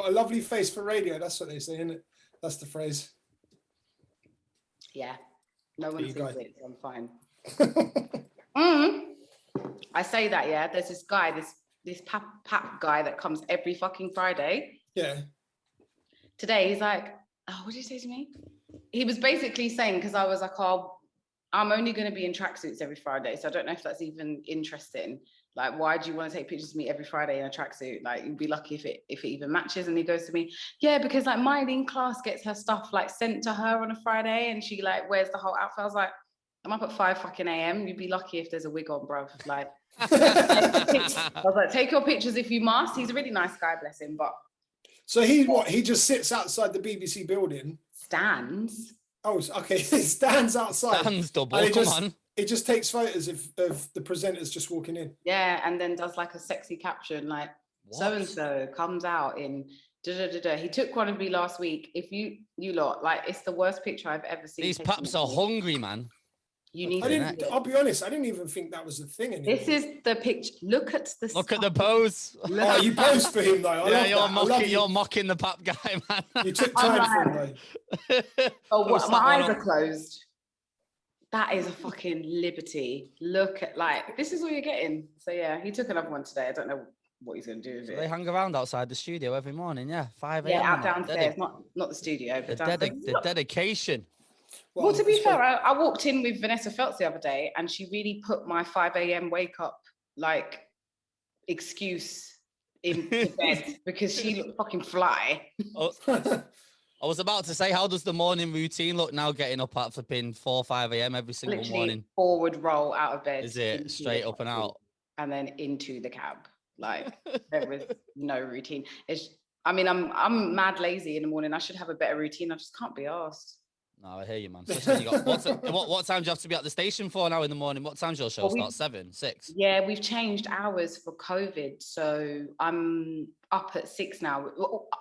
got a lovely face for radio. That's what they say, isn't it? That's the phrase. Yeah. No one sees it, so I'm fine. I say that, yeah. There's this guy, this pap guy that comes every fucking Friday. Yeah. Today he's like, oh, what did he say to me? He was basically saying, because I was like, oh, I'm only going to be in tracksuits every Friday, so I don't know if that's even interesting. Like, why do you want to take pictures of me every Friday in a tracksuit? Like, you'd be lucky if it even matches. And he goes to me, yeah, because like Miley in class gets her stuff like sent to her on a Friday, and she like wears the whole outfit. I was like, I'm up at 5 fucking a.m. You'd be lucky if there's a wig on, bruv. Like, I was like, take your pictures if you must. He's a really nice guy, bless him. But so he just sits outside the BBC building. Stands. Oh, okay. He stands outside. Stands, Dubl. Come on. It just takes photos of the presenters just walking in. Yeah, and then does like a sexy caption like, so and so comes out in da-da-da-da. He took one of me last week. If you lot, like, it's the worst picture I've ever seen. These paps are hungry, man. You need I'll be honest, I didn't even think that was a thing anymore. This is the picture. Look at the pose. Oh, you posed for him though. You're mocking the pap guy, man. You took time for him though. Oh, what, my eyes are closed. That is a fucking liberty. Look at, like, this is all you're getting. So yeah, he took another one today. I don't know what he's going to do with it. They hang around outside the studio every morning, yeah. 5 a.m. Yeah, out downstairs, not the studio. But the dedication. Well, to be fair, I walked in with Vanessa Feltz the other day, and she really put my 5 a.m. wake up like excuse in bed because she looked fucking fly. Oh, I was about to say, how does the morning routine look now? Getting up at flipping 4 or 5 a.m. every single morning. Forward roll out of bed. Is it straight up and out? And then into the cab. Like, there was no routine. I'm mad lazy in the morning. I should have a better routine. I just can't be asked. No, I hear you, man. Especially you got, what time do you have to be at the station for now in the morning? What time's your show start? 7, 6? Yeah, we've changed hours for COVID. So I'm up at 6 now,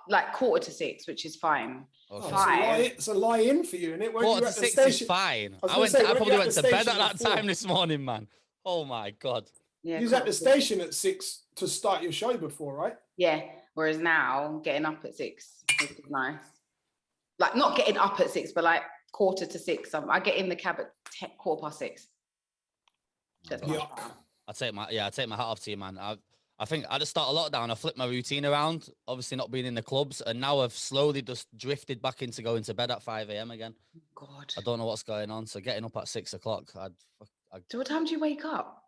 like 5:45, which is fine. Okay. It's a lie in for you, isn't it? 5:45 is fine. I probably went to bed at that time this morning, man. Oh my God. Yeah, you was at the station at 6 to start your show before, right? Yeah. Whereas now, getting up at 6 is nice. Like, not getting up at 6, but like 5:45. I get in the cab at 6:15. I take my hat off to you, man. I think at the start of lockdown, I flipped my routine around, obviously not being in the clubs, and now I've slowly just drifted back into going to bed at 5 a.m. again. God. I don't know what's going on. So getting up at 6 o'clock. So what time do you wake up?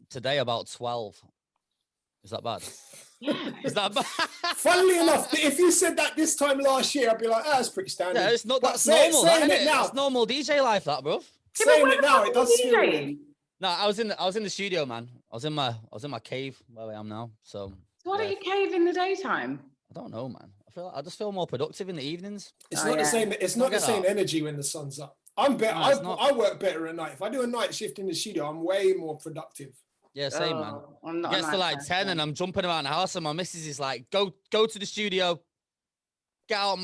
Today about 12. Is that bad? Yeah. Is that bad? Funnily enough, if you said that this time last year, I'd be like, that's pretty standard. Yeah, it's not, that's normal, saying it now. It's normal DJ life, that, bro. Saying it now, it does feel weird. No, I was in the studio, man. I was in my cave where I am now. So why don't you cave in the daytime? I don't know, man. I just feel more productive in the evenings. It's not the same. It's not the same energy when the sun's up. I'm better. I work better at night. If I do a night shift in the studio, I'm way more productive. Yeah, same, man. It gets to like 10 and I'm jumping around the house and my missus is like, go to the studio, get out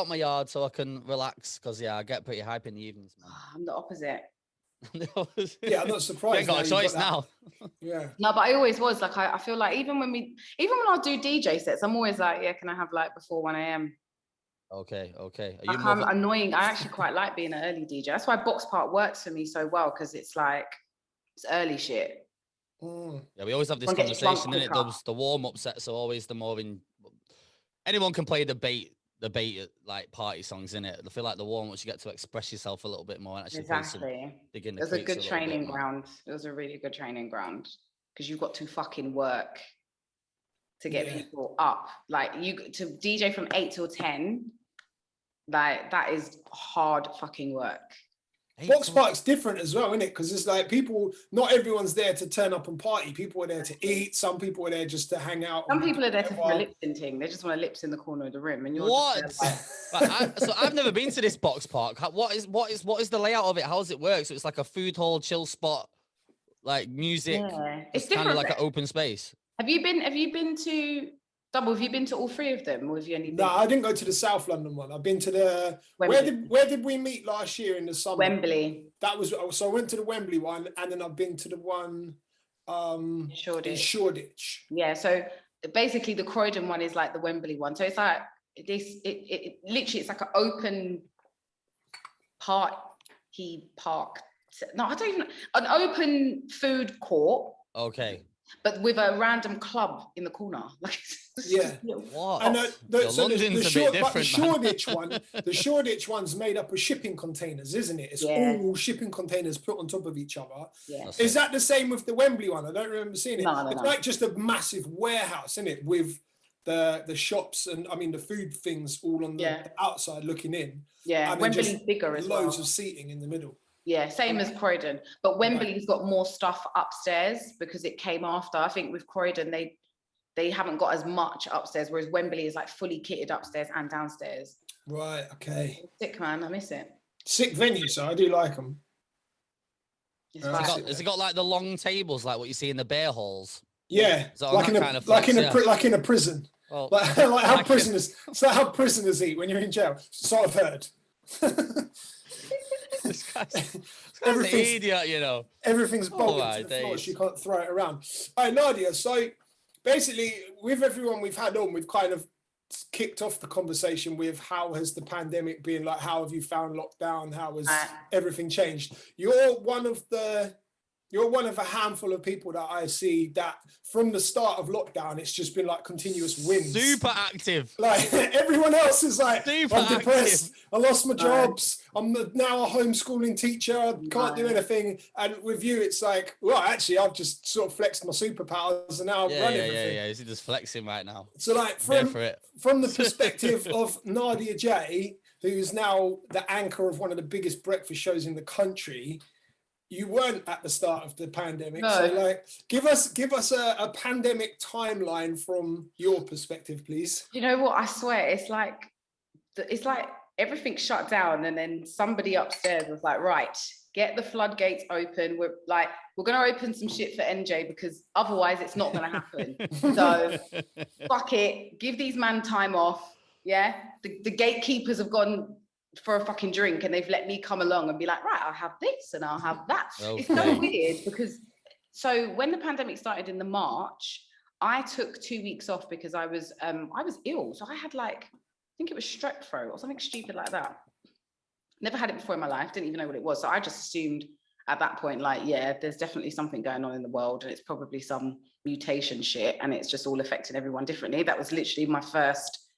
my yard so I can relax. Cause yeah, I get pretty hype in the evenings, man. I'm the opposite. Yeah, I'm not surprised. You ain't got a choice now. Yeah. No, but I always was like, I feel like even when I do DJ sets, I'm always like, yeah, can I have like before 1 a.m.? Okay. I'm annoying. I actually quite like being an early DJ. That's why Box Park works for me so well, because it's like, it's early shit. Yeah, we always have this conversation, and the warm-up sets are always the more anyone can play the bait like party songs, in it. I feel like the warm-ups you get to express yourself a little bit more and actually exactly. It was a good training ground. It was a really good training ground because you've got to fucking work to get people up. Like, you to DJ from 8 till 10, like that is hard fucking work. Box Park's different as well, isn't it? Because it's like not everyone's there to turn up and party. People are there to eat. Some people are there just to hang out. Some people are there for a lip syncing. They just want to lips in the corner of the room. And you're what? So I've never been to this Box Park. What is the layout of it? How does it work? So it's like a food hall, chill spot, like music. Yeah. It's kind of like an open space. Have you been to Dubl? Have you been to all 3 of them, or have you only been? No, I didn't go to the South London one. I've been to the where did we meet last year in the summer? Wembley. That was so I went to the Wembley one, and then I've been to the one in Shoreditch. Yeah, so basically the Croydon one is like the Wembley one. So it's like this, it literally, it's like an open park. No, I don't even, an open food court. Okay. But with a random club in the corner. Like, yeah. What? And London's a bit different, the Shoreditch one, the Shoreditch one's made up of shipping containers, isn't it? It's all shipping containers put on top of each other. Yeah. Is that the same with the Wembley one? I don't remember seeing it. No, it's like just a massive warehouse, isn't it? With the shops and I mean the food things all on the outside looking in. Yeah, and Wembley's bigger as well. Loads of seating in the middle. Yeah, same as Croydon, but Wembley's got more stuff upstairs because it came after. I think with Croydon, they haven't got as much upstairs, whereas Wembley is like fully kitted upstairs and downstairs. Right, okay. Sick, man, I miss it. Sick venue, so I do like them. Has it got like the long tables like what you see in the beer halls? Yeah, like in a prison. Well, like how prisoners. It's like how prisoners eat when you're in jail. Sort of heard. This guy's an idiot, you know. Everything's bolted to the floor, so you can't throw it around. All right, Nadia, so basically with everyone we've had on, we've kind of kicked off the conversation with how has the pandemic been, like how have you found lockdown, how has everything changed? You're one of a handful of people that I see that from the start of lockdown, it's just been like continuous wins. Super active. Like everyone else is like, super I'm depressed. Active. I lost my jobs. I'm now a homeschooling teacher. I can't do anything. And with you, it's like, well, actually, I've just sort of flexed my superpowers and now I'm running everything. Yeah. Is he just flexing right now? So like from the perspective of Nadia Jae, who's now the anchor of one of the biggest breakfast shows in the country, you weren't at the start of the pandemic. No. So like, give us a pandemic timeline from your perspective, please. You know what? I swear, it's like everything shut down and then somebody upstairs was like, right, get the floodgates open. We're going to open some shit for NJ because otherwise it's not going to happen. So fuck it. Give these men time off. Yeah. The gatekeepers have gone for a fucking drink and they've let me come along and be like, right, I'll have this and I'll have that. Okay. It's so weird because so when the pandemic started in the March, I took 2 weeks off because I was ill. So I had like, I think it was strep throat or something stupid like that. Never had it before in my life, didn't even know what it was. So I just assumed at that point, like, yeah, there's definitely something going on in the world and it's probably some mutation shit and it's just all affecting everyone differently. That was literally my first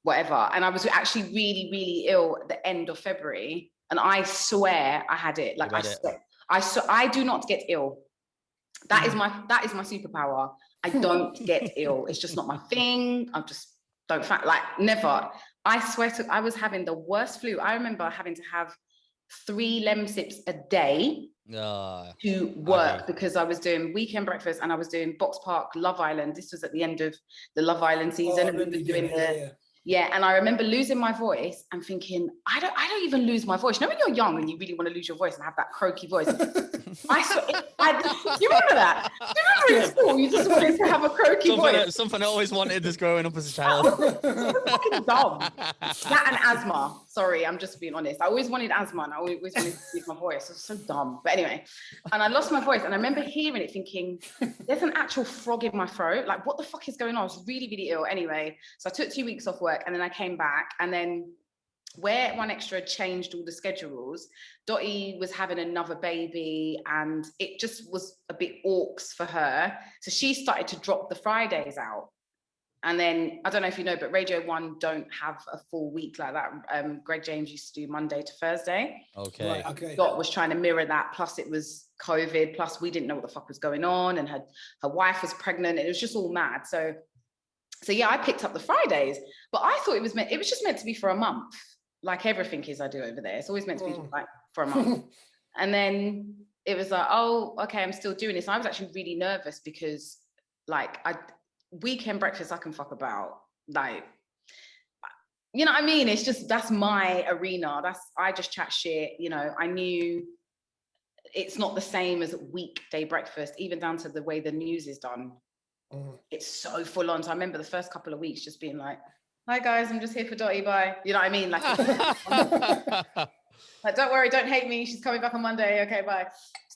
whatever. And I was actually really, really ill at the end of February. And I swear I had it. Like I do not get ill. That is my superpower. I don't get ill. It's just not my thing. I just don't never. I swear I was having the worst flu. I remember having to have 3 Lemsips a day to work because I was doing weekend breakfast and I was doing Box Park Love Island. This was at the end of the Love Island season. And we were doing and I remember losing my voice and thinking, I don't even lose my voice. You know when you're young and you really want to lose your voice and have that croaky voice? You remember that? Do you remember in school you just wanted to have a croaky voice? Something I always wanted as growing up as a child. Fucking dumb. That and asthma. Sorry, I'm just being honest. I always wanted asthma and I always wanted to lose my voice. It was so dumb. But anyway, and I lost my voice and I remember hearing it thinking, there's an actual frog in my throat. Like, what the fuck is going on? I was really, really ill. Anyway, so I took 2 weeks off work and then I came back and then where One Extra changed all the schedules, Dottie was having another baby and it just was a bit orcs for her. So she started to drop the Fridays out. And then, I don't know if you know, but Radio 1 don't have a full week like that. Greg James used to do Monday to Thursday. Okay. Right, okay. Dot was trying to mirror that. Plus it was COVID. Plus we didn't know what the fuck was going on. And her wife was pregnant. It was just all mad. So yeah, I picked up the Fridays, but I thought it was just meant to be for a month. Like everything is I do over there. It's always meant to be like for a month. And then it was like, oh, okay, I'm still doing this. And I was actually really nervous because like weekend breakfast I can fuck about. Like, you know what I mean? It's just, that's my arena. I just chat shit. You know, I knew it's not the same as weekday breakfast, even down to the way the news is done. It's so full on. So I remember the first couple of weeks just being like, hi guys, I'm just here for Dottie, bye. You know what I mean? Like, like, don't worry, don't hate me. She's coming back on Monday. Okay, bye.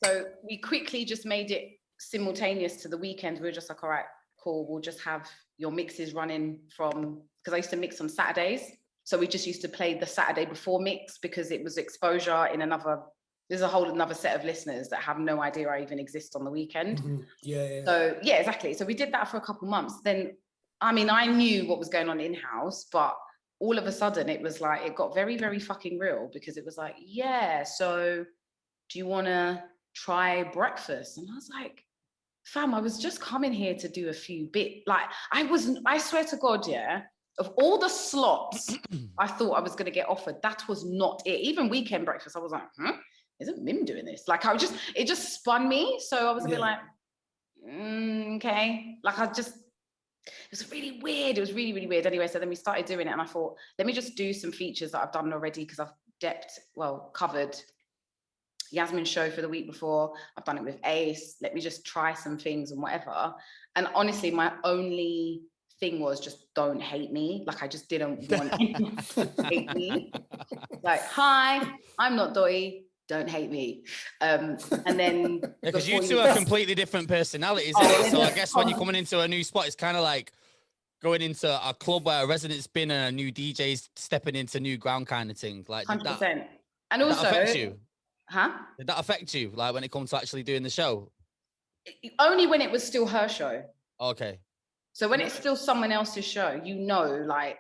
So we quickly just made it simultaneous to the weekend. We were just like, all right, cool, we'll just have your mixes running from, because I used to mix on Saturdays. So we just used to play the Saturday before mix because it was exposure in there's a whole another set of listeners that have no idea I even exist on the weekend. Mm-hmm. Yeah. So yeah, exactly. So we did that for a couple months. Then, I mean, I knew what was going on in-house, but all of a sudden it was like, it got very, very fucking real because it was like, yeah, so do you want to try breakfast? And I was like, fam, I was just coming here to do a few bit. Like I swear to God, yeah, of all the slots I thought I was going to get offered, that was not it. Even weekend breakfast, I was like, isn't Mim doing this? Like it just spun me. So I was a bit like, okay. Like it was really weird. It was really, really weird. Anyway, so then we started doing it and I thought, let me just do some features that I've done already because I've covered Yasmin's show for the week before. I've done it with Ace. Let me just try some things and whatever. And honestly, my only thing was just don't hate me. Like I just didn't want anyone to hate me. Like, hi, I'm not Dotty. Don't hate me. And then because you two are completely different personalities. So I guess when you're coming into a new spot, it's kind of like going into a club where a resident's been and a new DJ's stepping into new ground kind of thing. Like 100%. And also, that affect you? Huh? Did that affect you? Like when it comes to actually doing the show? Only when it was still her show. Okay. So when it's still someone else's show, like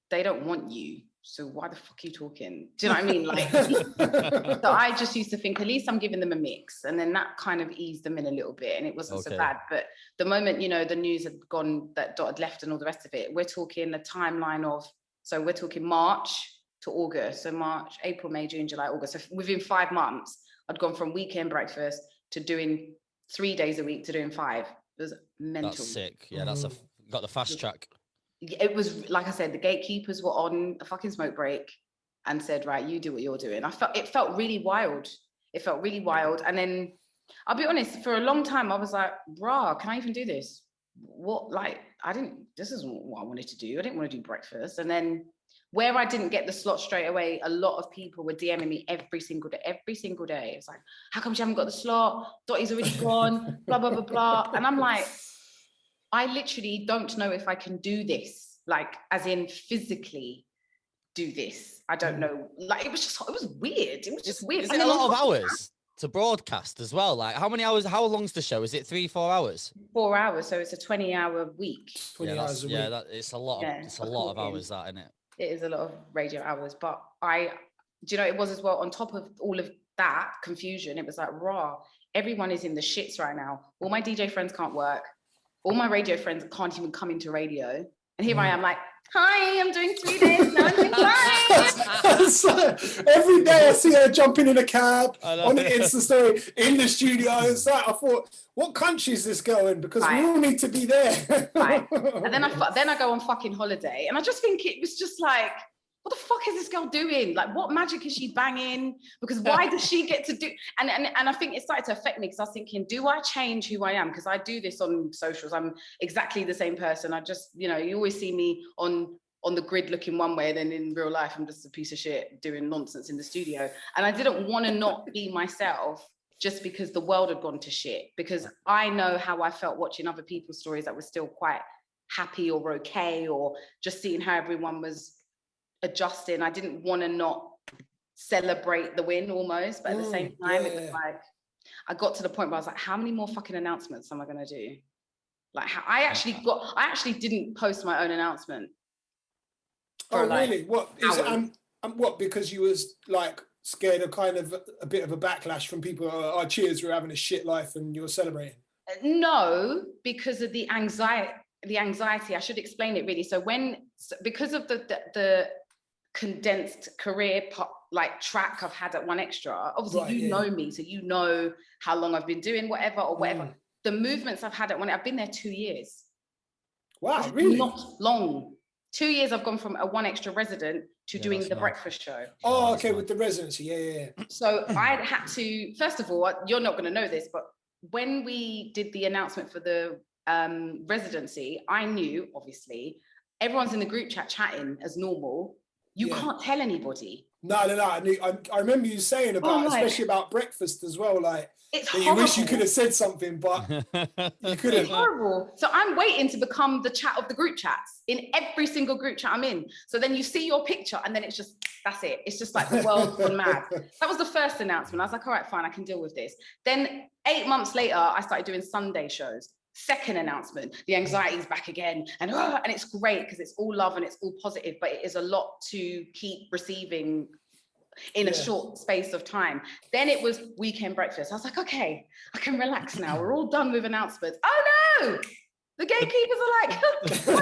they don't want you. So why the fuck are you talking? Do you know what I mean? Like, so I just used to think, at least I'm giving them a mix. And then that kind of eased them in a little bit and it wasn't so bad. But the moment, the news had gone, that Dot had left and all the rest of it, we're talking a timeline of, so we're talking March to August. So March, April, May, June, July, August. So within 5 months, I'd gone from weekend breakfast to doing 3 days a week to doing 5. It was mental. That's sick. Yeah, got the fast track. It was, like I said, the gatekeepers were on a fucking smoke break and said, right, you do what you're doing. It felt really wild. It felt really wild. And then I'll be honest, for a long time, I was like, bruh, can I even do this? This isn't what I wanted to do. I didn't want to do breakfast. And then where I didn't get the slot straight away, a lot of people were DMing me every single day. It's like, how come you haven't got the slot? Dotty's already gone, blah, blah, blah, blah. And I'm like, I literally don't know if I can do this, like, as in physically do this. I don't know. Like, it was weird. It was just weird. Is it a lot of hours to broadcast as well? Like, how many hours, how long's the show? Is it 3-4 hours? 4 hours. So it's a 20-hour week. 20 hours a week. Yeah, it's a lot of hours, that, isn't it? It is a lot of radio hours, but it was as well, on top of all of that confusion, it was like, everyone is in the shits right now. All my DJ friends can't work. All my radio friends can't even come into radio. And here I am like, hi, I'm doing 3 days. Now I'm doing 5. Every day I see her jumping in a cab, on the Insta story, in the studio. It's like, I thought, what country is this girl in? Because we all need to be there. Right. And then I go on fucking holiday. And I just think it was just like, what the fuck is this girl doing? Like, what magic is she banging? Because why does she get to do? And I think it started to affect me because I was thinking, do I change who I am? Because I do this on socials. I'm exactly the same person. I just, you always see me on the grid looking one way, and then in real life, I'm just a piece of shit doing nonsense in the studio. And I didn't want to not be myself just because the world had gone to shit. Because I know how I felt watching other people's stories that were still quite happy or okay, or just seeing how everyone was adjusting. I didn't want to not celebrate the win almost, but at the same time, it was like, I got to the point where I was like, how many more fucking announcements am I going to do? Like, I actually didn't post my own announcement. Oh, really? What is it? What, because you was like scared of kind of a bit of a backlash from people? Oh, cheers, we're having a shit life and you're celebrating. No, because of the anxiety. I should explain it really. So because of the condensed career track I've had at 1Xtra, obviously you know me, so you know how long I've been doing whatever. The movements I've had at 1, I've been there 2 years. Wow, really? Not long. 2 years I've gone from a 1Xtra resident to doing the breakfast show. Oh, okay, with the residency, yeah. So I'd had to, first of all, you're not going to know this, but when we did the announcement for the residency, I knew, obviously, everyone's in the group chat chatting as normal. You can't tell anybody. No. I remember you saying about, especially about breakfast as well, like, it's that you wish you could have said something, but you couldn't. It's horrible. So I'm waiting to become the chat of the group chats in every single group chat I'm in. So then you see your picture and then it's just, that's it. It's just like the world's gone mad. That was the first announcement. I was like, all right, fine, I can deal with this. Then 8 months later, I started doing Sunday shows. Second announcement, the anxiety's back again. And it's great because it's all love and it's all positive, but it is a lot to keep receiving in a short space of time. Then it was weekend breakfast. I was like, okay, I can relax now. We're all done with announcements. Oh no, the gatekeepers are like,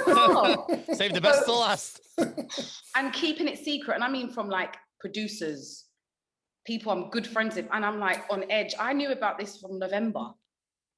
oh. Save the best to last. And keeping it secret. And I mean from like producers, people I'm good friends with, and I'm like on edge. I knew about this from November.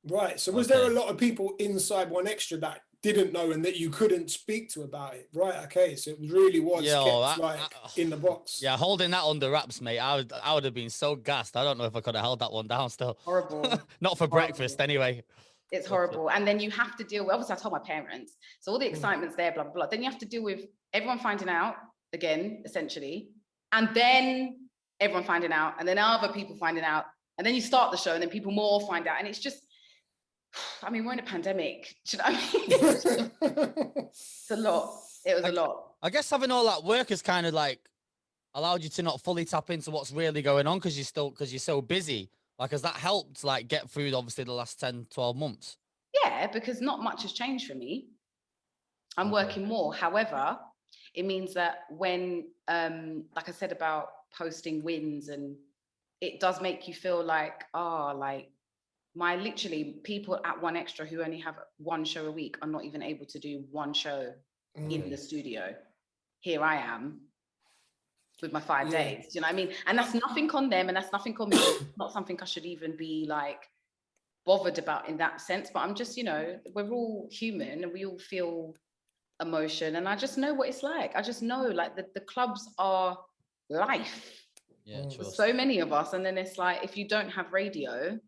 Right. So was there a lot of people inside One Extra that didn't know and that you couldn't speak to about it? Right. Okay. So it really was kept in the box. Yeah, holding that under wraps, mate. I would have been so gassed. I don't know if I could have held that one down still. Horrible. Not for breakfast anyway. It's horrible. And then you have to deal with, obviously I told my parents, so all the excitement's there, blah, blah, blah. Then you have to deal with everyone finding out again, essentially. And then everyone finding out, and then other people finding out. And then you start the show and then people more find out. And it's just, I mean, we're in a pandemic. Do you know what I mean? It's a lot. It was a lot. I guess having all that work has kind of like allowed you to not fully tap into what's really going on because you're so busy. Like, has that helped like get through obviously the last 10, 12 months? Yeah, because not much has changed for me. I'm working more. However, it means that when, like I said about posting wins, and it does make you feel like, literally people at One Extra who only have one show a week are not even able to do one show in the studio. Here I am with my 5 days, you know what I mean? And that's nothing on them and that's nothing on me. Not something I should even be like bothered about in that sense, but I'm just, we're all human and we all feel emotion, and I just know what it's like. I just know like the clubs are life for so many of us, and then it's like, if you don't have radio,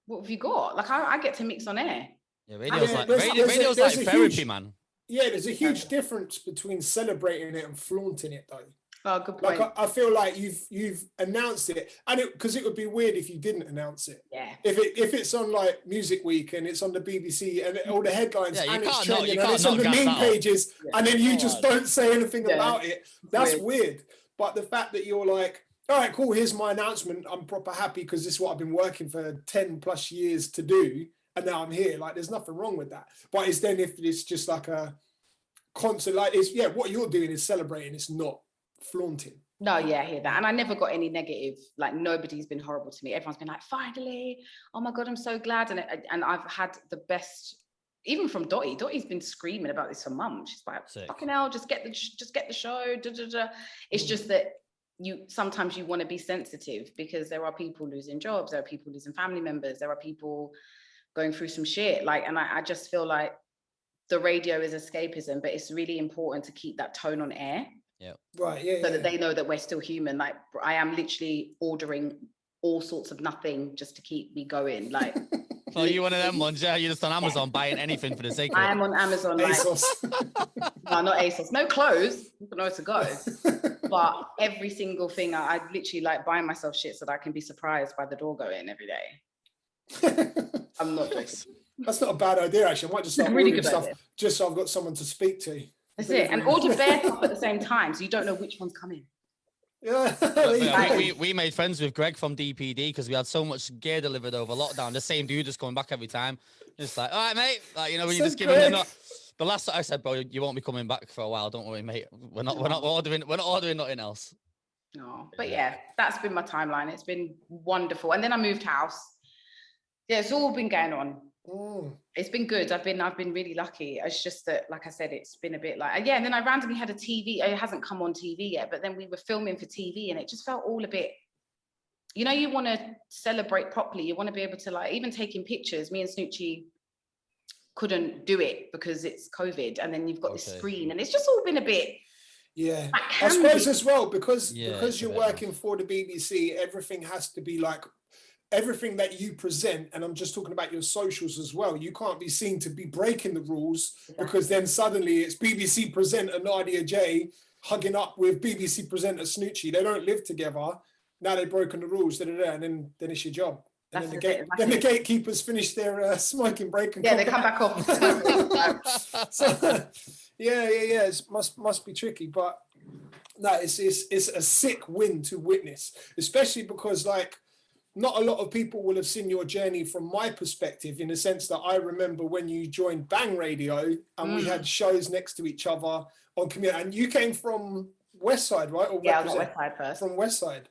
what have you got? Like I get to mix on air. Yeah, radio's like therapy, man. Yeah, there's a huge difference between celebrating it and flaunting it, though. Oh, good point. Like I feel like you've announced it, and because it would be weird if you didn't announce it. Yeah. If it's on like Music Week and it's on the BBC and all the headlines and it's trending and it's on the meme pages, and then you just don't say anything about it, that's weird. But the fact that you're like, all right, cool, here's my announcement. I'm proper happy because this is what I've been working for 10 plus years to do. And now I'm here. Like, there's nothing wrong with that. But it's then if it's just like a concert, like what you're doing is celebrating. It's not flaunting. No, I hear that. And I never got any negative, like nobody's been horrible to me. Everyone's been like, finally, oh my God, I'm so glad. And I've had the best, even from Dottie. Dottie's been screaming about this for months. She's like, fucking hell, just get the show. Da, da, da. It's just that sometimes you want to be sensitive because there are people losing jobs, there are people losing family members, there are people going through some shit. Like, and I just feel like the radio is escapism, but it's really important to keep that tone on air. Yeah. Right. Yeah. So that they know that we're still human. Like, I am literally ordering all sorts of nothing just to keep me going. Like, oh, you one of them ones? Yeah, you're just on Amazon buying anything for the sake of it. I am on Amazon. ASOS. No, not ASOS. No clothes. I don't know where to go. But every single thing, I literally like buying myself shit so that I can be surprised by the door going every day. I'm not joking. That's not a bad idea, actually. I might just start ordering stuff just so I've got someone to speak to. That's it. And order bare stuff at the same time so you don't know which one's coming. Yeah. we made friends with Greg from DPD because we had so much gear delivered over lockdown. The same dude just coming back every time. It's like, all right, mate. Like, when you just give him the last I said, bro, you won't be coming back for a while. Don't worry, mate. We're not ordering nothing else. No, but yeah, that's been my timeline. It's been wonderful. And then I moved house. Yeah, it's all been going on. It's been good. I've been really lucky. It's just that, like I said, it's been a bit like, and then I randomly had a TV. It hasn't come on TV yet, but then we were filming for TV and it just felt all a bit, you want to celebrate properly. You want to be able to like, even taking pictures. Me and Snoochie couldn't do it because it's COVID, and then you've got this screen and it's just all been a bit. Yeah, I suppose as well, because you're working for the BBC, everything has to be like, everything that you present, and I'm just talking about your socials as well, you can't be seen to be breaking the rules because then suddenly it's BBC presenter Nadia Jae hugging up with BBC presenter Snoochie. They don't live together. Now they've broken the rules, and then it's your job. And then the gatekeepers finish their smoking break and they come back off. So, yeah. It must be tricky, but no, it's a sick win to witness, especially because like not a lot of people will have seen your journey from my perspective, in the sense that I remember when you joined Bang Radio and we had shows next to each other on community, and you came from West Side, right? Or I was West Side first. From West Side.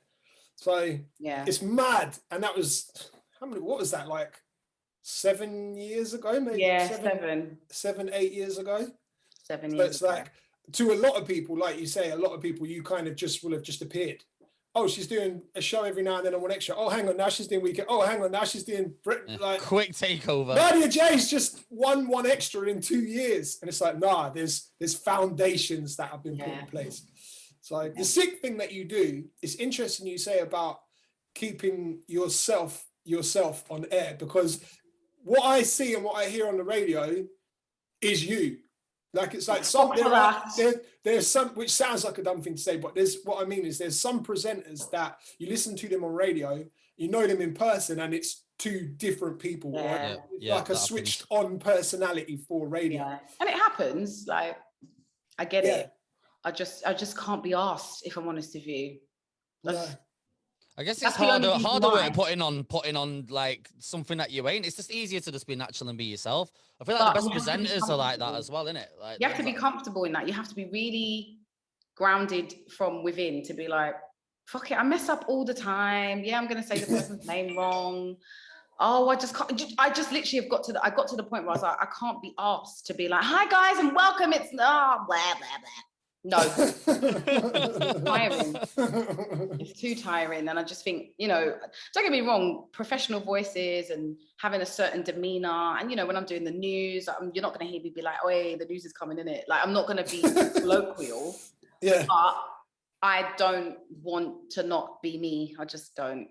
So yeah, it's mad. And that was, what was that, like 7 years ago? Maybe seven, 8 years ago. 7 So years it's ago. like, to a lot of people, like you say, a lot of people, you kind of just will have just appeared. Oh, she's doing a show every now and then on One Extra. Oh, hang on, now she's doing Weekend. Oh, hang on, now she's doing like quick takeover. Nadia Jae's just won One Extra in 2 years, and it's like, nah, there's foundations that have been put in place. So the sick thing that you do, it's interesting you say about keeping yourself on air, because what I see and what I hear on the radio is you. Like, it's like there's some, which sounds like a dumb thing to say, but there's some presenters that you listen to them on radio, you know them in person, and it's two different people, right? Like a switched on personality for radio. Yeah. And it happens, like, I get it. I just can't be asked, if I'm honest with you. I guess it's harder way of putting on like something that you ain't. It's just easier to just be natural and be yourself. I feel like the best presenters are like that as well, isn't it? Like, you have to be comfortable in that. You have to be really grounded from within to be like, fuck it, I mess up all the time. Yeah, I'm gonna say the person's name wrong. Oh, I just can't. I just literally have got to the point where I was like, I can't be asked to be like, hi guys and welcome. It's blah blah blah. No, it's tiring. It's too tiring. And I just think, don't get me wrong, professional voices and having a certain demeanor. And, when I'm doing the news, you're not going to hear me be like, oh, hey, the news is coming, in it. Like, I'm not going to be colloquial. Yeah. But I don't want to not be me. I just don't.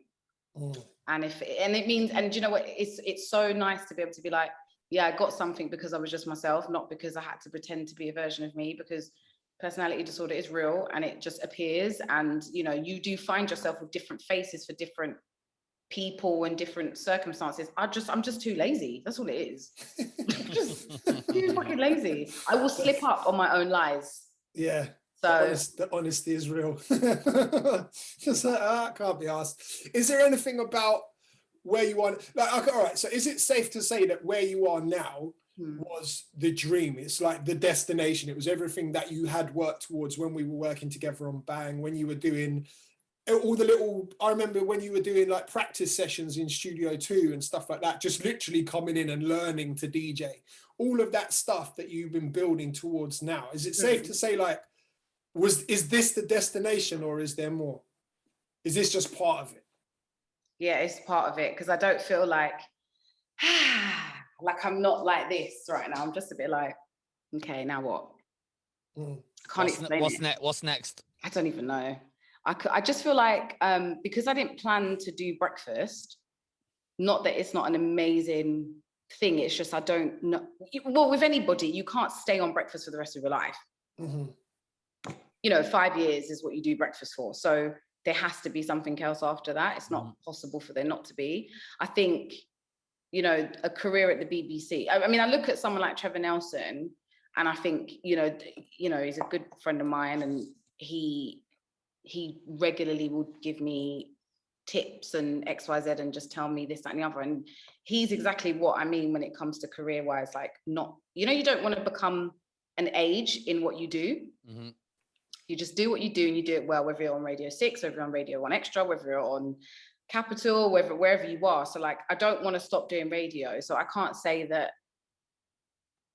And it means, and you know what, it's so nice to be able to be like, yeah, I got something because I was just myself, not because I had to pretend to be a version of me, because personality disorder is real and it just appears, and you do find yourself with different faces for different people and different circumstances. I'm just too lazy. That's all it is. Just too fucking lazy. I will slip up on my own lies. Yeah. So the honesty is real. Just like, I can't be asked. Is there anything about where you are? Like, okay, all right. So is it safe to say that where you are now was the dream? It's like the destination. It was everything that you had worked towards when we were working together on Bang, when you were doing all the little, I remember when you were doing like practice sessions in Studio 2 and stuff like that, just literally coming in and learning to DJ. All of that stuff that you've been building towards now. Is it safe to say, like, is this the destination, or is there more? Is this just part of it? Yeah, it's part of it, because I don't feel like I'm not like this right now. I'm just a bit like, okay, now what? I can't explain What's next? I don't even know. I just feel like because I didn't plan to do breakfast, not that it's not an amazing thing, it's just I don't know. Well, with anybody, you can't stay on breakfast for the rest of your life. 5 years is what you do breakfast for. So there has to be something else after that. It's not possible for there not to be. I think, a career at the BBC. I mean, I look at someone like Trevor Nelson, and I think, he's a good friend of mine, and he regularly would give me tips and XYZ and just tell me this, that, and the other. And he's exactly what I mean when it comes to career-wise, like not, you don't want to become an age in what you do. You just do what you do, and you do it well, whether you're on Radio 6, whether you're on Radio 1 Extra, whether you're on Capital, wherever you are. So like, I don't want to stop doing radio. So I can't say that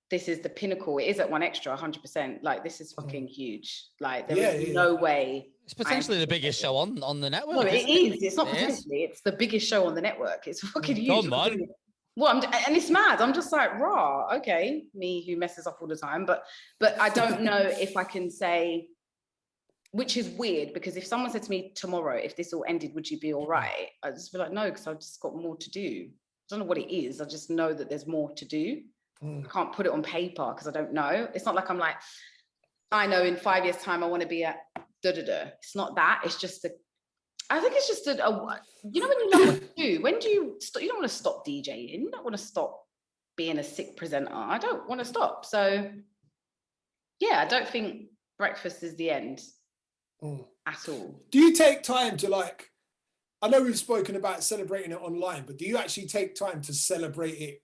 this is the pinnacle. It is at 1 Extra, 100%. Like, this is fucking huge. Like, there is no way. It's potentially the biggest show on the network. No, it is. It's not potentially. It's the biggest show on the network. It's fucking huge. Come on. Well, and it's mad. I'm just like, raw. Okay, me who messes up all the time. But I don't know if I can say, which is weird, because if someone said to me tomorrow, if this all ended, would you be all right? I'd just be like, no, because I've just got more to do. I don't know what it is. I just know that there's more to do. I can't put it on paper because I don't know. It's not like I'm like, I know in 5 years' time I want to be at da-da-da. It's not that. It's just I think it's just you know, when you love what you do, when do you stop? You don't want to stop DJing. You don't want to stop being a sick presenter. I don't want to stop. So yeah, I don't think breakfast is the end at all. Do you take time to, like, I know we've spoken about celebrating it online, but do you actually take time to celebrate it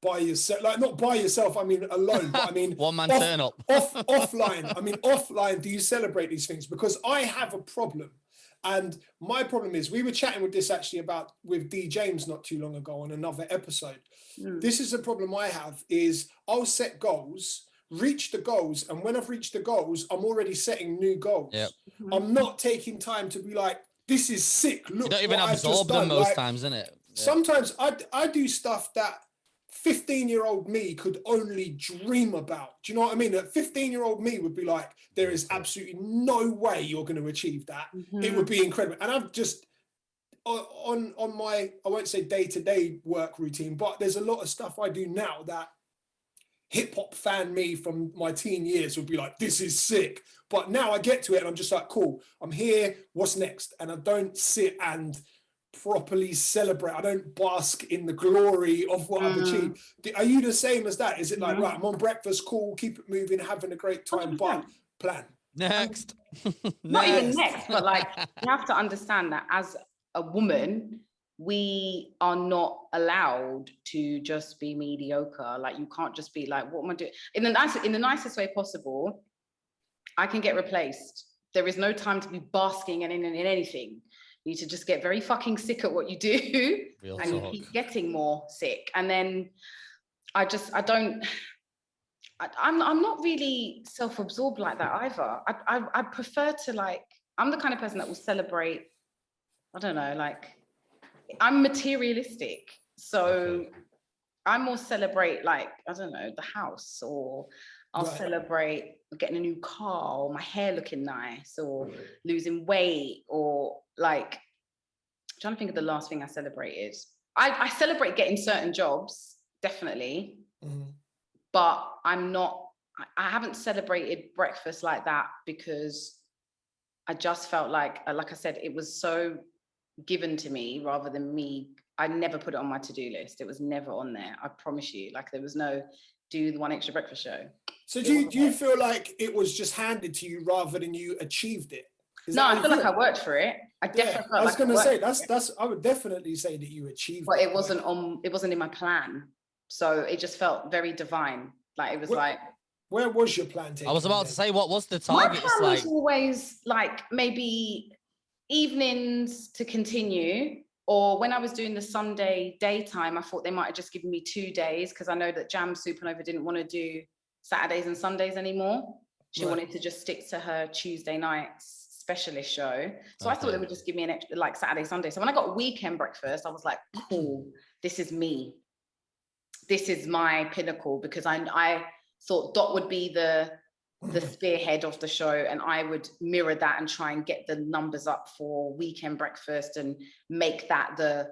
by yourself? Like, not by yourself, I mean alone, but I mean one man turn up. Offline. I mean offline, do you celebrate these things? Because I have a problem. And my problem is, we were chatting with this actually about with D James not too long ago on another episode. This is a problem I have, is I'll set goals, reach the goals, and when I've reached the goals, I'm already setting new goals. Yep. I'm not taking time to be like, this is sick. Look, you don't even absorb them most times, innit? Yeah. Sometimes I do stuff that 15-year-old me could only dream about. Do you know what I mean? That 15-year-old me would be like, there is absolutely no way you're going to achieve that. It would be incredible. And I've just, on my, I won't say day-to-day work routine, but there's a lot of stuff I do now that hip-hop fan me from my teen years would be like, this is sick. But now I get to it and I'm just like, cool, I'm here, what's next? And I don't sit and properly celebrate. I don't bask in the glory of what I've achieved. Are you the same as that? Is it like, right, I'm on breakfast, cool, keep it moving, having a great time, 100%. But plan. Next. Not even next, but like, you have to understand that as a woman, we are not allowed to just be mediocre. Like, you can't just be like, what am I doing? In the nicest way possible, I can get replaced. There is no time to be basking in anything. You need to just get very fucking sick at what you do. Real and talk. You keep getting more sick. And then I'm not really self-absorbed like that either. I prefer to, like, I'm the kind of person that will celebrate, I don't know, like, I'm materialistic. So I more celebrate, like, I don't know, the house, or I'll celebrate getting a new car, or my hair looking nice, or losing weight, or like, I'm trying to think of the last thing I celebrated. I celebrate getting certain jobs, definitely, but I haven't celebrated breakfast like that, because I just felt like I said, it was so given to me rather than me. I never put it on my to-do list. It was never on there. I promise you. Like, there was no do the one extra breakfast show. So do you feel like it was just handed to you rather than you achieved it? No, I feel like I worked for it. I definitely felt I was going to say that's I would definitely say that you achieved it. But it wasn't in my plan. So it just felt very divine. Like, it was where was your plan taken? I was about to say, what was the target? My plan was always like maybe evenings to continue, or when I was doing the Sunday daytime, I thought they might have just given me 2 days, because I know that Jam Supernova didn't want to do Saturdays and Sundays anymore. She wanted to just stick to her Tuesday nights specialist show. So I thought they would just give me an extra, like, Saturday, Sunday. So when I got weekend breakfast, I was like, cool, this is me. This is my pinnacle, because I thought Dot would be the spearhead of the show, and I would mirror that and try and get the numbers up for weekend breakfast and make that the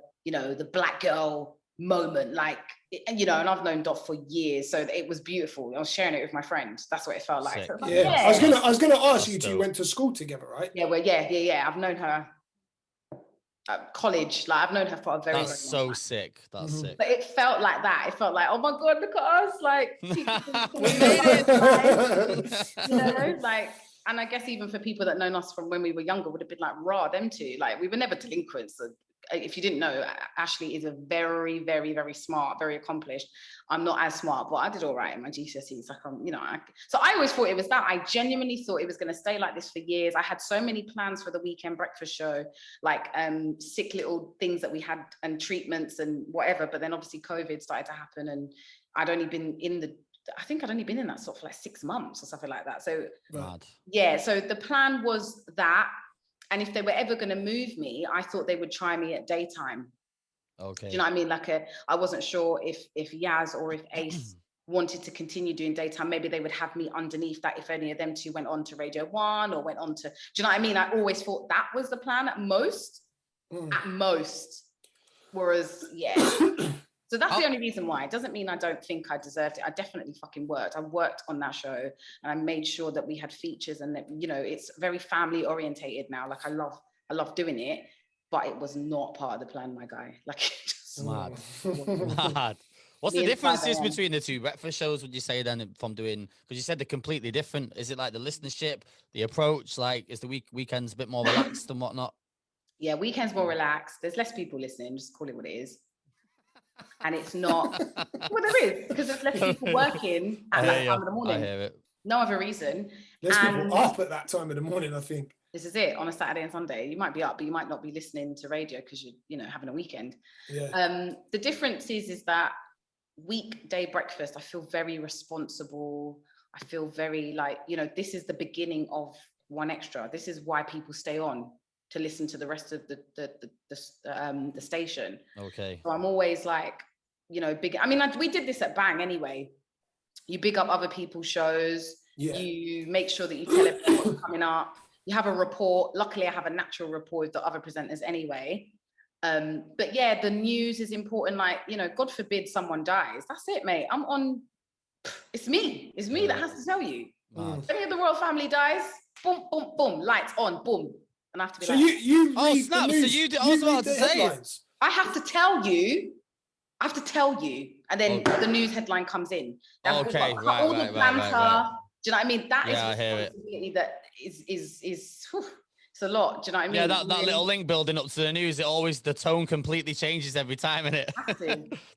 black girl moment, like, and I've known Dot for years, so it was beautiful. I was sharing it with my friends. That's what it felt like. So I was gonna ask you two went to school together, right? Yeah. I've known her at college. Like, I've known her for a very, that's very long time. Sick. That's sick. But it felt like that. It felt like, oh my God, look at us. Like, like, and I guess even for people that known us from when we were younger would have been like, raw, them two. Like, we were never delinquents. If you didn't know, Ashley is a very, very, very smart, very accomplished. I'm not as smart, but I did all right in my GCSEs. Like, so I always thought it was that. I genuinely thought it was going to stay like this for years. I had so many plans for the weekend breakfast show, like sick little things that we had and treatments and whatever. But then obviously COVID started to happen, and I'd only been in that sort for like 6 months or something like that. So so the plan was that. And if they were ever going to move me, I thought they would try me at daytime. Okay. Do you know what I mean? Like, I wasn't sure if Yaz or if Ace wanted to continue doing daytime. Maybe they would have me underneath that if any of them two went on to Radio 1 or went on to, do you know what I mean? I always thought that was the plan at most. Whereas, So that's the only reason why. It doesn't mean I don't think I deserved it. I definitely fucking worked. I worked on that show and I made sure that we had features and that, you know, it's very family orientated now. Like I love doing it, but it was not part of the plan, my guy. Like mad. What's the differences between the two breakfast shows, would you say then, from doing, because you said they're completely different. Is it like the listenership, the approach, like is the weekends a bit more relaxed and whatnot? Yeah, weekends more relaxed. There's less people listening, just call it what it is. And it's not, well, there is, because there's less people working at that time of the morning. I hear it. No other reason. There's people up at that time of the morning, I think. This is it, on a Saturday and Sunday. You might be up, but you might not be listening to radio because you're, you know, having a weekend. Yeah. The difference is that weekday breakfast, I feel very responsible. I feel very like, you know, this is the beginning of One Extra. This is why people stay on to listen to the rest of the station. Okay. So I'm always like, you know, big. I mean, we did this at Bang anyway. You big up other people's shows. Yeah. You make sure that you tell everyone what's coming up. You have a report. Luckily, I have a natural rapport with the other presenters anyway. But yeah, the news is important. Like, you know, God forbid someone dies. That's it, mate. I'm on. It's me. It's me that has to tell you. If any of the royal family dies, boom, boom, boom, lights on, boom. And I have to be so like, you read snap. the news, So you I was about to say it. I have to tell you. And then the news headline comes in. All the banter. Do you know what I mean? That is responsibility that is whew, it's a lot. Do you know what I mean? Yeah, that little link building up to the news, the tone completely changes every time, innit?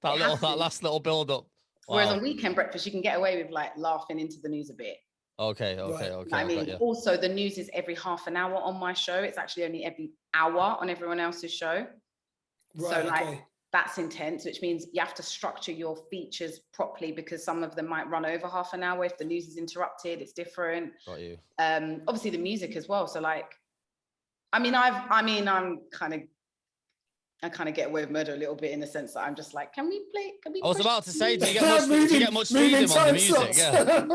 that last little build up. Wow. Whereas on weekend breakfast, you can get away with like laughing into the news a bit. Okay. I mean, also the news is every half an hour on my show. It's actually only every hour on everyone else's show. Right, so like that's intense, which means you have to structure your features properly because some of them might run over half an hour. If the news is interrupted, it's different. Got you. Obviously the music as well. So like, I kind of get away with murder a little bit in the sense that I'm just like, can we play? I was about to say, do you get much freedom on the music? Yeah.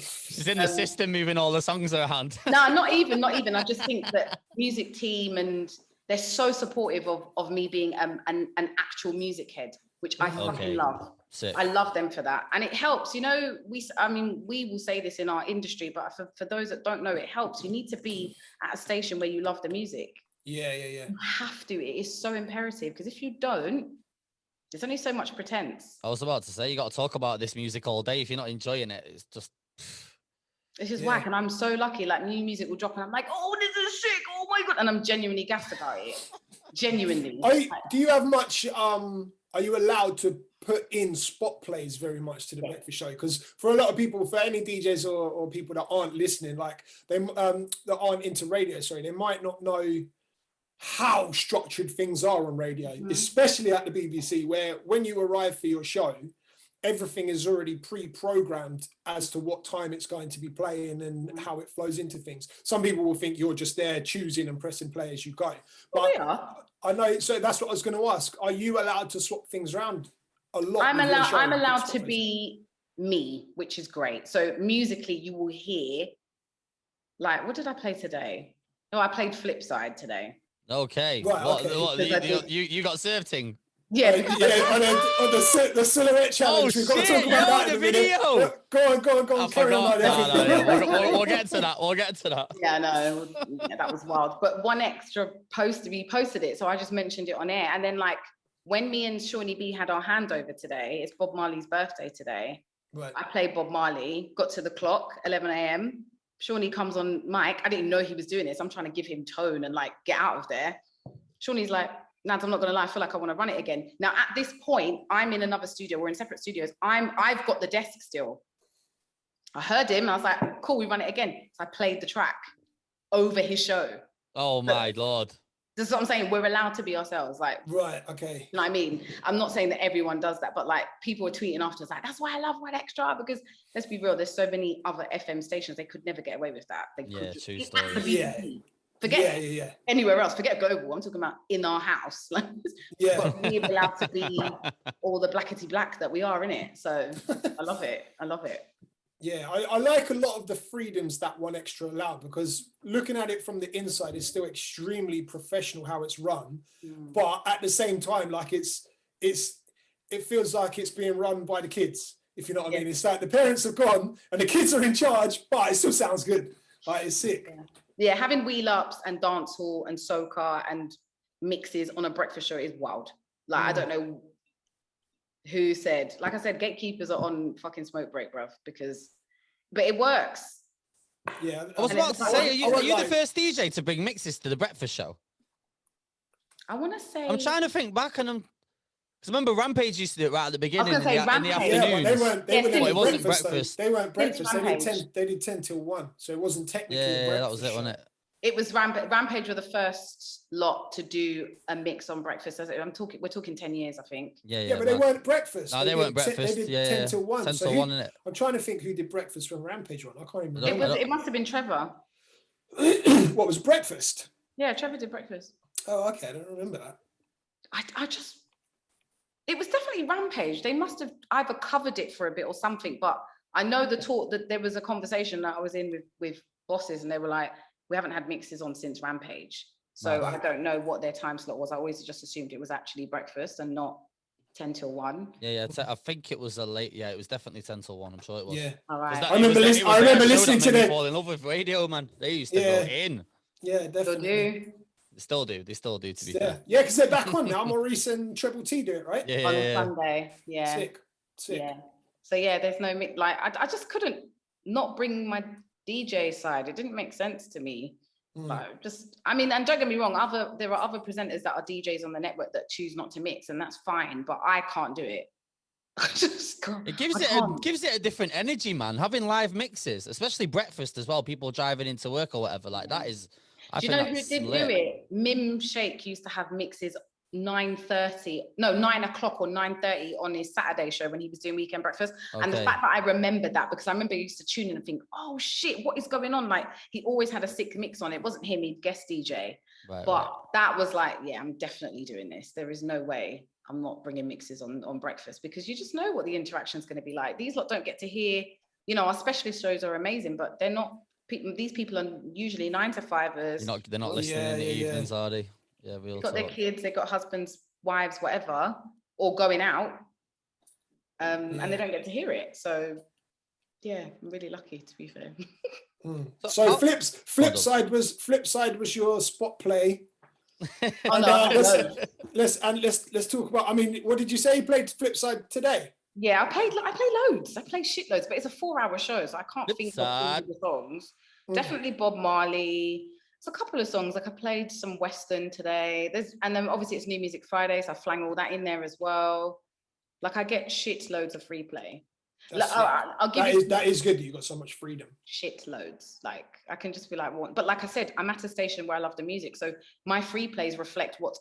She's in the system moving all the songs around. No, not even. I just think that music team and they're so supportive of me being an actual music head, which I fucking love. Sick. I love them for that. And it helps, you know, we will say this in our industry, but for those that don't know, it helps. You need to be at a station where you love the music. Yeah. You have to. It is so imperative because if you don't, there's only so much pretense. I was about to say, you got to talk about this music all day. If you're not enjoying it, it's just whack. And I'm so lucky, like new music will drop and I'm like, oh, this is sick. Oh my God. And I'm genuinely gassed about it. Genuinely. Do you have much, are you allowed to put in spot plays very much to the breakfast show? Because for a lot of people, for any DJs or people that aren't listening, like they that aren't into radio, they might not know how structured things are on radio, especially at the BBC, where when you arrive for your show, everything is already pre-programmed as to what time it's going to be playing and how it flows into things. Some people will think you're just there choosing and pressing play as you go. But I know, so that's what I was going to ask. Are you allowed to swap things around a lot? I'm allowed to be me, which is great. So musically, you will hear, like, what did I play today? No, I played Flipside today. Okay. Right, what you got served thing? Yeah, on the silhouette challenge. We've got to talk about that in a video. Go on. Carry on. We'll get to that. Yeah, no, that was wild. But One Extra posted it, so I just mentioned it on air. And then like when me and Shawnee B had our handover today, it's Bob Marley's birthday today. Right. I played Bob Marley, got to the clock, 11 a.m. Shawnee comes on mic. I didn't know he was doing this. I'm trying to give him tone and like get out of there. Shawnee's like, Nads, I'm not gonna lie, I feel like I want to run it again. Now at this point, I'm in another studio, we're in separate studios. I've got the desk still. I heard him and I was like, cool, we run it again. So I played the track over his show. Oh my Lord. This is what I'm saying. We're allowed to be ourselves. Like, right, okay. You know what I mean? I'm not saying that everyone does that, but like people are tweeting afterwards, like, that's why I love One Extra, because let's be real, there's so many other FM stations, they could never get away with that. They could true story. Forget anywhere else, forget global. I'm talking about in our house. Like, but we're allowed to be all the blackety black that we are, in it. So I love it. Yeah, I like a lot of the freedoms that One Extra allowed, because looking at it from the inside, it's still extremely professional how it's run. But at the same time, like it's it feels like it's being run by the kids, if you know what I mean. It's like the parents have gone and the kids are in charge, but it still sounds good. Like, it's sick. Yeah, having wheel ups and dancehall and soca and mixes on a breakfast show is wild. Like, I don't know who said, like I said, gatekeepers are on fucking smoke break, bruv, but it works. Yeah. I was about to say, are you the first DJ to bring mixes to the breakfast show? I want to say. I'm trying to think back, and because remember Rampage used to do it right at the beginning in the Afternoons. Yeah, but it wasn't breakfast. They weren't breakfast. They did 10 till 1, so it wasn't technically a breakfast. That was it, wasn't it? It was Rampage were the first lot to do a mix on breakfast. We're talking 10 years, I think. Yeah, but they weren't breakfast. No, they weren't breakfast. They did 10 till 1. 10 till 1, innit? I'm trying to think who did breakfast from Rampage one. I can't even remember. It must have been Trevor. What was breakfast? Yeah, Trevor did breakfast. Oh, okay. I don't remember that. It was definitely Rampage. They must have either covered it for a bit or something, but I know that there was a conversation that I was in with bosses, and they were like, we haven't had mixes on since Rampage. So I don't know what their time slot was. I always just assumed it was actually breakfast and not 10 till 1. Yeah. I think it was it was definitely 10 till 1. I'm sure it was. Yeah. All right. I remember listening to them. Fall in love with radio, man. They used to go in. Yeah, definitely. They still do, to be fair. Yeah, because they're back on now. Maurice and Treble T do it, right? On Sunday. Yeah. Sick. Yeah. So yeah, there's no like I just couldn't not bring my DJ side. It didn't make sense to me. Like, and don't get me wrong, there are other presenters that are DJs on the network that choose not to mix, and that's fine, but I can't do it. I just can't. It gives it a different energy, man. Having live mixes, especially breakfast as well, people driving into work or whatever, like that is. Do you know who did do it? Mim Shake used to have mixes 9 o'clock or 9:30 on his Saturday show when he was doing weekend breakfast. Okay. And the fact that I remembered that, because I remember I used to tune in and think, oh shit, what is going on? Like, he always had a sick mix on. It wasn't him, he'd guest DJ. That was like, yeah, I'm definitely doing this. There is no way I'm not bringing mixes on breakfast, because you just know what the interaction is going to be like. These lot don't get to hear, our specialist shows are amazing, but they're not. These people are usually 9 to 5ers. They're not listening in the evenings, are they? Yeah, they've got their kids, they've got husbands, wives, whatever, or going out, and they don't get to hear it. So, yeah, I'm really lucky, to be fair. So flip side was your spot play. Let's talk about. I mean, what did you say? You played flip side today? Yeah, I play loads. I play shitloads, but it's a 4-hour show, so I can't think of all the songs. Definitely Bob Marley. It's a couple of songs. Like, I played some Western today. And then obviously it's New Music Friday, so I flang all that in there as well. Like, I get shitloads of free play. I'll give you. That is good that you got so much freedom. Shitloads. Like, I can just be like, what? But like I said, I'm at a station where I love the music, so my free plays reflect what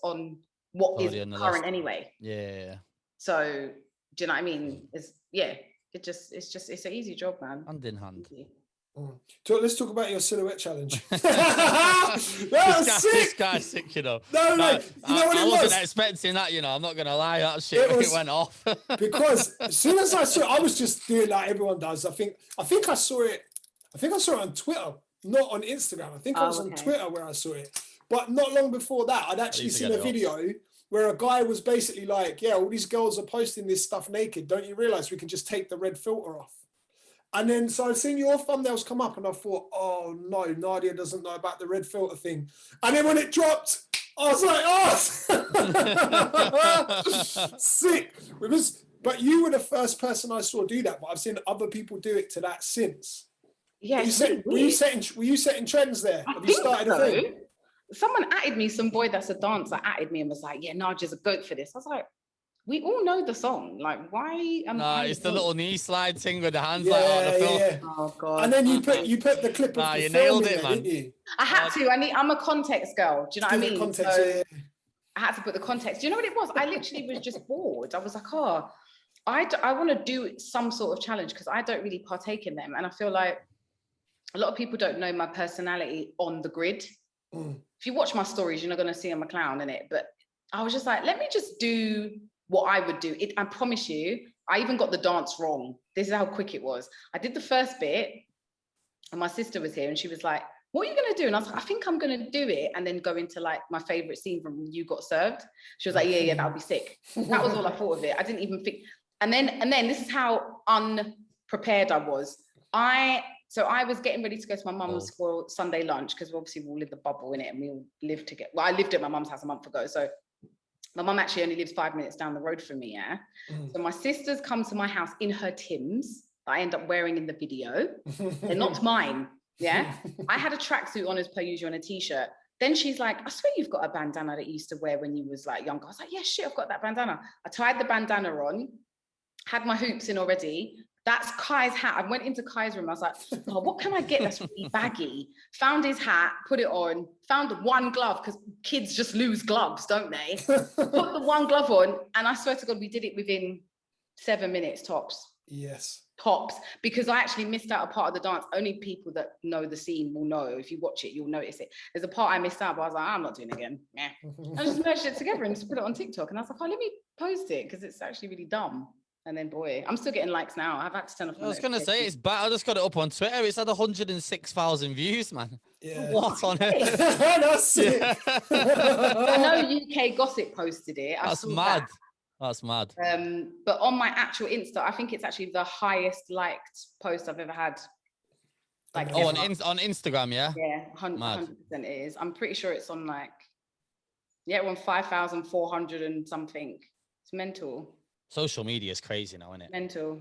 is current anyway. Yeah. So, do you know what I mean? It's an easy job, man. Hand in hand. So let's talk about your silhouette challenge. This guy's sick, No, you know what I wasn't expecting that, I'm not gonna lie, that shit it went off. Because as soon as I saw it, I was just doing like everyone does. I think I saw it on Twitter, not on Instagram. I think I was on Twitter where I saw it. But not long before that, I'd actually seen a video where a guy was basically like, yeah, all these girls are posting this stuff naked. Don't you realize we can just take the red filter off? And then, so I'd seen your thumbnails come up and I thought, oh no, Nadia doesn't know about the red filter thing. And then when it dropped, I was like, oh, sick. But you were the first person I saw do that, but I've seen other people do it to that since. Yeah. Were you setting trends there? Have you started a thing? Someone added me, some boy that's a dancer added me and was like, yeah, Nadia's a goat for this. I was like, we all know the song. Like, why? It's the little knee slide thing with the hands Oh god! And then you put the clip of the you film nailed in it, there, man. Didn't you? I had to. I'm a context girl. Do you know what I mean? Context, I had to put the context. Do you know what it was? I literally was just bored. I was like, I want to do some sort of challenge because I don't really partake in them, and I feel like a lot of people don't know my personality on the grid. If you watch my stories, you're not going to see I'm a clown in it. But I was just like, let me just do what I would do. I promise you, I even got the dance wrong. This is how quick it was. I did the first bit and my sister was here and she was like, what are you going to do? And I was like, I think I'm going to do it. And then go into like my favorite scene from You Got Served. She was like, yeah, that would be sick. That was all I thought of it. I didn't even think. And then this is how unprepared I was. So I was getting ready to go to my mum's for Sunday lunch, because obviously we all live the bubble in it and we all live together. Well, I lived at my mum's house a month ago. So my mum actually only lives 5 minutes down the road from me, yeah? So my sisters come to my house in her Tims that I end up wearing in the video. They're not mine, yeah? I had a tracksuit on as per usual and a t-shirt. Then she's like, I swear you've got a bandana that you used to wear when you was like younger. I was like, yeah, shit, I've got that bandana. I tied the bandana on, had my hoops in already. That's Kai's hat. I went into Kai's room. I was like, oh, what can I get that's really baggy? Found his hat, put it on, found one glove, because kids just lose gloves, don't they? Put the one glove on, and I swear to God, we did it within 7 minutes tops. Yes. Tops, because I actually missed out a part of the dance. Only people that know the scene will know. If you watch it, you'll notice it. There's a part I missed out, but I was like, I'm not doing it again. Yeah. I just merged it together and just put it on TikTok. And I was like, oh, let me post it, because it's actually really dumb. And then, boy, I'm still getting likes now. I've had to turn off. I was going to say, it's bad. I just got it up on Twitter. It's had 106,000 views, man. Yeah. What on earth? That's it. I know UK Gossip posted it. That's mad. That's mad. But on my actual Insta, I think it's actually the highest liked post I've ever had. Like, on Instagram, yeah? Yeah, 100% it is. I'm pretty sure it's on like, on 5,400 and something. It's mental. Social media is crazy now, isn't it? Mental.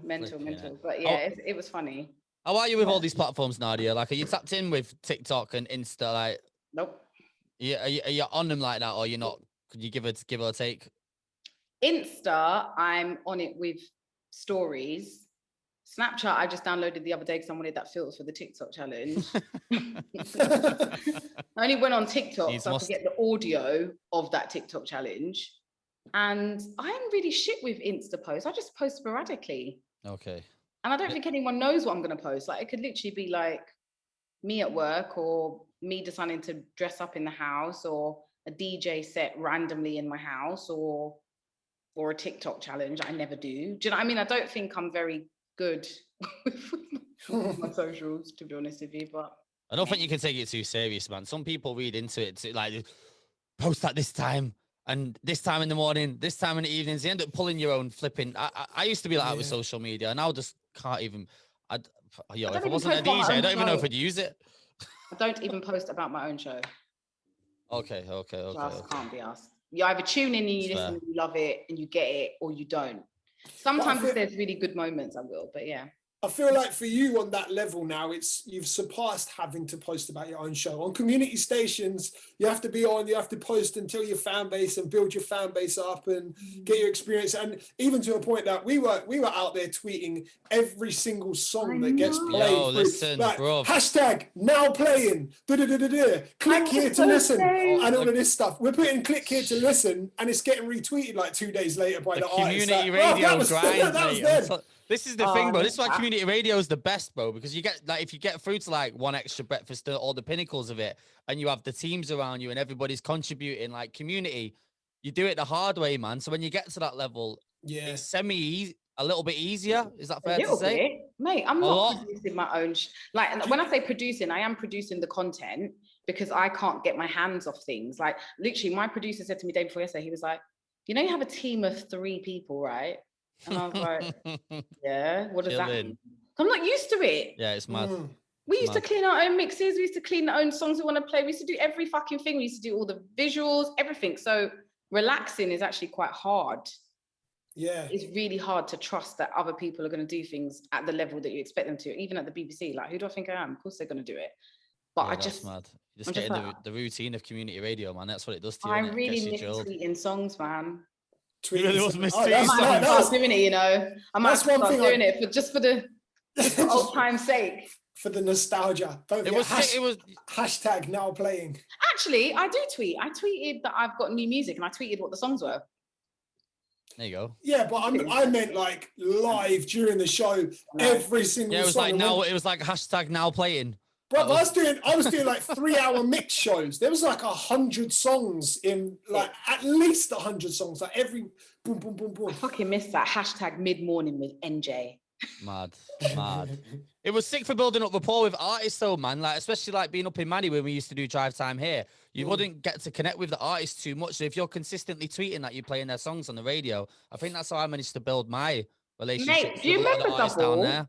But yeah, it was funny. How are you with all these platforms, Nadia? Like, are you tapped in with TikTok and Insta? Like, nope. Yeah, are you on them like that, or you're not? Could you give it a take? Insta, I'm on it with stories. Snapchat, I just downloaded the other day because I wanted that filter for the TikTok challenge. I only went on TikTok so I could get the audio of that TikTok challenge. And I'm really shit with Insta posts. I just post sporadically. Okay. And I don't think anyone knows what I'm going to post. Like, it could literally be like me at work, or me deciding to dress up in the house, or a DJ set randomly in my house, or a TikTok challenge. I never do. Do you know what I mean? I don't think I'm very good with my socials, to be honest with you. But I don't think you can take it too serious, man. Some people read into it to, like, post at this time, and this time in the morning, this time in the evenings. You end up pulling your own flipping. I used to be like that with social media, and now just can't even. If I wasn't a DJ, I don't even know if I'd use it. I don't even post about my own show. Okay. Just can't be asked. You either tune in and you listen and you love it and you get it, or you don't. Sometimes if there's really good moments, I will, but yeah. I feel like for you on that level now, you've surpassed having to post about your own show. On community stations, you have to post and tell your fan base and build your fan base up and get your experience. And even to a point that we were out there tweeting every single song that gets played. Yo, listen, like, bro. hashtag now playing, click here to listen, and all of this stuff. We're putting click here to listen, and it's getting retweeted like 2 days later by the artist. Community radio grind, This is the thing, bro. This is why community radio is the best, bro, because you get, like, if you get through to like One Extra Breakfast, all the pinnacles of it, and you have the teams around you and everybody's contributing, like community, you do it the hard way, man. So when you get to that level, it's a little bit easier. Is that fair to say? Mate, I'm not producing my own. Like, when I say producing, I am producing the content because I can't get my hands off things. Like, literally, my producer said to me day before yesterday, he was like, you know, you have a team of 3 people, right? And I was like, yeah, what does that mean? I'm not used to it. Yeah, it's mad. We used to clean our own mixes. We used to clean our own songs we want to play. We used to do every fucking thing. We used to do all the visuals, everything. So relaxing is actually quite hard. Yeah. It's really hard to trust that other people are going to do things at the level that you expect them to. Even at the BBC, like, who do I think I am? Of course they're going to do it. But that's mad. You just get in the routine of community radio, man. That's what it does to you. I really miss tweeting songs, man. You really was missing. I might start doing it, you know. I might start doing it for the old time's sake. For the nostalgia. It was hashtag now playing. Actually, I do tweet. I tweeted that I've got new music, and I tweeted what the songs were. There you go. Yeah, but I meant like live during the show, every single song. Yeah, it was like it was like hashtag now playing. Bro, I was doing like 3-hour mix shows. There was like 100 songs in, like, at least 100 songs, like every boom, boom, boom, boom. I fucking missed that hashtag mid-morning with NJ. Mad. It was sick for building up rapport with artists though, man. Like, especially like being up in Manny when we used to do drive time here. You wouldn't get to connect with the artists too much. So if you're consistently tweeting that you're playing their songs on the radio, I think that's how I managed to build my relationships Mate, do you with a lot of the remember artists down there.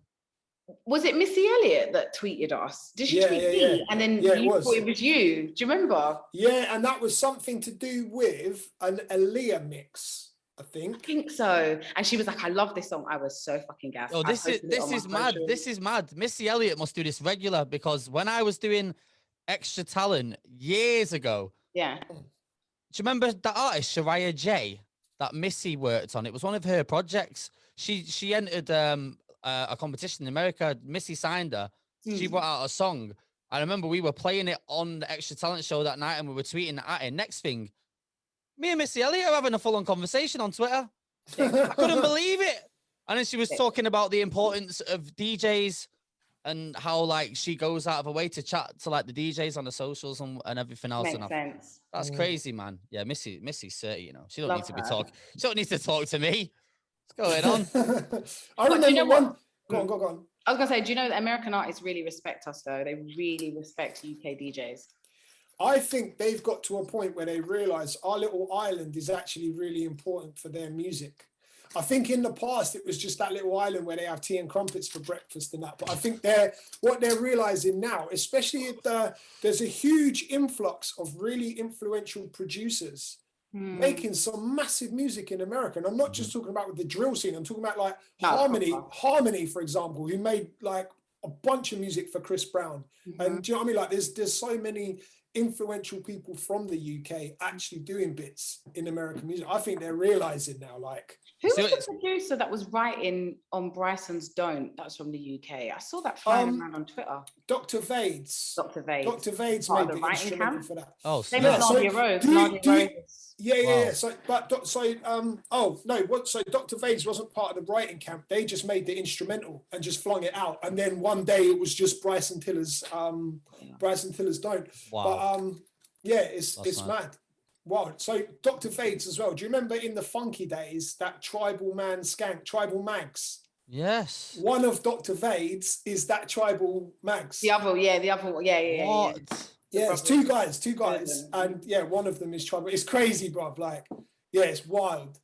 Was it Missy Elliott that tweeted us? Did she tweet me? And then you thought it was you. Do you remember? Yeah, and that was something to do with an Aaliyah mix, I think so. And she was like, I love this song. I was so fucking gassed. Oh, this is mad. This is mad. Missy Elliott must do this regular, because when I was doing Extra Talent years ago. Yeah. Do you remember that artist, Nadia Jae, that Missy worked on? It was one of her projects. She entered a competition in America. Missy signed her. She brought out a song. I remember we were playing it on the Extra Talent show that night, and we were tweeting at it. Next thing, me and Missy Elliott are having a full-on conversation on Twitter. I couldn't believe it. And then she was talking about the importance of DJs and how like she goes out of her way to chat to like the DJs on the socials and everything else. Makes sense. That's crazy, man. Yeah, Missy's 30, you know. She don't need to be talking. She don't need to talk to me. What's going on? I remember one. Go on. I was gonna say, do you know that American artists really respect us though? They really respect UK DJs. I think they've got to a point where they realize our little island is actually really important for their music. I think in the past it was just that little island where they have tea and crumpets for breakfast and that. But I think what they're realizing now, especially if there's a huge influx of really influential producers making some massive music in America. And I'm not just talking about with the drill scene. I'm talking about like Harmony, for example, who made like a bunch of music for Chris Brown. And do you know what I mean? Like there's so many influential people from the UK actually doing bits in American music. I think they're realizing now, like, who was the producer that was writing on Bryson's Don't? That's from the UK. I saw that flying around on Twitter. Dr. Vades. Dr. Vades made the instrumental for that. Oh, same as Nadia Rose. Yeah. So Dr. Vades wasn't part of the writing camp. They just made the instrumental and just flung it out. And then one day it was just Bryson Tiller's Don't. Wow. But it's mad. Wow. So Dr. Vades as well. Do you remember in the funky days that Tribal Mags? Yes. One of Dr. Vades is that Tribal Mags. The other. What? Yeah, it's two guys. And yeah, one of them is Tribal. It's crazy, bruv. Like, yeah, it's wild.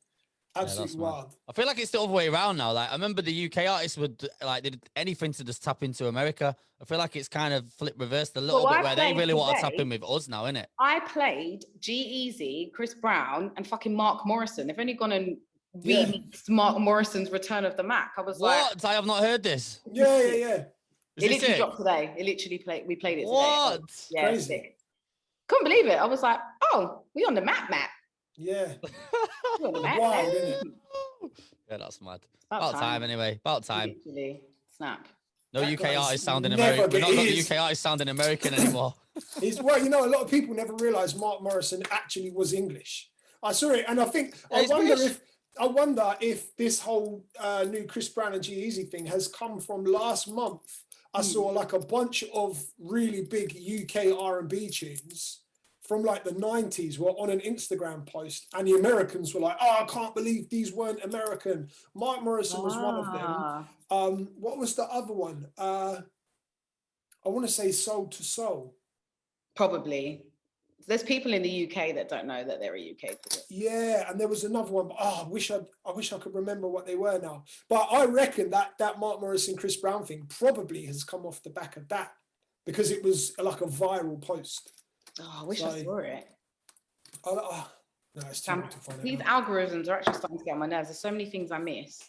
Absolutely wild. I feel like it's the other way around now. Like, I remember the UK artists would like did anything to just tap into America. I feel like it's kind of flip reversed a little bit where they really want to tap in with us now, innit? I played G-Eazy, Chris Brown, and fucking Mark Morrison. They've only gone and remixed Mark Morrison's Return of the Mac. I was like, what? I have not heard this. Yeah. It literally dropped today. We played it today. What? Yeah, crazy. Couldn't believe it. I was like, oh, we on the map. Yeah. Wild, isn't it? Yeah, that's mad. About time anyway. About time. Literally. Snap. No UK artist sounding American. We're not got the UK artist sounding American anymore. Well, you know, a lot of people never realised Mark Morrison actually was English. I saw it, and I think I wonder if this whole new Chris Brown and G-Eazy thing has come from last month. I saw like a bunch of really big UK R&B tunes from like the 90s were on an Instagram post, and the Americans were like, oh, I can't believe these weren't American. Mark Morrison was one of them. What was the other one? I want to say Soul to Soul. Probably. There's people in the UK that don't know that they're a UK producer. Yeah, and there was another one. But, I wish I could remember what they were now. But I reckon that Mark Morrison, Chris Brown thing probably has come off the back of that, because it was like a viral post. Oh, I wish I saw it. No, it's too hard to find out. These algorithms are actually starting to get on my nerves. There's so many things I miss.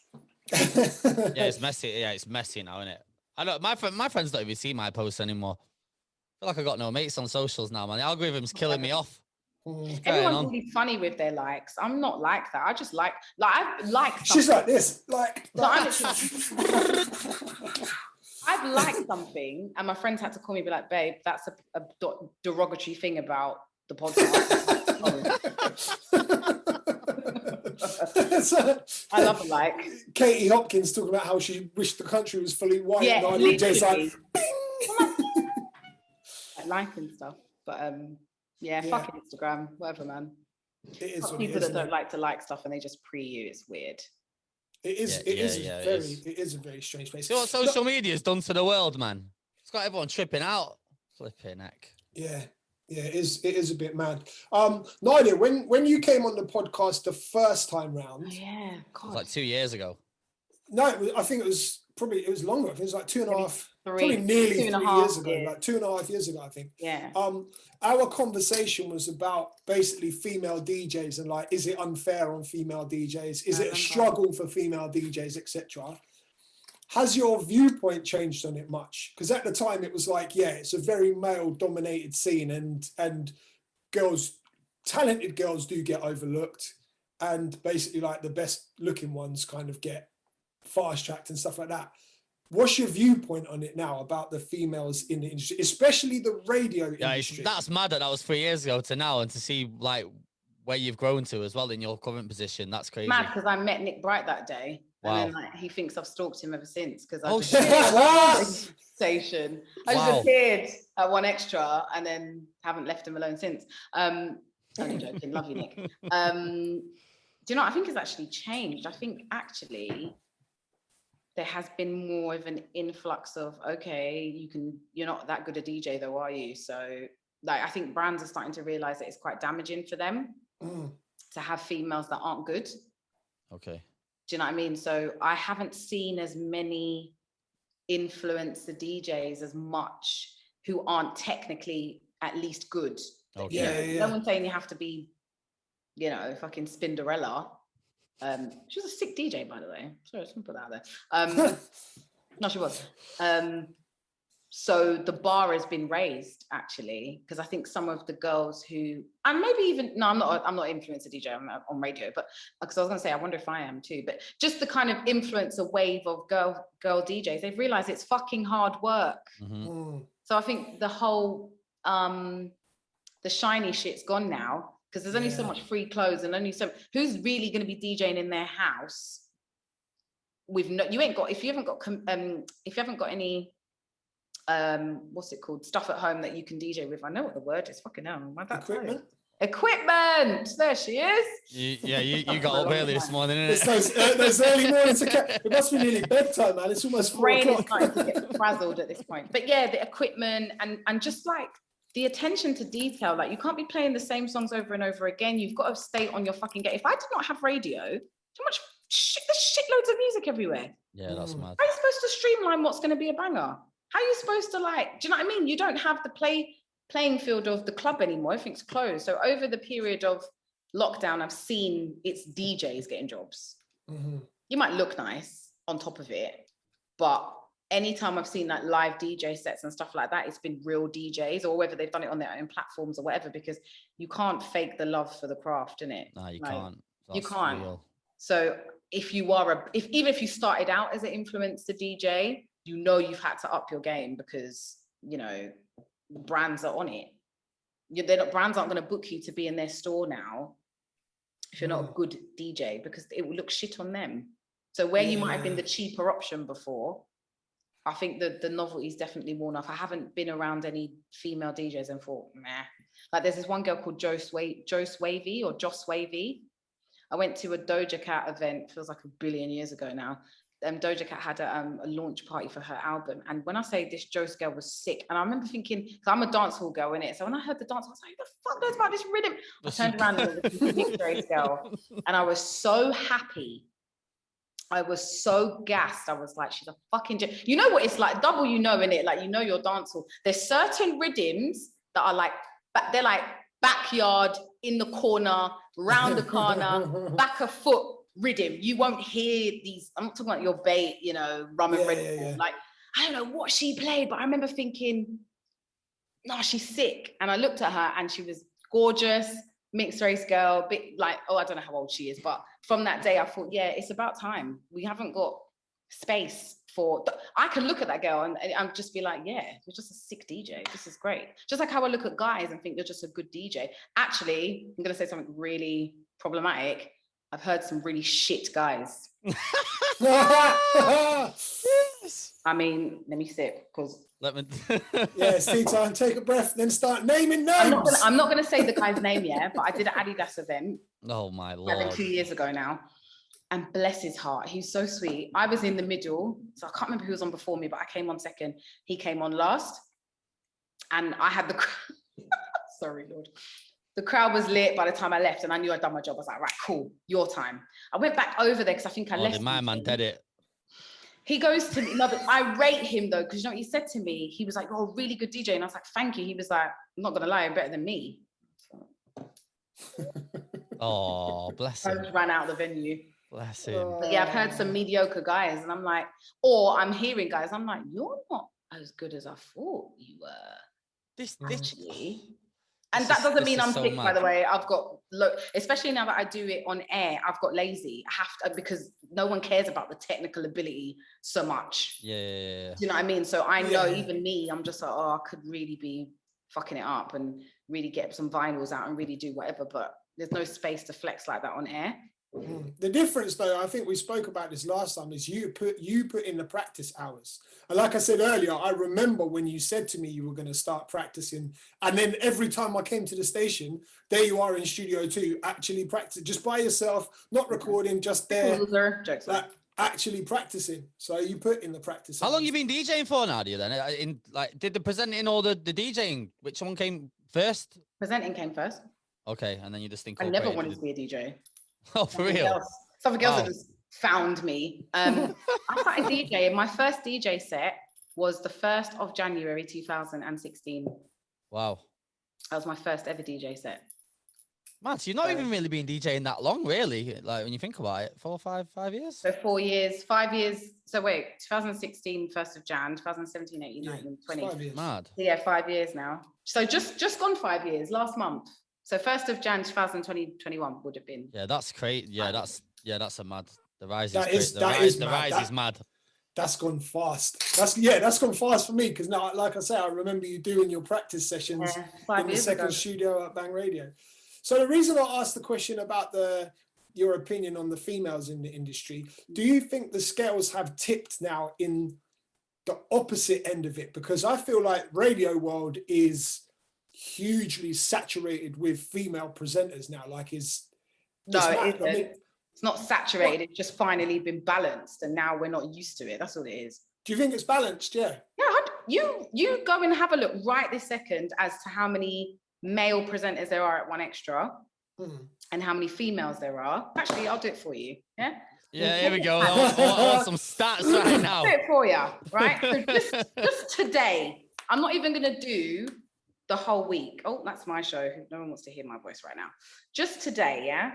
Yeah, it's messy. Yeah, it's messy now, isn't it? I don't. My friends don't even see my posts anymore. I feel like I got no mates on socials now, man. The algorithm's killing me off. Everyone's really funny with their likes. I'm not like that. I just like I like something. She's like this, like. I've liked something, and my friends had to call me, be like, babe, that's a derogatory thing about the podcast. I love a like. Katie Hopkins talking about how she wished the country was fully white. Yeah, and DJs like, I like and stuff. But fucking Instagram, whatever, man. It is people that don't like to like stuff and they just pre you, it's weird. It is. It is a very strange place. See what social media has done to the world, man. It's got everyone tripping out. Flipping heck. Yeah. Yeah, it is a bit mad. Nadia, when you came on the podcast the first time round, God. It was like 2 years ago. No, I think it was longer. I think it was like 2.5, probably nearly 3 years ago, like 2.5 years ago, I think. Yeah. Our conversation was about basically female DJs and like, is it unfair on female DJs? Is it a struggle for female DJs, etc.? Has your viewpoint changed on it much? Because at the time it was like, yeah, it's a very male-dominated scene, and talented girls do get overlooked, and basically like the best-looking ones kind of get fast-tracked and stuff like that. What's your viewpoint on it now about the females in the industry, especially the radio industry? That's mad that was 3 years ago to now, and to see like where you've grown to as well in your current position. That's crazy. Mad, because I met Nick Bright that day. Wow. And then like, he thinks I've stalked him ever since because I shit. Station. I just appeared at One Extra and then haven't left him alone since. Only joking, love you, Nick. Do you know what I think has actually changed? I think actually there has been more of an influx of, okay, you're not that good a DJ though, are you? So like I think brands are starting to realize that it's quite damaging for them to have females that aren't good. Okay. Do you know what I mean? So I haven't seen as many influencer DJs as much who aren't technically at least good. Okay. No one's saying you have to be, fucking Spinderella. She was a sick DJ, by the way. Sorry, I just want to put that out there. No, she was. So the bar has been raised, actually, because I think some of the girls who, and maybe even, no, I'm not influencer DJ, I'm on radio, but because I was going to say, I wonder if I am too, but just the kind of influencer wave of girl DJs, they've realized it's fucking hard work. Mm-hmm. So I think the whole, the shiny shit's gone now, because there's only so much free clothes and only who's really going to be DJing in their house with if you haven't got any, what's it called, stuff at home that you can DJ with. I know what the word is. Fucking hell. Equipment. There she is. You got up early this morning, innit? It's those early mornings. It must be nearly bedtime, man. It's almost 4 o'clock. Brain is starting to get frazzled at this point. But yeah, the equipment and just like the attention to detail. Like you can't be playing the same songs over and over again. You've got to stay on your fucking game. If I did not have radio, too much there's shitloads of music everywhere. Yeah, that's mad. How are you supposed to streamline what's going to be a banger? How are you supposed to do you know what I mean? You don't have the playing field of the club anymore. Everything's closed. So over the period of lockdown, I've seen it's DJs getting jobs. Mm-hmm. You might look nice on top of it, but anytime I've seen like live DJ sets and stuff like that, it's been real DJs, or whether they've done it on their own platforms or whatever, because you can't fake the love for the craft, innit? No, you can't. You can't. Real. So if you are even if you started out as an influencer DJ, you've had to up your game because brands are on it. Brands aren't going to book you to be in their store now if you're not a good DJ, because it will look shit on them. So where you might have been the cheaper option before, I think the novelty's definitely worn off. I haven't been around any female DJs and thought, meh. Like there's this one girl called Joss Wavy. I went to a Doja Cat event, feels like a billion years ago now. Doja Cat had a launch party for her album, and when I say this Joss girl was sick, and I remember thinking, because I'm a dancehall girl in it, so when I heard the dance, I was like, "The fuck knows about this rhythm?" I turned around and it was a mixed race girl, and I was so happy. I was so gassed. I was like, "She's a fucking." You know what it's like, double. In it, like your dancehall. There's certain rhythms that are like, they're like backyard, in the corner, round the corner, back a foot. Rhythm. You won't hear these. I'm not talking about your bait, rum and red. Yeah. Like I don't know what she played, but I remember thinking, no, she's sick. And I looked at her and she was gorgeous, mixed race girl, bit like, I don't know how old she is, but from that day I thought, yeah, it's about time. We haven't got space for. I can look at that girl and just be like, yeah, you're just a sick DJ. This is great. Just like how I look at guys and think you're just a good DJ. Actually, I'm gonna say something really problematic. I've heard some really shit guys. Yes. I mean, let me sip, because let me. It's tea time. Take a breath, then start naming names. I'm not gonna say the guy's name yet, but I did an Adidas event. Oh my lord! 2 years ago now, And bless his heart, he's so sweet. I was in the middle, so I can't remember who was on before me, but I came on second. He came on last. And I had the, sorry, Lord. The crowd was lit by the time I left, and I knew I'd done my job. I was like, right, cool, your time. I went back over there because I think I left. My man did it. He goes to me, no, but I rate him though, because you know what he said to me? He was like, you're a really good DJ. And I was like, thank you. He was like, I'm not gonna lie, you're better than me. Oh, bless him. I just ran out of the venue. Bless him. But yeah, I've heard some mediocre guys, and I'm like, or I'm hearing guys, I'm like, you're not as good as I thought you were. This and that doesn't mean I'm so sick, mad. by the way. I've got, look, especially now that I do it on air, I've got lazy. I have to, because no one cares about the technical ability so much. Yeah. Do you know what I mean? So I know even me, I'm just like, oh, I could really be fucking it up and really get some vinyls out and really do whatever, but there's no space to flex like that on air. The difference, though, I think we spoke about this last time, is you put in the practice hours. And like I said earlier, I remember when you said to me you were going to start practicing, and then every time I came to the station, there you are in Studio 2, actually practice, just by yourself, not recording, just there, like, actually practicing. So you put in the practice hours. How long you been DJing for, Nadia? Then, did the presenting or the DJing? Which one came first? Presenting came first. Okay, and then you just think. I never wanted to be a DJ. Oh, for real? Something else that just found me. I started DJing. My first DJ set was the 1st of January 2016. Wow. That was my first ever DJ set. Man, so you've not even really been DJing that long, really, like when you think about it. 4 or 5 years? So 4 years, 5 years. So wait, 2016, 1st of Jan, 2017, 18, 19, 20. 5 years. Mad. So yeah, 5 years now. So just gone 5 years, last month. So 1st of Jan 2021 would have been. Yeah, that's great. Yeah, that's a mad. The rise is the rise is mad. That's gone fast. That's gone fast for me, because now, like I say, I remember you doing your practice sessions in the second studio at Bang Radio. So the reason I asked the question about your opinion on the females in the industry, do you think the scales have tipped now in the opposite end of it? Because I feel like radio world is hugely saturated with female presenters now. Like, it's not saturated. It's just finally been balanced, and now we're not used to it. That's all it is. Do you think it's balanced? Yeah. You go and have a look right this second as to how many male presenters there are at One Extra and how many females there are. Actually, I'll do it for you. Yeah. Yeah, here we go. I want some stats right now. I'll do it for you, right? So just today, I'm not even going to do the whole week. Oh, that's my show. No one wants to hear my voice right now. Just today, yeah?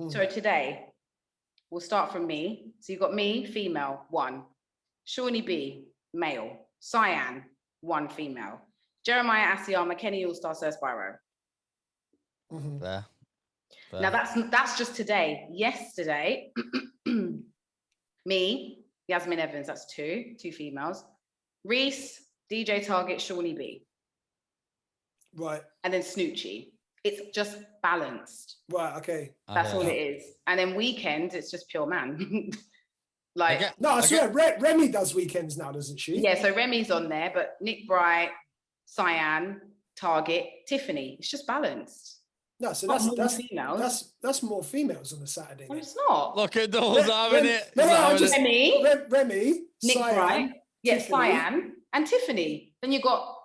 So today, we'll start from me. So you've got me, female, 1. Shawnee B, male. Cyan, 1 female. Jeremiah Asiyama, Kenny All-Star, Sir Spyro. There. Now that's just today. Yesterday, me, Yasmin Evans, that's 2 females. Reese, DJ Target, Shawnee B. Right. And then Snoochie. It's just balanced. Right, okay. That's all it is. And then weekends, it's just pure man. I swear, Remy does weekends now, doesn't she? Yeah, so Remy's on there, but Nick Bright, Cyan, Target, Tiffany. It's just balanced. No, so that's more females on a Saturday. Well, it's not. Look at those, having it. Remy, Nick Cyan, Bright, yes, Tiffany. Cyan, and Tiffany. Then you got,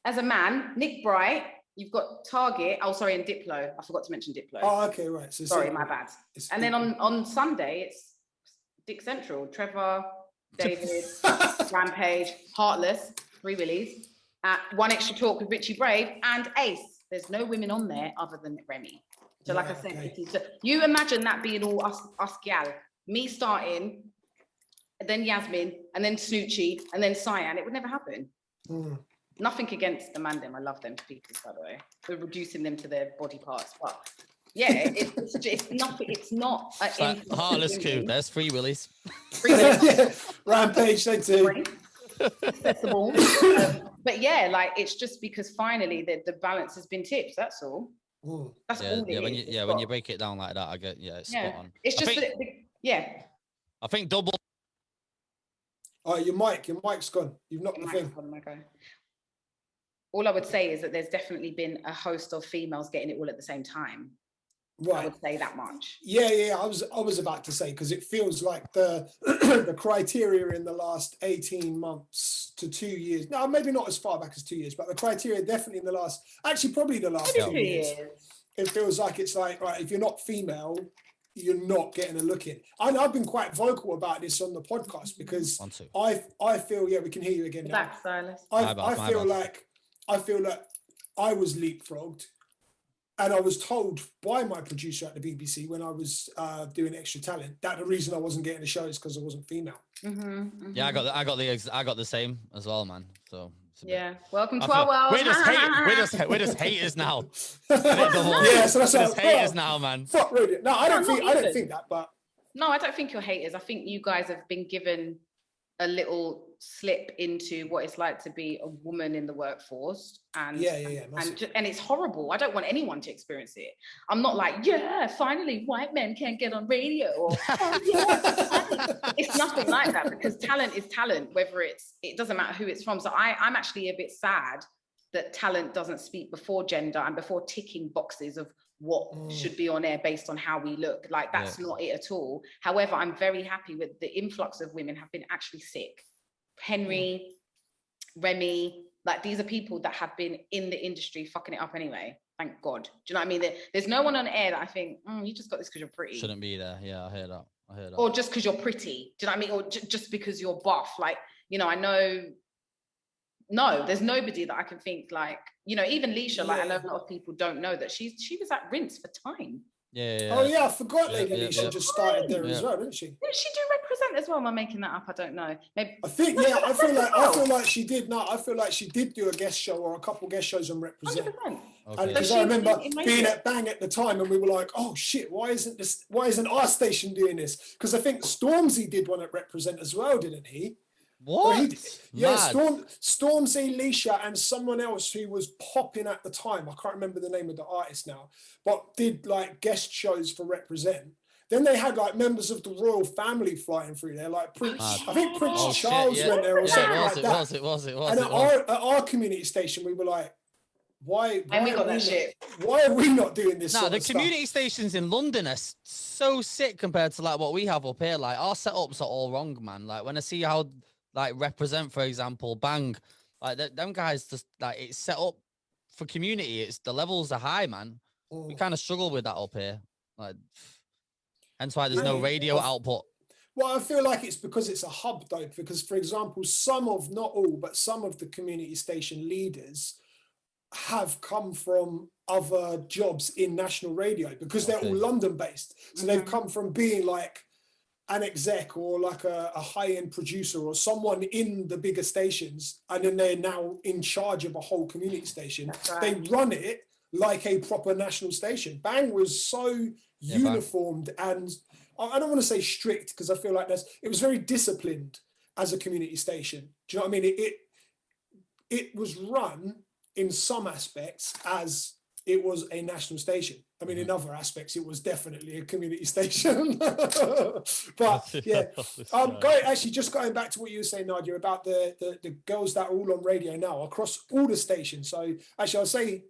as a man, Nick Bright. You've got Target. Oh, sorry, and Diplo. I forgot to mention Diplo. Oh, okay, right. So sorry, my bad. And then on Sunday, it's Dick Central, Trevor, David, Rampage, Heartless, 3 Willies, One Extra Talk with Richie Brave, and Ace. There's no women on there other than Remy. So like I said, so you imagine that being all us gal. Me starting, then Yasmin, and then Snoochie, and then Cyan. It would never happen. Nothing against the man them. I love them speakers, by the way. We're reducing them to their body parts. But yeah, it's nothing. It's not. Heartless coup. There's 3 Willies. Rampage, they too. Accessible. But yeah, like, it's just because finally the balance has been tipped. That's all. That's all it is. When you break it down like that, I get it's spot on. It's just I think Dubl. Oh, your mic's gone. You've knocked the thing. All I would say is that there's definitely been a host of females getting it all at the same time. I would say that much. Yeah. I was about to say, because it feels like the the criteria in the last 18 months to 2 years. No, maybe not as far back as 2 years, but the criteria definitely in the last, actually probably the last 2 years. It feels like it's like, right, if you're not female, you're not getting a look in. And I've been quite vocal about this on the podcast because I feel, we can hear you again now. I feel like I was leapfrogged. And I was told by my producer at the BBC when I was doing Extra Talent that the reason I wasn't getting the show is because I wasn't female. Yeah, I got the same as well, man. So welcome to our world. We're just haters now. So that's just haters now, man. Fuck radio. No, I don't think that, but no, I don't think you're haters. I think you guys have been given a little slip into what it's like to be a woman in the workforce, and and it's horrible. I don't want anyone to experience it. I'm not like, finally white men can't get on radio, or it's nothing like that, because talent is talent, whether it doesn't matter who it's from. So I'm actually a bit sad that talent doesn't speak before gender and before ticking boxes of what should be on air based on how we look. Like, that's not it at all. However, I'm very happy with the influx of women have been actually sick. Henry, Remy, like, these are people that have been in the industry fucking it up anyway. Thank God. Do you know what I mean? There's no one on air that I think, you just got this because you're pretty. Shouldn't be there. Yeah, I hear that. Or just because you're pretty. Do you know what I mean? Or just because you're buff. Like, I know. No, there's nobody that I can think, like, even Leisha, like, I know a lot of people don't know that she was at Rinse for time. Yeah. Oh yeah, I forgot Lady Leisha just started there as well, didn't she? Did she do Represent as well? Am I making that up? I don't know. Maybe. I think, I feel like she did. No, I feel like she did do a guest show or a couple guest shows on Represent. 100%. Okay. Because I remember being at Bang at the time, and we were like, "Oh shit, why isn't our station doing this?" Because I think Stormzy did one at Represent as well, didn't he? What? Stormzy, Leisha, and someone else who was popping at the time. I can't remember the name of the artist now, but did like guest shows for Represent. Then they had like members of the royal family flying through there, like Prince. I think Prince Charles went there or something like that. It was. And at our community station, we were like, why are we not doing this? No, the community stations in London are so sick compared to like what we have up here. Like, our setups are all wrong, man. Like, when I see how, like, Represent, for example, Bang, like, them guys just, like, it's set up for community. It's the levels are high, man. We kind of struggle with that up here. Like, hence why there's no radio output. Well, I feel like it's because it's a hub, though. Because, for example, not all, but some of the community station leaders have come from other jobs in national radio because they're all London based. So they've come from being like an exec or like a high-end producer or someone in the bigger stations, and then they're now in charge of a whole community station. Right. They run it like a proper national station. Bang was so uniformed, and I don't want to say strict, because I feel like it was very disciplined as a community station. Do you know what I mean? It was run in some aspects as it was a national station. I mean, in other aspects, it was definitely a community station. But yeah, just going back to what you were saying, Nadia, about the girls that are all on radio now across all the stations. So actually, I'll say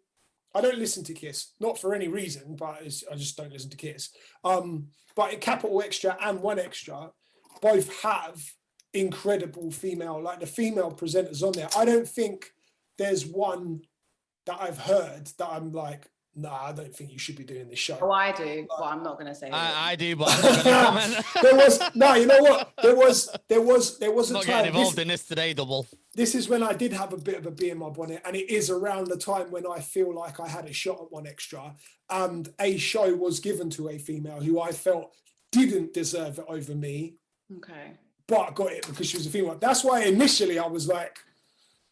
I don't listen to Kiss, not for any reason, but I just don't listen to Kiss. But Capital Extra and One Extra both have incredible female, like the female presenters on there. I don't think there's one that I've heard that I'm like, nah, I don't think you should be doing this show. Oh, I do, but I'm not going to say. I do, but I'm not going to comment. You know what? There was a not time. Getting involved in this today, Dubl. This is when I did have a bit of a bee in my bonnet, and it is around the time when I feel like I had a shot at One Extra, and a show was given to a female who I felt didn't deserve it over me. Okay. But got it because she was a female. That's why initially I was like,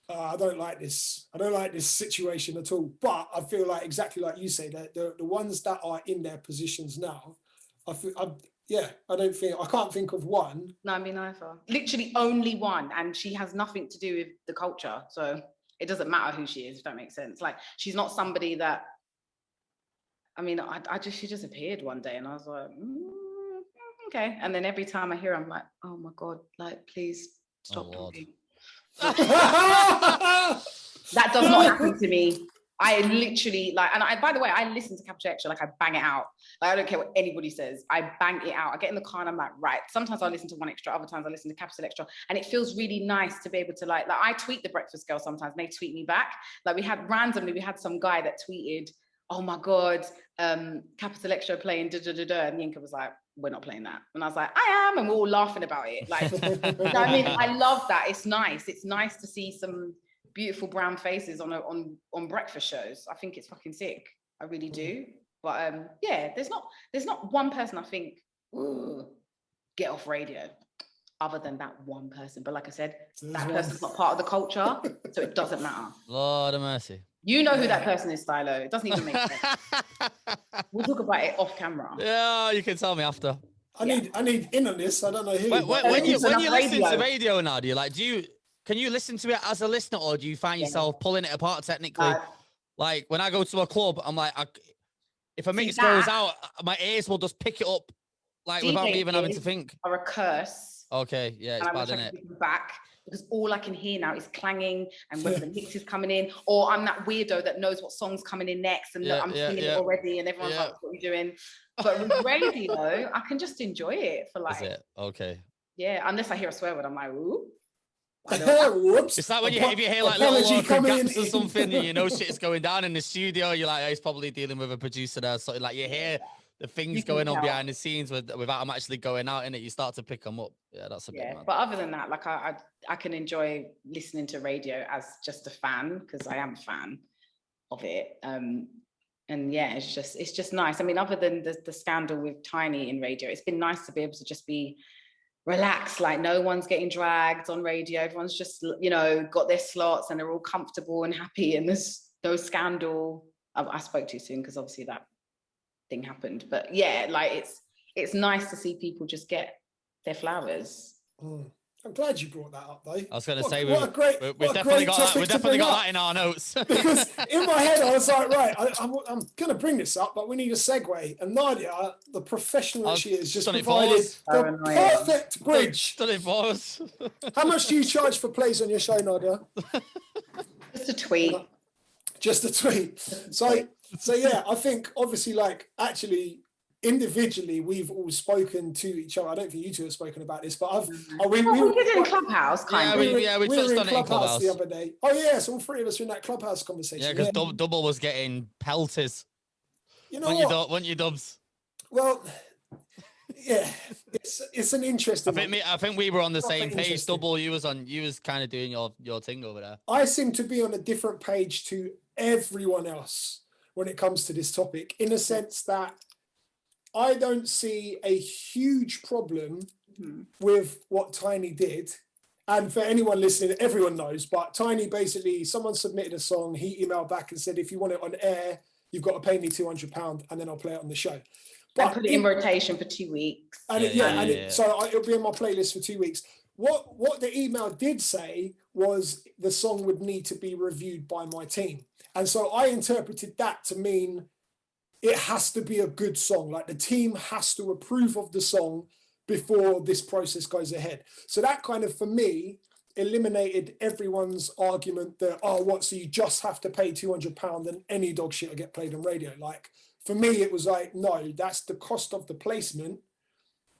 I don't like this. I don't like this situation at all. But I feel like exactly like you say, that the ones that are in their positions now, I can't think of one. No, me neither. Literally only one, and she has nothing to do with the culture. So it doesn't matter who she is, if that makes sense. Like, she's not somebody that. I mean, she just appeared one day, and I was like, okay. And then every time I hear her, I'm like, oh my God, like, please stop talking. That does not happen to me. I literally like, and by the way, I listen to Capital Extra, like I bang it out. Like I don't care what anybody says, I bang it out. I get in the car and I'm like, right. Sometimes I listen to One Extra, other times I listen to Capital Extra, and it feels really nice to be able to like I tweet the Breakfast Girl sometimes, and they tweet me back. Like we had some guy that tweeted, "Oh my God, Capital Extra playing da da da da," and Yinka was like, "We're not playing that," and I was like, "I am," and we're all laughing about it. Like, you know what I mean, I love that. It's nice. It's nice to see some beautiful brown faces on breakfast shows. I think it's fucking sick. I really do. But yeah, there's not one person I think, ooh, get off radio, other than that one person. But like I said, that person's not part of the culture, so it doesn't matter. Lord of mercy. You know who that person is, Stxylo. It doesn't even make sense. We'll talk about it off camera. Yeah, you can tell me after. I need in on this. I don't know who. When you listen to radio now, do you like can you listen to it as a listener, or do you find yourself pulling it apart technically? Like when I go to a club, I'm like, if a mix goes out, my ears will just pick it up, like without me even having to think. Or a curse. Okay, yeah, it's bad, isn't it? Back, because all I can hear now is clanging, and whether the mix is coming in, or I'm that weirdo that knows what song's coming in next, and I'm singing it already, and everyone's like, "What are you doing?" But with radio, I can just enjoy it for like. Is it? Okay. Yeah, unless I hear a swear word, I'm like, "Ooh." Whoops. It's like when if you hear like little gaps or something, and you know shit is going down in the studio, you're like, oh, he's probably dealing with a producer there. So like you hear the things going on behind the scenes without them actually going out in it, you start to pick them up. Yeah, that's a bit mad. But other than that, like I can enjoy listening to radio as just a fan, because I am a fan of it. And yeah, it's just nice. I mean, other than the scandal with Tiny in radio, it's been nice to be able to just be relaxed, like no one's getting dragged on radio, everyone's just, you know, got their slots and they're all comfortable and happy, and there's no scandal. I spoke too soon because obviously that thing happened, but yeah, like it's nice to see people just get their flowers. I'm glad you brought that up, though. I was going to say, we've definitely got that in our notes. Because in my head, I was like, right, I'm going to bring this up, but we need a segue. And Nadia, the professional she is, just provided the perfect bridge. Done it for us. How much do you charge for plays on your show, Nadia? Just a tweet. Just a tweet. So yeah, I think obviously, like, actually, individually, we've all spoken to each other. I don't think you two have spoken about this, but we did in Clubhouse, kind of. We touched on it in Clubhouse the other day. Oh yeah, so all three of us were in that Clubhouse conversation. Yeah, because Dubl was getting pelters. You know what? Weren't you, Dubs? Well, yeah, it's an interesting. I think we were on the same page. Dubl, you was kind of doing your thing over there. I seem to be on a different page to everyone else when it comes to this topic, in a sense that I don't see a huge problem with what Tiny did. And for anyone listening, everyone knows, but Tiny basically, someone submitted a song, he emailed back and said, if you want it on air, you've got to pay me £200 and then I'll play it on the show. But put it in rotation for 2 weeks. And so it'll be on my playlist for 2 weeks. What the email did say was the song would need to be reviewed by my team. And so I interpreted that to mean it has to be a good song. Like the team has to approve of the song before this process goes ahead. So that kind of, for me, eliminated everyone's argument that, so you just have to pay £200 and any dog shit will get played on radio. Like, for me, it was like, no, that's the cost of the placement,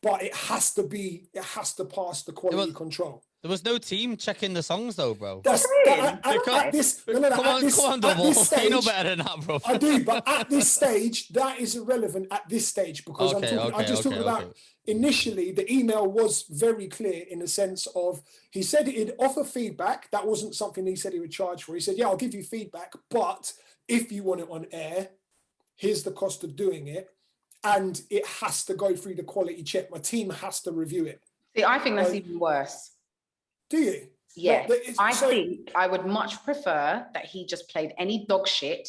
but it has to pass the quality control. There was no team checking the songs though, bro. Come on, Dubl. You know better than that, bro. I do, but at this stage, that is irrelevant at this stage, because I'm just talking about initially, the email was very clear in the sense of, he said he'd offer feedback. That wasn't something he said he would charge for. He said, yeah, I'll give you feedback, but if you want it on air, here's the cost of doing it. And it has to go through the quality check. My team has to review it. See, I think that's even worse. Do you? Yeah, I think I would much prefer that he just played any dog shit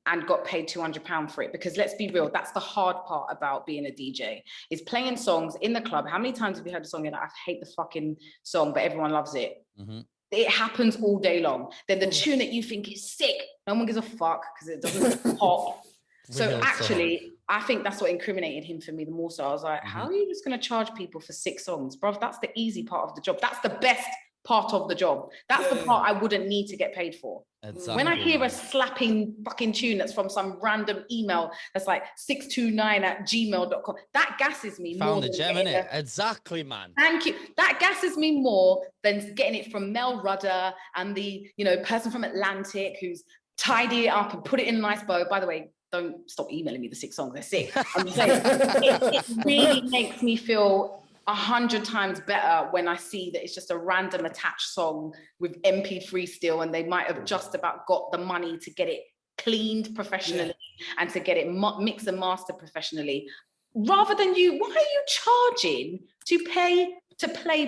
and got paid £200 for it, because let's be real, that's the hard part about being a DJ, is playing songs in the club. How many times have you heard a song and I hate the fucking song, but everyone loves it? Mm-hmm. It happens all day long. Then the tune that you think is sick, no one gives a fuck because it doesn't pop. So actually, I think that's what incriminated him for me the more. So I was like, how are you just going to charge people for 6 songs? Bro, that's the easy part of the job. That's the best part of the job. That's the part I wouldn't need to get paid for. Exactly. When I hear a slapping fucking tune that's from some random email that's like 629@gmail.com, that gasses me. Found more the than gem, getting innit? Exactly, man. Thank you. That gasses me more than getting it from Mel Rudder and the, you know, person from Atlantic who's tidy it up and put it in a nice bow. By the way, don't stop emailing me the 6 songs. They're sick. I'm just saying, it really makes me feel 100 times better when I see that it's just a random attached song with MP3 still, and they might have just about got the money to get it cleaned professionally and to get it mixed and mastered professionally. Rather than why are you charging to play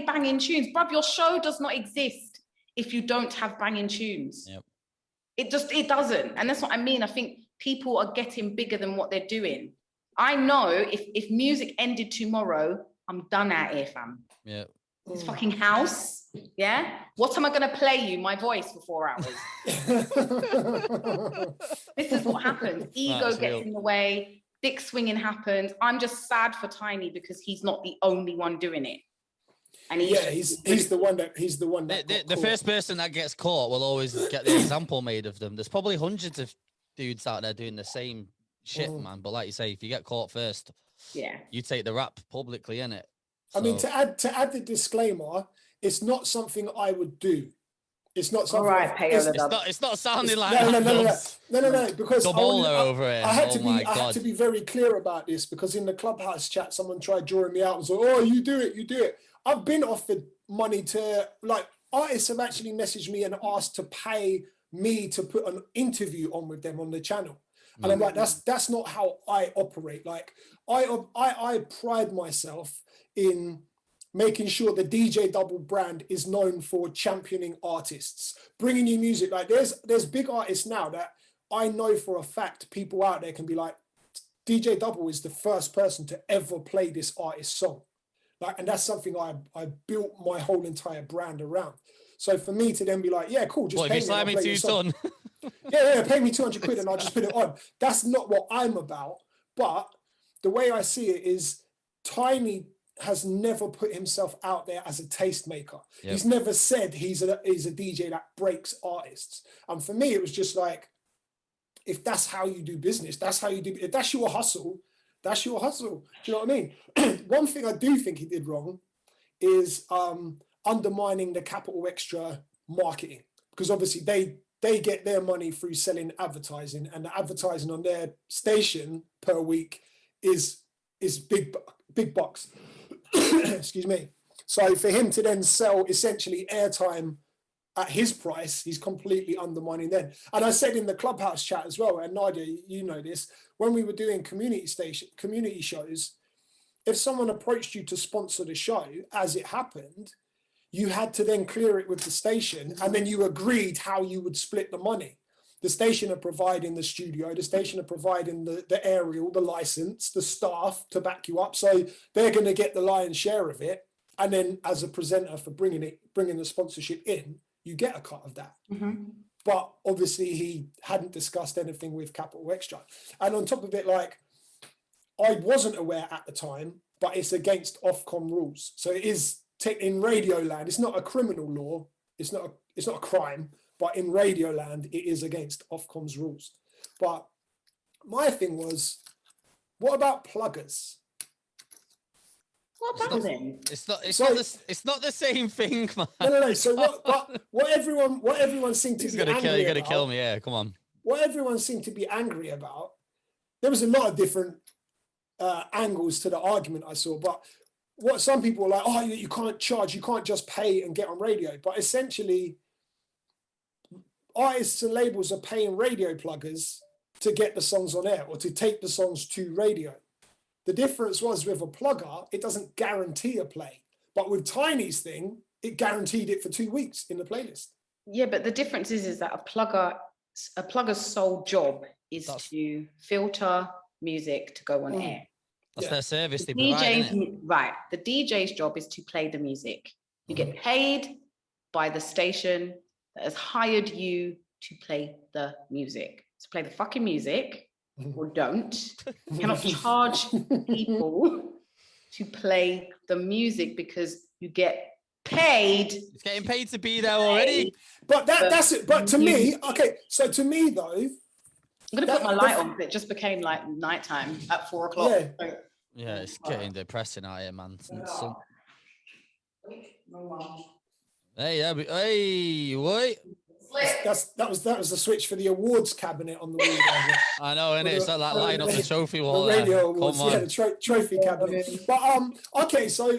banging tunes? Bruv, your show does not exist if you don't have banging tunes. Yep. It doesn't. And that's what I mean. I think people are getting bigger than what they're doing. I know if music ended tomorrow, I'm done out here, fam. Yeah. This fucking house. Yeah. What am I going to play you? My voice for 4 hours. This is what happens. Ego gets in the way. Dick swinging happens. I'm just sad for Tiny because he's not the only one doing it. And he's the one that the first person that gets caught will always get the example made of them. There's probably hundreds of dudes out there doing the same shit, man. But like you say, if you get caught first, you take the rap publicly, innit? So, I mean, to add the disclaimer, it's not something I would do. It's not something. All right, payola. It's not sounding like no. Because I had to be very clear about this, because in the Clubhouse chat, someone tried drawing me out and said, "Oh, you do it." I've been offered money to, like, artists have actually messaged me and asked to pay me to put an interview on with them on the channel. And I'm like, that's not how I operate. Like, I pride myself in making sure the DJ Dubl brand is known for championing artists, bringing you music. Like, there's big artists now that I know for a fact people out there can be like, DJ Dubl is the first person to ever play this artist's song. Like, and that's something I built my whole entire brand around. So for me to then be like, yeah, cool, just pay me. Me 2 ton. Pay me 200 quid and I'll just put it on. That's not what I'm about. But the way I see it is, Tiny has never put himself out there as a tastemaker. Yep. He's never said he's a DJ that breaks artists. And for me, it was just like, if that's how you do business, that's how you do. If that's your hustle, that's your hustle. Do you know what I mean? One thing I do think he did wrong is undermining the Capital Extra marketing, because obviously they get their money through selling advertising, and the advertising on their station per week is big bucks. Excuse me. So for him to then sell essentially airtime at his price, he's completely undermining them. And I said in the Clubhouse chat as well, and Nadia, you know this, when we were doing community shows, if someone approached you to sponsor the show, as it happened, you had to then clear it with the station, and then you agreed how you would split the money. The station are providing the studio, the station are providing the aerial, the license, the staff to back you up. So they're going to get the lion's share of it. And then as a presenter for bringing the sponsorship in, you get a cut of that. Mm-hmm. But obviously he hadn't discussed anything with Capital Extra. And on top of it, like, I wasn't aware at the time, but it's against Ofcom rules. So it is in Radio Land. It's not a criminal law. It's not a crime. But in Radio Land, it is against Ofcom's rules. But my thing was, what about pluggers? What about them? It's not the same thing, man. No. So what everyone seemed to be angry about. You're gonna kill me, yeah. Come on. What everyone seemed to be angry about. There was a lot of different angles to the argument I saw, but what some people were like, oh, you can't charge, you can't just pay and get on radio. But essentially, artists and labels are paying radio pluggers to get the songs on air or to take the songs to radio. The difference was with a plugger, it doesn't guarantee a play. But with Tiny's thing, it guaranteed it for 2 weeks in the playlist. Yeah, but the difference is that a plugger's sole job is to filter music to go on air. That's their service. They provide, right. The DJ's job is to play the music. You get paid by the station that has hired you to play the music. So play the fucking music or don't. You cannot charge people to play the music because you get Paid. He's getting paid to be there already. But that's it. But to me, okay. So to me though, I'm gonna put my light on. It just became like nighttime at 4 o'clock. Yeah. Yeah, it's getting depressing out here, man. Hey, wait. That was the switch for the awards cabinet on the wall. I know, innit? It's like lighting up the trophy wall. The radio awards, the trophy cabinet. But okay, so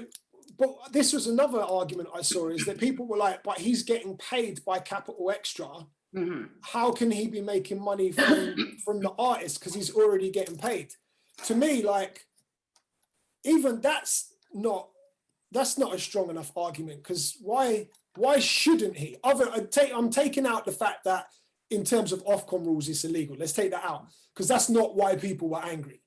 but this was another argument I saw is that people were like, but he's getting paid by Capital Extra. Mm-hmm. How can he be making money from the artist because he's already getting paid? To me, like, even that's not a strong enough argument because why shouldn't he? I'm taking out the fact that in terms of Ofcom rules, it's illegal. Let's take that out because that's not why people were angry.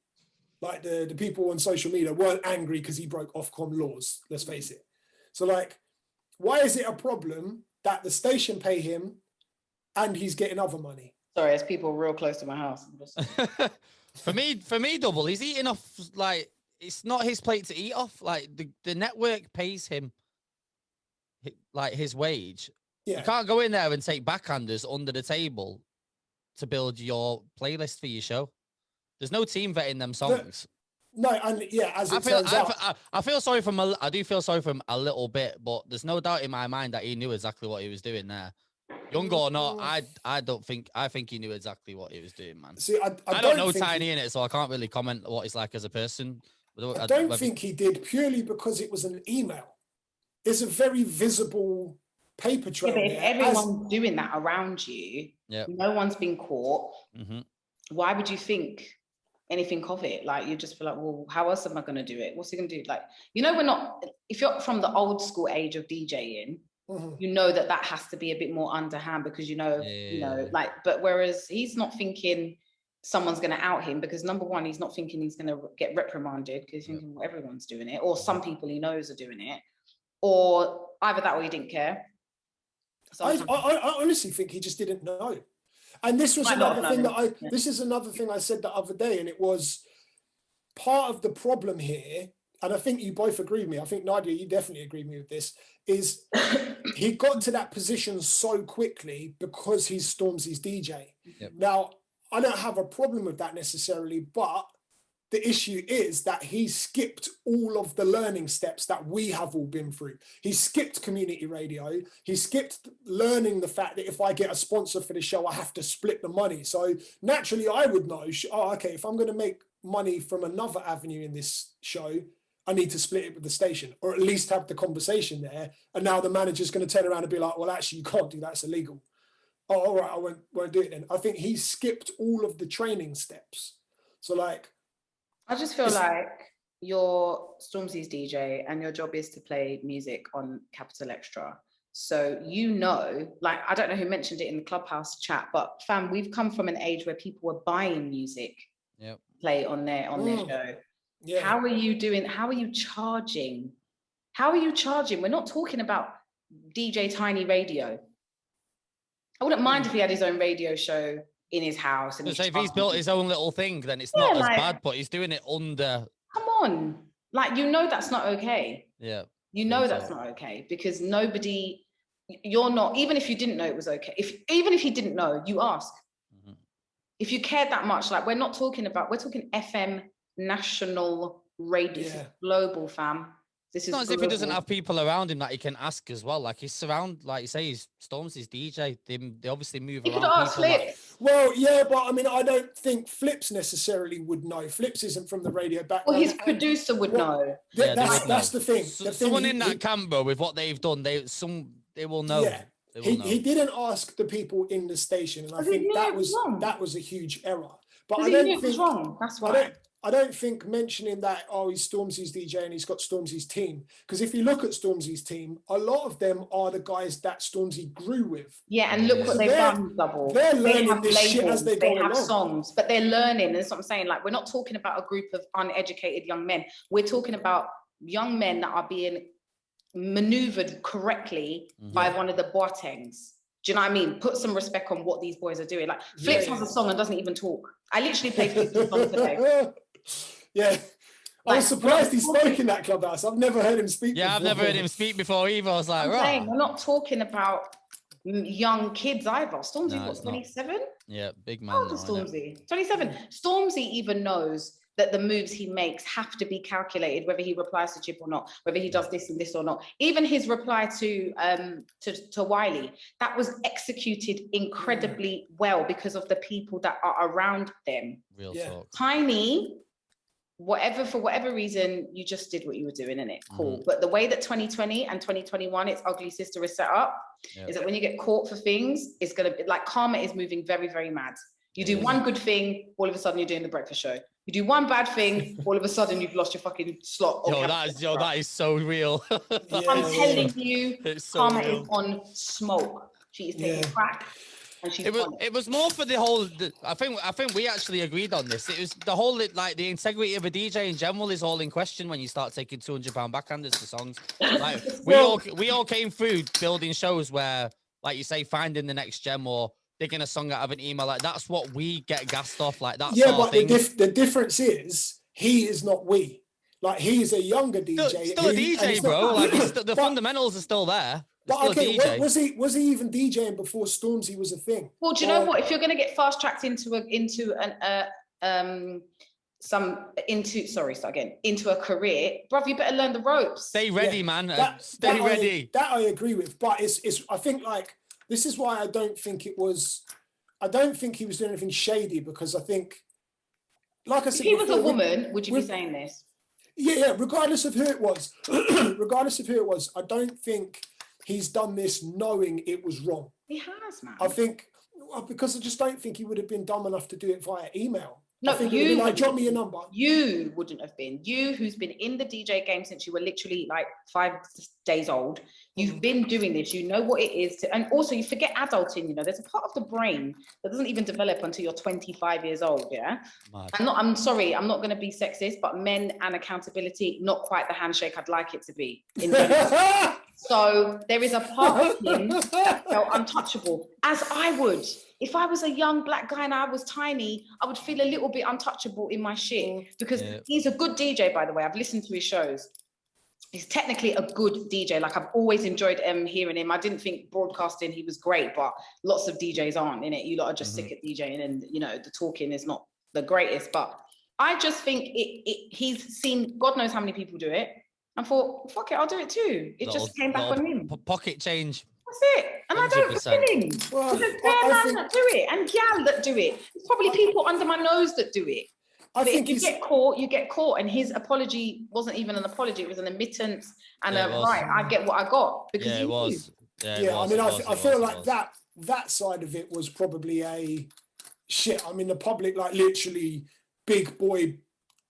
Like the people on social media weren't angry because he broke Ofcom laws. Let's face it. So like, why is it a problem that the station pay him and he's getting other money? Sorry, it's people real close to my house. For me, Dubl, he's eating off like it's not his plate to eat off. Like the network pays him like his wage. Yeah. You can't go in there and take backhanders under the table to build your playlist for your show. There's no team vetting them songs. No, and yeah, as it turns out, I feel sorry for him. I do feel sorry for him a little bit, but there's no doubt in my mind that he knew exactly what he was doing there. Young or not, I think he knew exactly what he was doing, man. See, I don't know Tiny in it, so I can't really comment what he's like as a person. I don't think he did purely because it was an email. There's a very visible paper trail. Yeah, but if everyone's doing that around you, no one's been caught. Mm-hmm. Why would you think anything of it? Like, you just feel like, well, how else am I going to do it? What's he going to do? Like, we're not, if you're from the old school age of DJing, you know that has to be a bit more underhand because, like, but whereas he's not thinking someone's going to out him because number one, he's not thinking he's going to get reprimanded because he's thinking, well, everyone's doing it, or some people he knows are doing it, or either that or he didn't care. I honestly think he just didn't know. And this was another thing this is another thing I said the other day, and it was part of the problem here, and I think you both agree with me. I think, Nadia, you definitely agree with me with this, is he got to that position so quickly because he's Stormzy's DJ. Yep. Now, I don't have a problem with that necessarily, but the issue is that he skipped all of the learning steps that we have all been through. He skipped community radio. He skipped learning the fact that if I get a sponsor for the show, I have to split the money. So naturally, I would know, okay, if I'm going to make money from another avenue in this show, I need to split it with the station, or at least have the conversation there. And now the manager's going to turn around and be like, well, actually, you can't do that. It's illegal. Oh, all right, I won't do it then. I think he skipped all of the training steps. So like, I just feel like you're Stormzy's DJ and your job is to play music on Capital Extra. So, like, I don't know who mentioned it in the Clubhouse chat, but fam, we've come from an age where people were buying music, play on their show. Yeah. How are you doing? How are you charging? We're not talking about DJ Tiny Radio. I wouldn't mind if he had his own radio show in his house. And if he's built his own little thing, then it's not as bad, but he's doing it under. Come on. Like, that's not okay. Yeah. That's not okay because you're not, even if you didn't know it was okay, even if you didn't know, you ask. Mm-hmm. If you cared that much, like, we're talking FM national radio, global, fam. This is not as if he doesn't have people around him that he can ask as well. Like, he's surrounded, like you say, he's Stormzy's DJ. They obviously move around. Ask Flip. Well, yeah, but I mean, I don't think Flips necessily would know. Flips isn't from the radio background. Well, his producer would know. That's the thing. Someone in that camp, with what they've done, they will know. Yeah. He didn't ask the people in the station, and I think that was a huge error. But I don't think it was wrong. That's why. I don't think mentioning that, he's Stormzy's DJ and he's got Stormzy's team. Because if you look at Stormzy's team, a lot of them are the guys that Stormzy grew with. Yeah, and look what they've done, Dubl. They're learning this shit as they go along. They have songs, but they're learning. And that's what I'm saying. Like, we're not talking about a group of uneducated young men. We're talking about young men that are being maneuvered correctly by one of the Boatengs. Do you know what I mean? Put some respect on what these boys are doing. Like, Flips has a song and doesn't even talk. I literally played Flips' song today. Yeah. I was surprised he spoke in that clubhouse. I've never heard him speak. Yeah, before. I've never heard him speak before either. I was like, right. We're not talking about young kids either. Stormzy, what, 27? Yeah, big man. How old is Stormzy? 27. Stormzy even knows that the moves he makes have to be calculated, whether he replies to Chip or not, whether he does this and this or not. Even his reply to Wiley, that was executed incredibly well because of the people that are around them. Real talk. Tiny, for whatever reason, you just did what you were doing, innit? Cool. But the way that 2020 and 2021, its ugly sister is set up, is that when you get caught for things, it's gonna be like karma is moving very, very mad. You do one good thing, all of a sudden you're doing the breakfast show. You do one bad thing, all of a sudden you've lost your fucking slot. That is so real. I'm telling you, karma is on smoke. She is taking crack. It was more for the whole. I think we actually agreed on this. It was the whole like the integrity of a DJ in general is all in question when you start taking £200 backhanders for songs. Like we all came through building shows where, like you say, finding the next gem or digging a song out of an email. Like that's what we get gassed off. Like that. Yeah, but the difference is he is not we. Like he is a younger DJ. Still a DJ, bro. Like the fundamentals are still there. But okay, was he even DJing before Stormzy was a thing? Well, do you know what? If you're going to get fast tracked into a career, bruv, you better learn the ropes. Stay ready, man. Stay ready. That I agree with, but it's. I think like this is why I don't think he was doing anything shady, because I think, like I said, if he was a woman, would you be saying this? Yeah. Regardless of who it was, I don't think he's done this knowing it was wrong. He has, man. I think, because I just don't think he would have been dumb enough to do it via email. No, I think you like, drop me your number. You wouldn't have been. You, who's been in the DJ game since you were literally like 5 days old. You've been doing this. You know what it is to, and also you forget adulting. You know, there's a part of the brain that doesn't even develop until you're 25 years old. Yeah. Mad. I'm sorry. I'm not going to be sexist, but men and accountability, not quite the handshake I'd like it to be. So there is a part of him that felt untouchable, as I would. If I was a young black guy and I was tiny, I would feel a little bit untouchable in my shit, because he's a good DJ, by the way. I've listened to his shows. He's technically a good DJ. Like, I've always enjoyed hearing him. I didn't think broadcasting, he was great, but lots of DJs aren't in it. You lot are just sick at DJing, and, you know, the talking is not the greatest. But I just think he's seen God knows how many people do it, and thought, fuck it, I'll do it too. It just came back on him. Pocket change. That's it. And 100%. I don't feel him. Well, there's men that do it, and gal that do it. There's probably people under my nose that do it. But if you get caught, you get caught. And his apology wasn't even an apology. It was an admittance and right, I get what I got. Because it was. I feel like that side of it was probably a shit. I mean, the public, like, literally big boy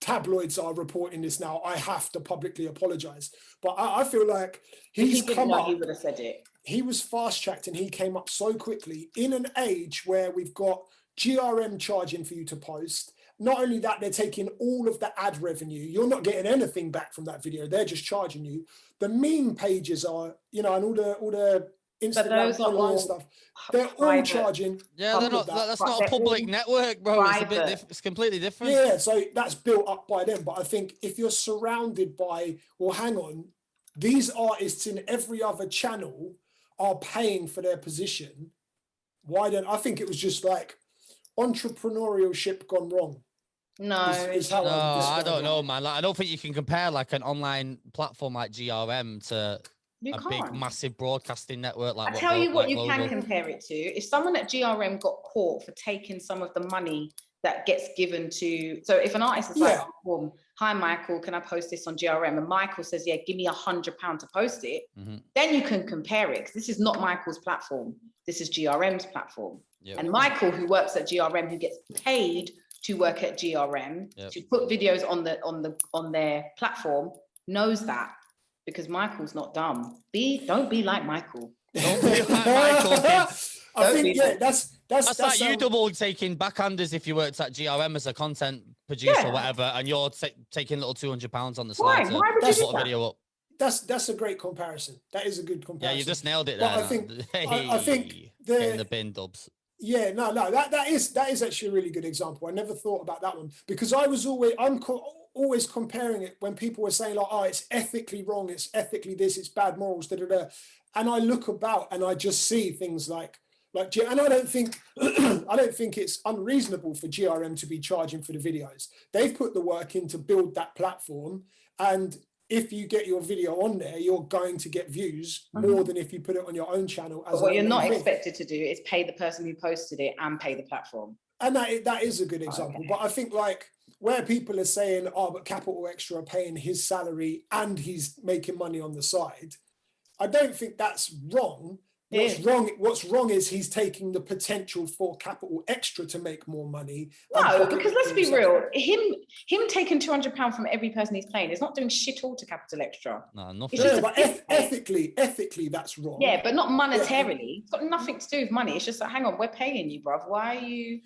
tabloids are reporting this now. I have to publicly apologize. But I feel like he's come up. He would have said it. He was fast-tracked and he came up so quickly in an age where we've got GRM charging for you to post. Not only that, they're taking all of the ad revenue. You're not getting anything back from that video. They're just charging you. The meme pages are, you know, and all the Instagram online stuff, they're all charging. Yeah, they're not. That's not a public network, bro. It's completely different. Yeah, so that's built up by them. But I think if you're surrounded by, well, hang on, these artists in every other channel are paying for their position. Why don't I think it was just like entrepreneurship gone wrong? No, I don't know, man. Like, I don't think you can compare like an online platform like GRM to big, massive broadcasting network. Like, I tell you what, you can compare it to. If someone at GRM got caught for taking some of the money that gets given to, so if an artist is like, hi Michael, can I post this on GRM? And Michael says, yeah, give me £100 to post it. Then you can compare it, because this is not Michael's platform. This is GRM's platform. Yep. And Michael, who works at GRM, who gets paid to work at GRM to put videos on their platform, knows that, because Michael's not dumb. Don't be like Michael. Don't be like Michael, kids. I think that's like you double taking backhanders if you worked at GRM as a content producer or whatever, and you're taking little £200 on the side to put a video up. That's a great comparison. That is a good comparison. Yeah, you just nailed it there. I think in the bin, Dubs. Yeah, no, that is actually a really good example. I never thought about that one, because I was always always comparing it when people were saying like, oh, it's ethically wrong, it's ethically this, it's bad morals, da da da. And I look about and I just see things like, and I don't think it's unreasonable for GRM to be charging for the videos. They've put the work in to build that platform, and if you get your video on there, you're going to get views more than if you put it on your own channel. But what you're not expected to do is pay the person who posted it and pay the platform. And that is a good example. Okay. But I think like where people are saying, oh, but Capital Extra are paying his salary and he's making money on the side, I don't think that's wrong. What's wrong is he's taking the potential for Capital Extra to make more money. No, because let's be real, him taking £200 from every person he's playing is not doing shit all to Capital Extra. No, nothing. Yeah, but ethically, that's wrong. Yeah, but not monetarily. Yeah. It's got nothing to do with money. It's just like, hang on, we're paying you, bruv. Why are you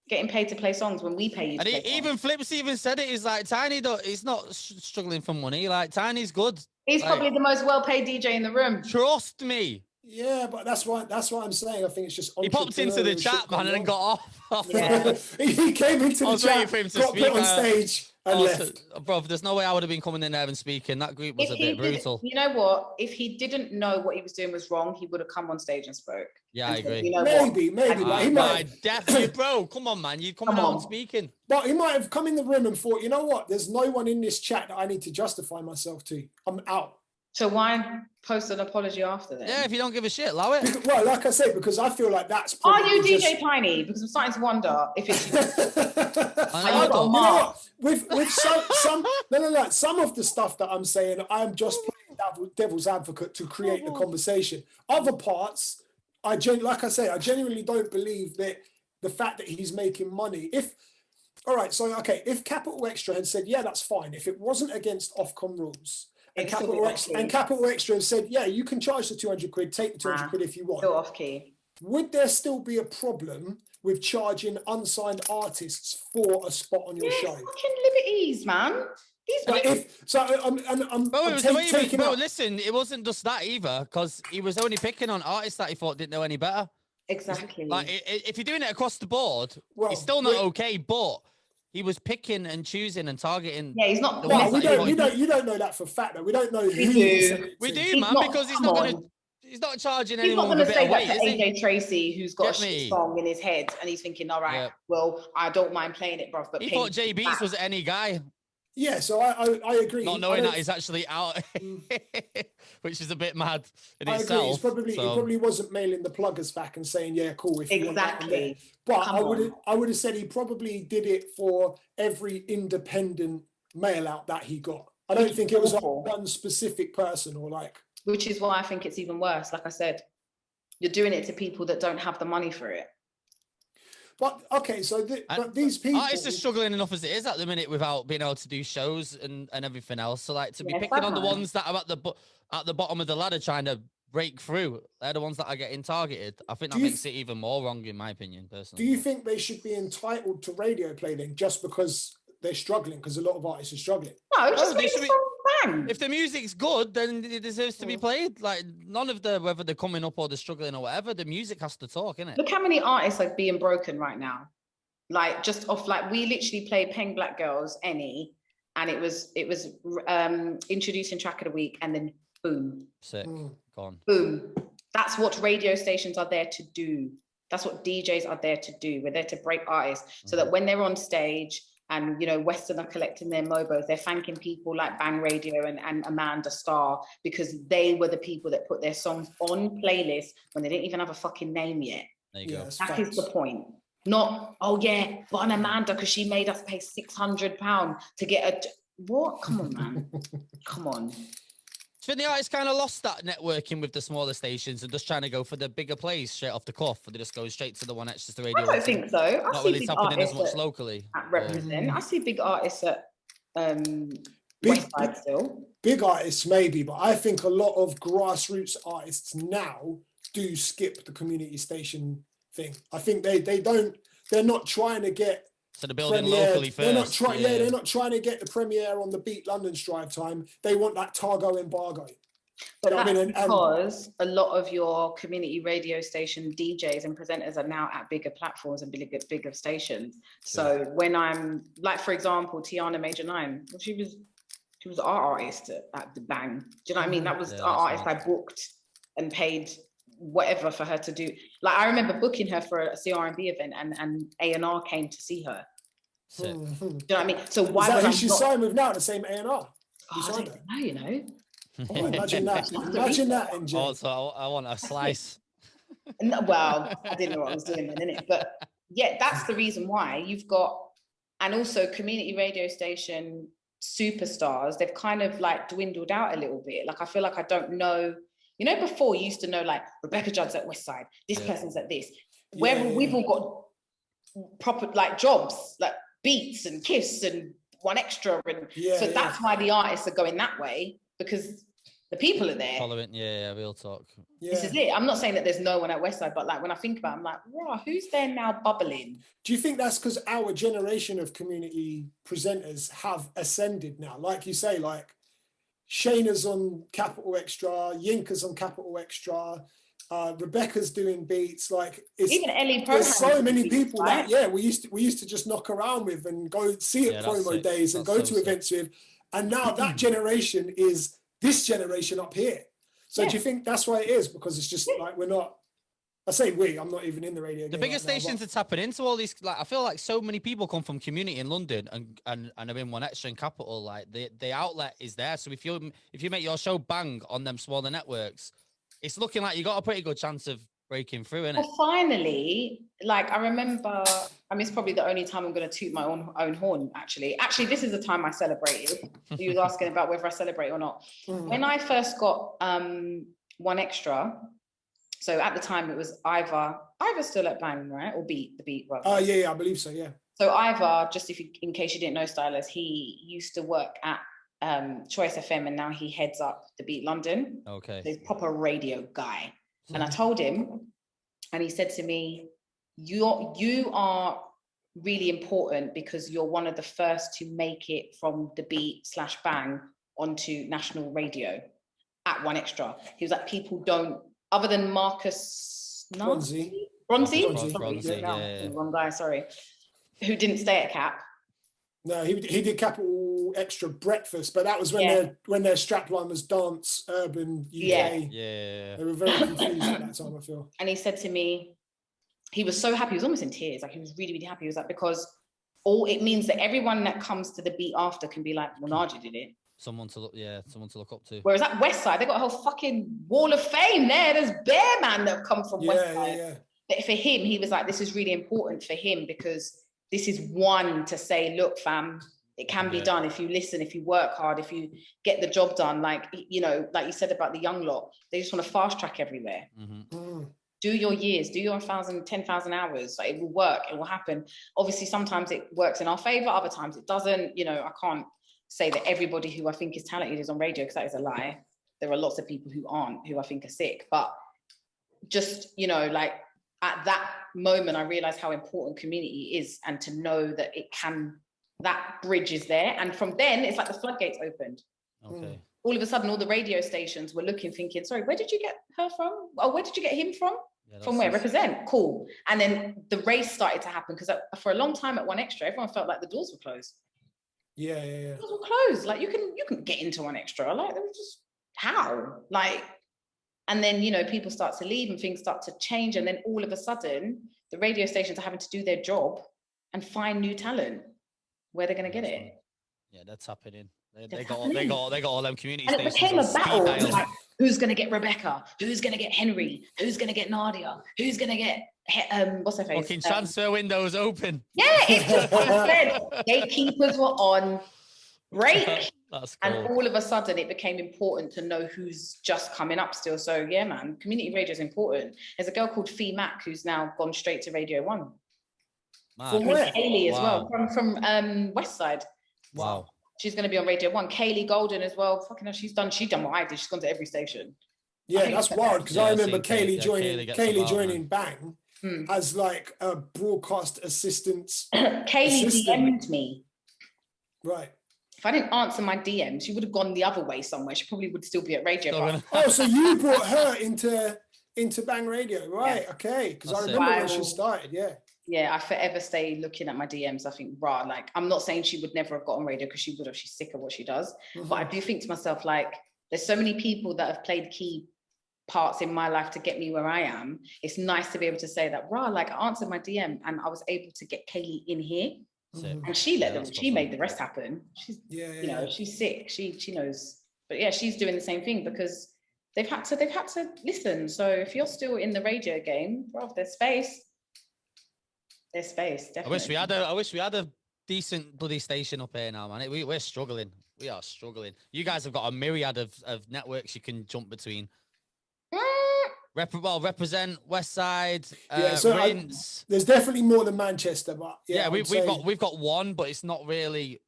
getting paid to play songs when we pay you? And even Flips even said it. He's like, Tiny, he's not struggling for money. Like, Tiny's good. He's probably the most well-paid DJ in the room. Trust me. Yeah, but that's what I'm saying. I think it's just he popped into the chat, man, and then got off. Yeah. he came into the chat, got put on stage, and left. Bro, there's no way I would have been coming in there and speaking. That group was a bit brutal. You know what? If he didn't know what he was doing was wrong, he would have come on stage and spoke. Yeah, I agree. You know maybe. But he might definitely, bro. Come on, man. You come out and speaking. But he might have come in the room and thought, you know what? There's no one in this chat that I need to justify myself to. I'm out. So why post an apology after that? Yeah, if you don't give a shit, allow it. Because, well, like I said, because I feel like that's. Are you DJ Tiny? Because I'm starting to wonder if it's. I know, you know what? With some of the stuff that I'm saying, I'm just playing devil's advocate to create the conversation. Other parts, like I say, I genuinely don't believe that the fact that he's making money. If Capital Extra had said, yeah, that's fine. If it wasn't against Ofcom rules. And Capital Extra said, yeah, you can charge the 200 quid, take the 200 quid if you want. Still off key. Would there still be a problem with charging unsigned artists for a spot on your show? Fucking liberties, man. Listen, it wasn't just that either, because he was only picking on artists that he thought didn't know any better. Exactly. Like, if you're doing it across the board, it's still not okay, but he was picking and choosing and targeting. Yeah, he's not. You don't know that for a fact, though. We don't know who. We do, man, because he's not going to. He's not charging anyone with a bit of weight, is he? AJ Tracy, who's got a shit song in his head, and he's thinking, all right, well, I don't mind playing it, bruv. But he thought J Beats was any guy. Yeah, so I agree. Not knowing that he's actually out, which is a bit mad in itself. He probably wasn't mailing the pluggers back and saying, yeah, cool. If exactly. But I would have said he probably did it for every independent mail out that he got. I don't think it was like one specific person or like. Which is why I think it's even worse. Like I said, you're doing it to people that don't have the money for it. But okay, so but these people, artists are struggling enough as it is at the minute without being able to do shows and everything else. So like to be picking on the ones that are at the bottom of the ladder trying to break through, they're the ones that are getting targeted. I think that makes it even more wrong, in my opinion, personally. Do you think they should be entitled to radio play then, just because they're struggling? Because a lot of artists are struggling. No, just make the song bang. If the music's good, then it deserves to be played. Like none of whether they're coming up or they're struggling or whatever, the music has to talk, innit? Look how many artists are being broken right now. Like just off, like we literally played Peng Black Girls, Any, and it was introducing track of the week, and then boom, sick, gone, boom. That's what radio stations are there to do. That's what DJs are there to do. We're there to break artists so that when they're on stage. And, you know, Western are collecting their mobos. They're thanking people like Bang Radio and Amanda Starr because they were the people that put their songs on playlists when they didn't even have a fucking name yet. There you go. That is the point. Not, oh yeah, but on Amanda because she made us pay £600 to get a... What? Come on, man. Come on. I think the artists kind of lost that networking with the smaller stations and just trying to go for the bigger plays straight off the cuff, or they just go straight to the one next to the radio. I don't think so. I not really happening as much locally. At represent, I see big artists at Westside still. Big artists maybe, but I think a lot of grassroots artists now do skip the community station thing. I think they're not trying to get. So they're building locally first. They're not trying to get the premiere on the Beat London's drive time. They want that Targo embargo. But that's because a lot of your community radio station DJs and presenters are now at bigger platforms and bigger stations. So when I'm like, for example, Tiana Major 9, she was our artist at the Bang. Do you know what I mean? That was our artist I booked and paid whatever for her to do. Like I remember booking her for a CR&B event and A&R came to see her. Do you know what I mean? So why is that who she's signed with now? The same A&R? I don't know, you know. Oh, imagine that. Imagine that, NJ. Also, I want a slice. Well, I didn't know what I was doing then, innit? But yeah, that's the reason why you've got, and also community radio station superstars, they've kind of like dwindled out a little bit. Like I feel like I don't know, you know, before you used to know like Rebecca Judd's at Westside, this person's at this. We've all got proper like jobs, like Beats and Kiss and One Extra. And so that's why the artists are going that way, because the people are there. Following, real talk. This is it. I'm not saying that there's no one at Westside, but like when I think about it, I'm like, wow, who's there now bubbling? Do you think that's because our generation of community presenters have ascended now? Like you say, like Shayna's on Capital Extra, Yinka's on Capital Extra, Rebecca's doing Beats. Like it's, even Ellie Pro. There's so many people that we used to just knock around with and go see at promo days and go to events with, and now that generation is this generation up here. So do you think that's why it is? Because it's just like we're not. I say I'm not even in the radio. The biggest stations are tapping into all these. Like I feel like so many people come from community in London and are in One Extra in Capital. Like the outlet is there. So if you make your show bang on them smaller networks, it's looking like you got a pretty good chance of breaking through, innit? Well, finally, like I remember, I mean, it's probably the only time I'm going to toot my own horn, actually. Actually, this is the time I celebrated. You was asking about whether I celebrate or not. When I first got One Extra, so at the time it was Ivor still at Bang, right? Or the Beat, rather. Oh, yeah, I believe so, yeah. So Ivor, just in case you didn't know, Stylers, he used to work at Choice FM and now he heads up the Beat London. Okay. So he's a proper radio guy. And I told him, and he said to me, you are really important because you're one of the first to make it from the Beat/Bang onto national radio at One Extra. He was like, people don't, other than Marcus Bronzy, wrong guy, sorry, who didn't stay at Cap. No, he did Capital Extra Breakfast, but that was when their strapline was dance, urban, UK. Yeah. They were very confused at that time, I feel. And he said to me, he was so happy, he was almost in tears, like he was really, really happy. He was like, because all it means that everyone that comes to the Beat after can be like, well, Nadia did it. Someone to look up to. Whereas at Westside, they got a whole fucking wall of fame there. There's Bear Man that have come from Westside. Yeah. But for him, he was like, this is really important for him because this is one to say, look, fam, it can be done if you listen, if you work hard, if you get the job done. Like, you know, like you said about the young lot, they just want to fast track everywhere. Do your years, do your 10,000 hours. Like, it will work, it will happen. Obviously, sometimes it works in our favor, other times it doesn't. You know, I can't say that everybody who I think is talented is on radio, because that is a lie. There are lots of people who aren't, who I think are sick. But just, you know, like at that moment, I realized how important community is, and to know that it can, that bridge is there. And from then, it's like the floodgates opened. Okay. All of a sudden, all the radio stations were looking, thinking, sorry, where did you get her from? Oh, where did you get him from? Yeah, from where? Represent. Cool. And then the race started to happen, because for a long time at One Extra, everyone felt like the doors were closed. Yeah. Doors were closed. Like, you can get into One Extra. Like, they were just, how? Like, and then, you know, people start to leave and things start to change. And then all of a sudden, the radio stations are having to do their job and find new talent. Where they're going to get it? Yeah, they're tapping in. They got all them community and stations. It became a battle. Like, who's going to get Rebecca? Who's going to get Henry? Who's going to get Nadia? Who's going to get what's her face? Fucking transfer windows open. Yeah, it's just said gatekeepers were on break. That's cool. And all of a sudden, it became important to know who's just coming up still. So yeah, man, community radio is important. There's a girl called Fee Mack who's now gone straight to Radio 1. From where? Kaylee as well, from Westside. Wow. She's going to be on Radio 1. Kaylee Golden as well. Fucking hell, she's done what I did. She's gone to every station. Yeah, that's wild, because I remember Kaylee joining Bang as like a broadcast assistant. Kaylee DM'd me. Right. if I didn't answer my DM, she would have gone the other way somewhere. She probably would still be at radio. Oh, so you brought her into Bang Radio, right? Yeah. Okay, because I remember when she started. Yeah, I forever stay looking at my DMs. I think, like, I'm not saying she would never have got on radio, because she would have. She's sick of what she does. But I do think to myself, like, there's so many people that have played key parts in my life to get me where I am. It's nice to be able to say that, like, I answered my DM and I was able to get Kaylee in here. And she she made the rest happen. She's, you know, she's sick. She knows. But yeah, she's doing the same thing because they've had to listen. So if you're still in the radio game, bro, there's space. There's space, definitely. I wish we had a decent bloody station up here now, man. We're struggling. We are struggling. You guys have got a myriad of networks you can jump between. Represent West Side. Rinse. There's definitely more than Manchester, but we've got one, but it's not really.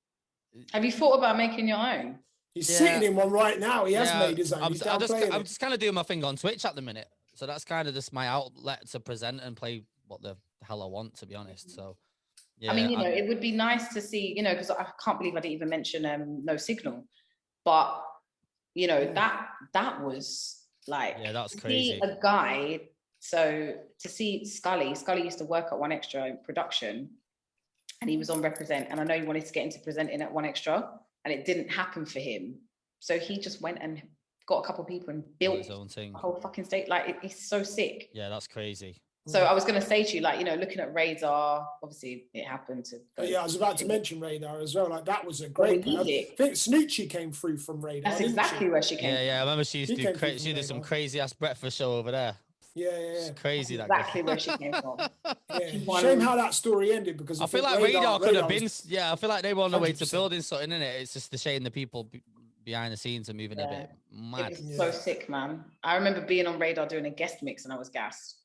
Have you thought about making your own? He's sitting in one right now. He has made his own. I'm just kind of doing my thing on Twitch at the minute, so that's kind of just my outlet to present and play what the hell I want, to be honest. So, yeah, I mean, it would be nice to see, because I can't believe I didn't even mention No Signal, but that was like, that's crazy. A guy. So to see Scully used to work at One Extra in production, and he was on Represent, and I know he wanted to get into presenting at One Extra, and it didn't happen for him. So he just went and got a couple of people and built his own thing. The whole fucking state. Like, it's so sick. Yeah, that's crazy. So I was going to say to you, like, looking at Radar, obviously it happened to go. Yeah, I was about to mention Radar as well. Like, that was a great. I think Snoochie came through from Radar. That's exactly where she came. Yeah, I remember she used to she did some crazy ass breakfast show over there. Yeah. It's crazy. That's exactly where she came from. Shame how that story ended, because I feel like Radar could have been. I feel like they were on the way to building something, in it. It's just the shame the people behind the scenes are moving a bit mad. It was so sick, man. I remember being on Radar doing a guest mix, and I was gassed.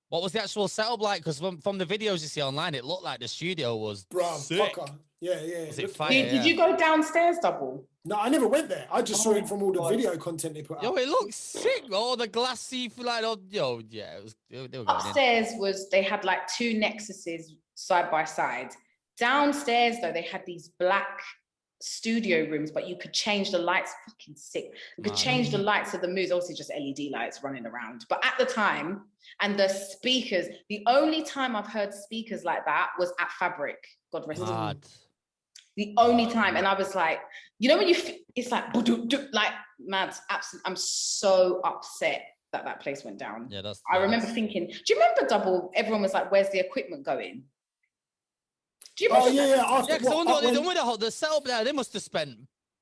What was the actual setup like? Because from the videos you see online, it looked like the studio was sick. Yeah. Was it fire? Did you go downstairs, Dubl? No, I never went there. I just saw it from all the video content they put out. Yo, it looked sick. All the glassy, like, it was. They were going upstairs they had like two Nexuses side by side. Downstairs, though, they had these black studio rooms, but you could change the lights. Fucking sick. You could change the lights of the moves, obviously just LED lights running around. But at the time, and the speakers, the only time I've heard speakers like that was at Fabric. God rest him. The only time. And I was like, when it's like, mad, absolutely. I'm so upset that place went down. Yeah, I remember thinking, do you remember Dubl? Everyone was like, where's the equipment going? Do you remember? Yeah, because the setup there, they must have spent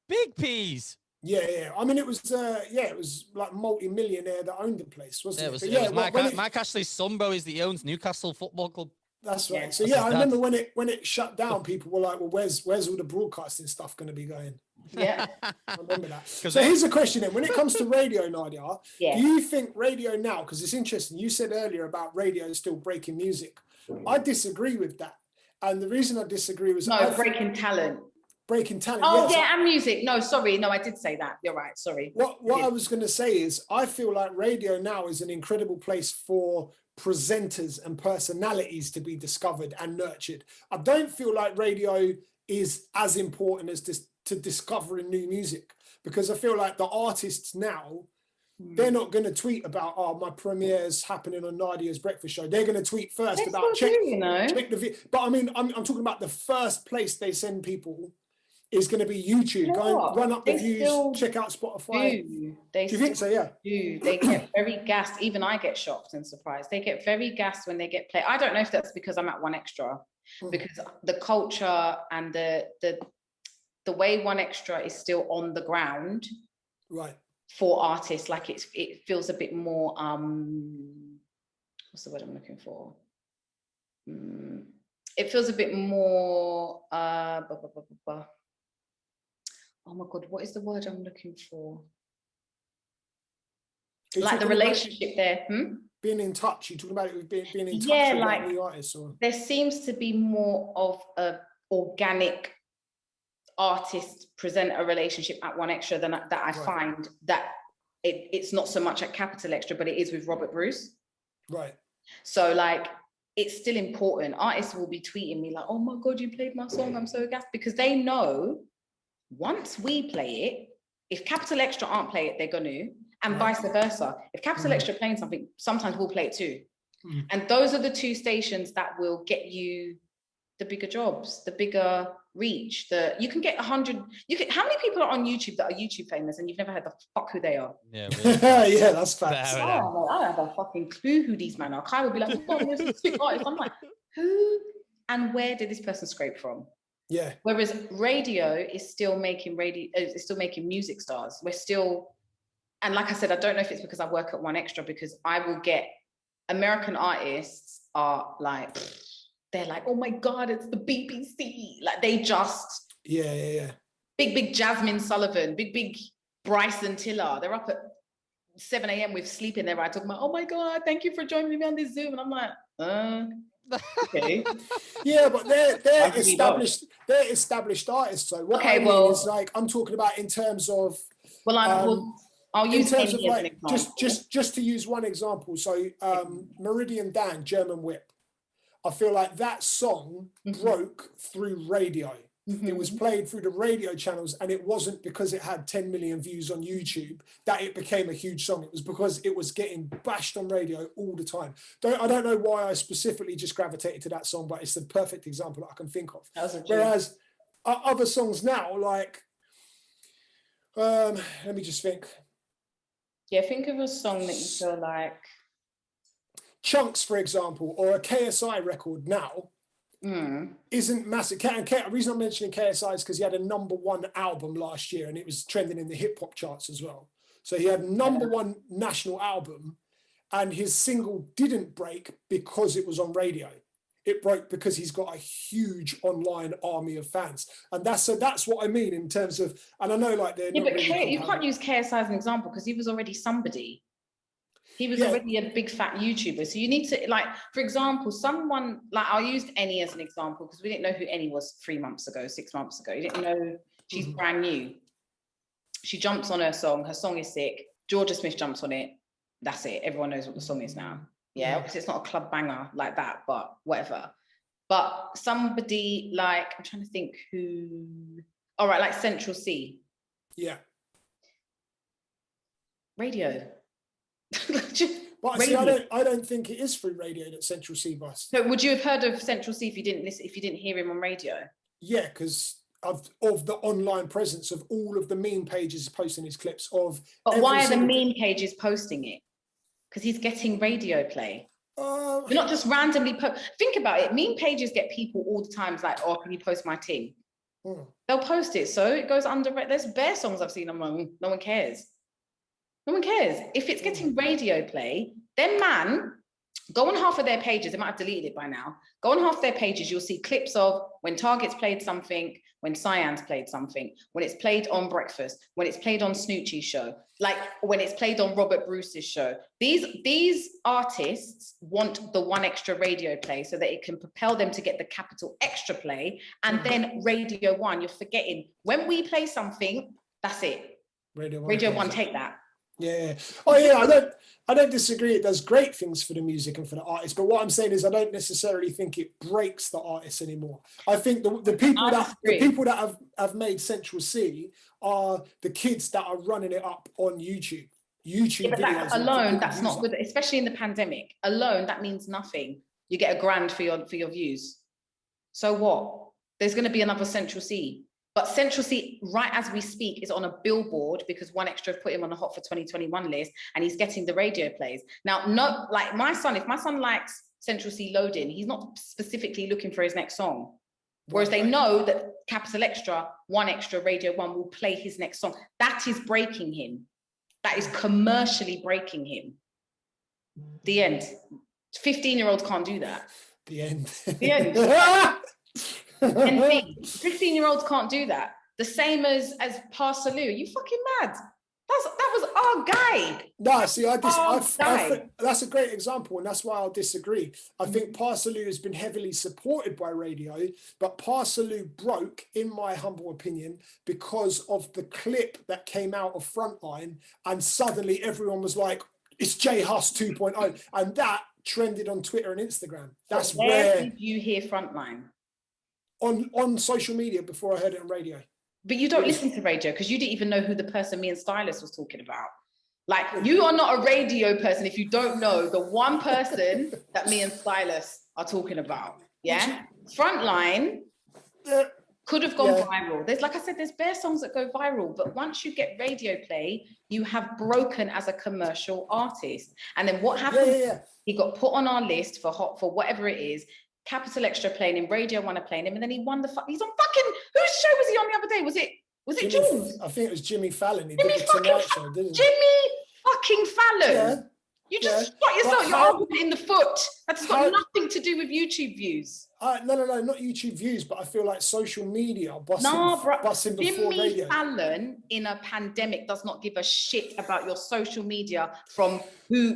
big peas. Yeah. I mean, it was like multi-millionaire that owned the place, wasn't it? It was Mike Ashley's son, bro, is that he owns Newcastle Football Club. That's right. So I remember when it shut down, people were like, well, where's all the broadcasting stuff going to be going? Yeah. I remember that. So here's a question then. When it comes to radio, Nadia, do you think radio now, because it's interesting, you said earlier about radio still breaking music. I disagree with that. And the reason I disagree was... breaking talent. Breaking talent, Oh, yeah, and music. No, sorry. No, I did say that. You're right. Sorry. What I was going to say is, I feel like radio now is an incredible place for presenters and personalities to be discovered and nurtured. I don't feel like radio is as important as to discovering new music, because I feel like the artists now, they're not going to tweet about, my premiere's happening on Nadia's breakfast show. They're going to tweet first about check the video. But I mean, I'm talking about the first place they send people is going to be YouTube. Run up the views, check out Spotify. Do you think so? Yeah. They get very gassed. Even I get shocked and surprised. They get very gassed when they get played. I don't know if that's because I'm at One Extra, because the culture and the way One Extra is still on the ground. Right. For artists, like it feels a bit more what's the word I'm looking for? It feels a bit more oh my God, what is the word I'm looking for? Like the relationship there. Being in touch. You talking about it with being in touch with the artists, or? There seems to be more of a organic artist presenter relationship at One Extra than that I find that it's not so much at Capital Extra, but it is with Robert Bruce. Right. So like, it's still important. Artists will be tweeting me like, oh my God, you played my song, I'm so gassed, because they know once we play it, if Capital Extra aren't playing it, they're going to, and vice versa. If Capital Extra playing something, sometimes we'll play it too. And those are the two stations that will get you the bigger jobs, the bigger reach. You can get 100. How many people are on YouTube that are YouTube famous and you've never heard the fuck who they are? Yeah, really. Yeah, that's facts. I don't have a fucking clue who these men are. Kai would be like, "Oh, there's a sick artist." I'm like, who and where did this person scrape from? Yeah. Whereas radio is still making music stars. We're still, and like I said, I don't know if it's because I work at One Extra, because I will get American artists are like, they're like, oh my God, it's the BBC. Like they just big Jasmine Sullivan, big Bryson Tiller. They're up at 7 a.m. with sleep in their eye talking about, oh my God, thank you for joining me on this Zoom. And I'm like, okay. Yeah, but they're established artists. So what I mean is, like, I'm talking about in terms of I'll use in terms of, like, an example. just to use one example. So Meridian Dan, German Whip. I feel like that song broke through radio. It was played through the radio channels, and it wasn't because it had 10 million views on YouTube that it became a huge song. It was because it was getting bashed on radio all the time. I don't know why I specifically just gravitated to that song, but it's the perfect example that I can think of. Whereas other songs now, like, let me just think. Yeah, think of a song that you feel like. Chunks, for example, or a KSI record now isn't massive. The reason I'm mentioning KSI is because he had a #1 album last year and it was trending in the hip hop charts as well. So he had #1 national album, and his single didn't break because it was on radio. It broke because he's got a huge online army of fans, and that's what I mean in terms of. And I know, like, they're not really you can't use KSI as an example because he was already somebody. He was already a big fat YouTuber. So you need to, like, for example, someone, like, I'll use Annie as an example because we didn't know who Annie was 3 months ago, 6 months ago. You didn't know she's brand new. She jumps on her song is sick. Georgia Smith jumps on it. That's it. Everyone knows what the song is now. Yeah, obviously it's not a club banger like that, but whatever. But somebody like, I'm trying to think who, all right, like Central C. Yeah. Radio. But see, I don't think it is through radio that Central C bust. So would you have heard of Central C if you didn't hear him on radio? Yeah, because of the online presence of all of the meme pages posting his clips of. But why are the meme pages posting it? Because he's getting radio play. You're not just randomly think about it. Meme pages get people all the time. It's like, oh, can you post my team? They'll post it, so it goes under. There's bare songs I've seen. No one cares. No one cares. If it's getting radio play, then man, go on half of their pages. They might have deleted it by now. Go on half their pages. You'll see clips of when Target's played something, when Cyan's played something, when it's played on Breakfast, when it's played on Snoochie's show, like when it's played on Robert Bruce's show. These artists want the One Extra radio play so that it can propel them to get the Capital Extra play. And then Radio 1, you're forgetting. When we play something, that's it. Radio 1, take that. Yeah. Oh yeah, I don't disagree. It does great things for the music and for the artists. But what I'm saying is I don't necessarily think it breaks the artists anymore. I think the people that have made Central C are the kids that are running it up on YouTube. YouTube but videos that alone, that's not good, especially in the pandemic. Alone, that means nothing. You get $1,000 for your views. So what? There's going to be another Central C. But Central C, right as we speak, is on a billboard because One Extra have put him on the Hot for 2021 list, and he's getting the radio plays. Now, no, like my son, if my son likes Central C loading, he's not specifically looking for his next song. Whereas they know that Capital Extra, One Extra, Radio 1 will play his next song. That is breaking him. That is commercially breaking him. The end. 15-year-olds can't do that. The end. The end. 15-year-olds can't do that. The same as Parsaloo. Are you fucking mad? That was our guy. No, see, that's a great example, and that's why I'll disagree. I think Parsaloo has been heavily supported by radio, but Parsaloo broke, in my humble opinion, because of the clip that came out of Frontline, and suddenly everyone was like, it's J Hus 2.0, and that trended on Twitter and Instagram. That's where did you hear Frontline? On social media before I heard it on radio. But you don't listen to radio because you didn't even know who the person me and Stylist was talking about. Like, you are not a radio person if you don't know the one person that me and Stylist are talking about. Yeah? Frontline could have gone viral. There's, like I said, there's bare songs that go viral, but once you get radio play, you have broken as a commercial artist. And then what happened? He got put on our list for whatever it is. Capital Extra playing him, Radio 1 are playing him, and then he won he's on fucking, whose show was he on the other day? Was it Jules? I think it was Jimmy Fallon. He did the Tonight Show, didn't he? Jimmy fucking Fallon. Yeah. You just shot yourself, your argument in the foot. That's got nothing to do with YouTube views. No, not YouTube views, but I feel like social media busting before radio. Jimmy Fallon in a pandemic does not give a shit about your social media from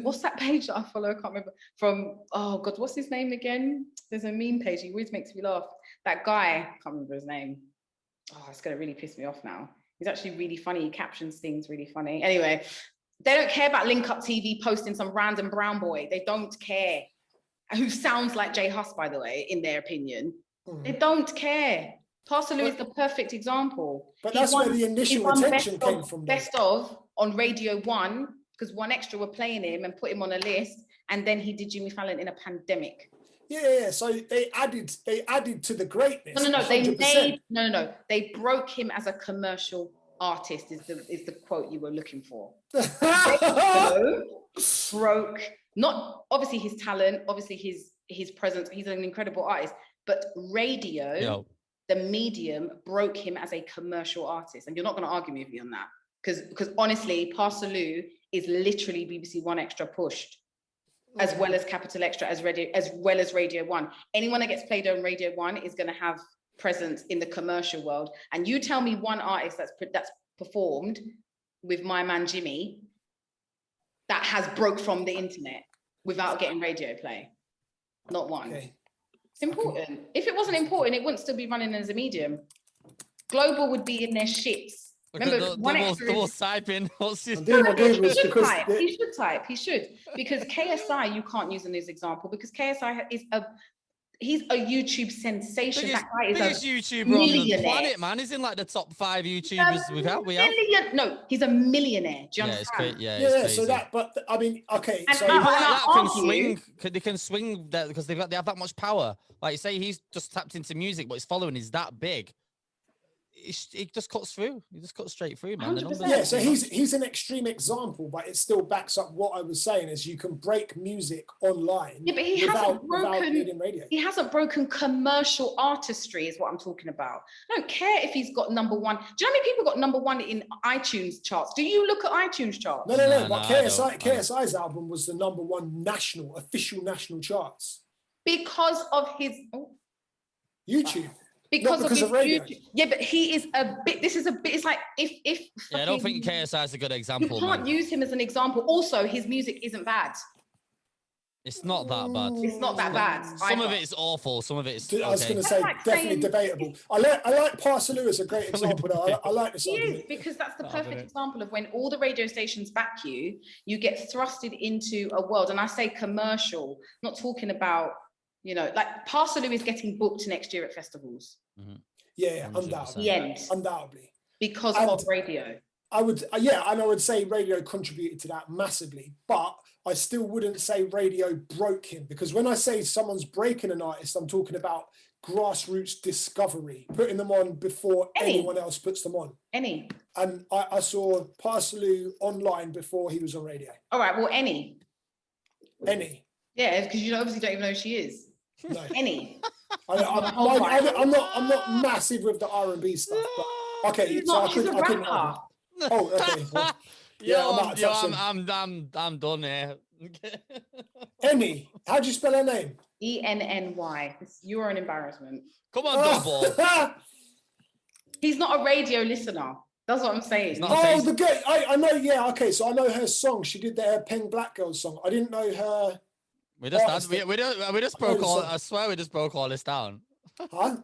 what's that page that I follow? I can't remember. From, oh God, what's his name again? There's a meme page, he always makes me laugh. That guy, I can't remember his name. Oh, it's gonna really piss me off now. He's actually really funny, he captions things really funny. Anyway, they don't care about Link Up TV posting some random brown boy. They don't care. Who sounds like Jay Huss, by the way, in their opinion. They don't care. Parcelu is the perfect example. But that's where the initial attention came from. Best of on Radio 1, because One Extra were playing him and put him on a list, and then he did Jimmy Fallon in a pandemic. Yeah. So they added to the greatness. No. They broke him as a commercial artist is the quote you were looking for. Broke, not obviously his talent, obviously his presence, he's an incredible artist, but radio, the medium, broke him as a commercial artist. And you're not going to argue with me on that, because honestly, Parcelu is literally BBC One Extra pushed, as well as Capital Extra, as well as Radio 1. Anyone that gets played on Radio 1 is going to have presence in the commercial world. And you tell me one artist that's performed with my man Jimmy that has broke from the internet without getting radio play. Not one. It's important. If it wasn't important, it wouldn't still be running as a medium. Global would be in their shits. Remember, double typing. He should. Because KSI, you can't use him as an example, because KSI he's a YouTube sensation. That guy is a YouTuber on the planet, man. He's in like the top 5 YouTubers we have. No, he's a millionaire. Do you understand? It's so that, but I mean, okay. And so that can swing. They can swing that because they have that much power. Like you say, he's just tapped into music, but his following is that big. It just cuts through. He just cuts straight through, man. So he's an extreme example, but it still backs up what I was saying: is you can break music online. Yeah, but he hasn't broken commercial artistry, is what I'm talking about. I don't care if he's got number 1. Do you know how many people got number 1 in iTunes charts? Do you look at iTunes charts? No. But KSI's album was the number 1 official national charts because of his YouTube. Because of radio. Yeah, but he is a bit. This is a bit. It's like if. I don't think KSI is a good example. You can't use him as an example. Also, his music isn't bad. It's not that bad. It's not that bad. Some of it is awful. Some of it is. I was going to say definitely debatable. I like Parcelu as a great example. I like this argument. Because that's the perfect example of when all the radio stations back you, you get thrusted into a world. And I say commercial, not talking about. You know, like Parcelu is getting booked next year at festivals. Mm-hmm. Yeah, undoubtedly. The end. Undoubtedly. Because of radio. I would say radio contributed to that massively, but I still wouldn't say radio broke him, because when I say someone's breaking an artist, I'm talking about grassroots discovery, putting them on before anyone else puts them on. And I saw Parcelu online before he was on radio. All right, well, Any. Yeah, because you obviously don't even know who she is. No. Any. I'm not massive with the R&B stuff, but okay. I couldn't. Oh, okay. Well, I'm done here. Any. How do you spell her name? ENNY. You are an embarrassment. Come on, Dubl. He's not a radio listener. That's what I'm saying. Oh, the girl. I know. Yeah. Okay. So I know her song. She did the Peng Black Girl song. I didn't know her. We just broke all. I swear we just broke all this down. Huh?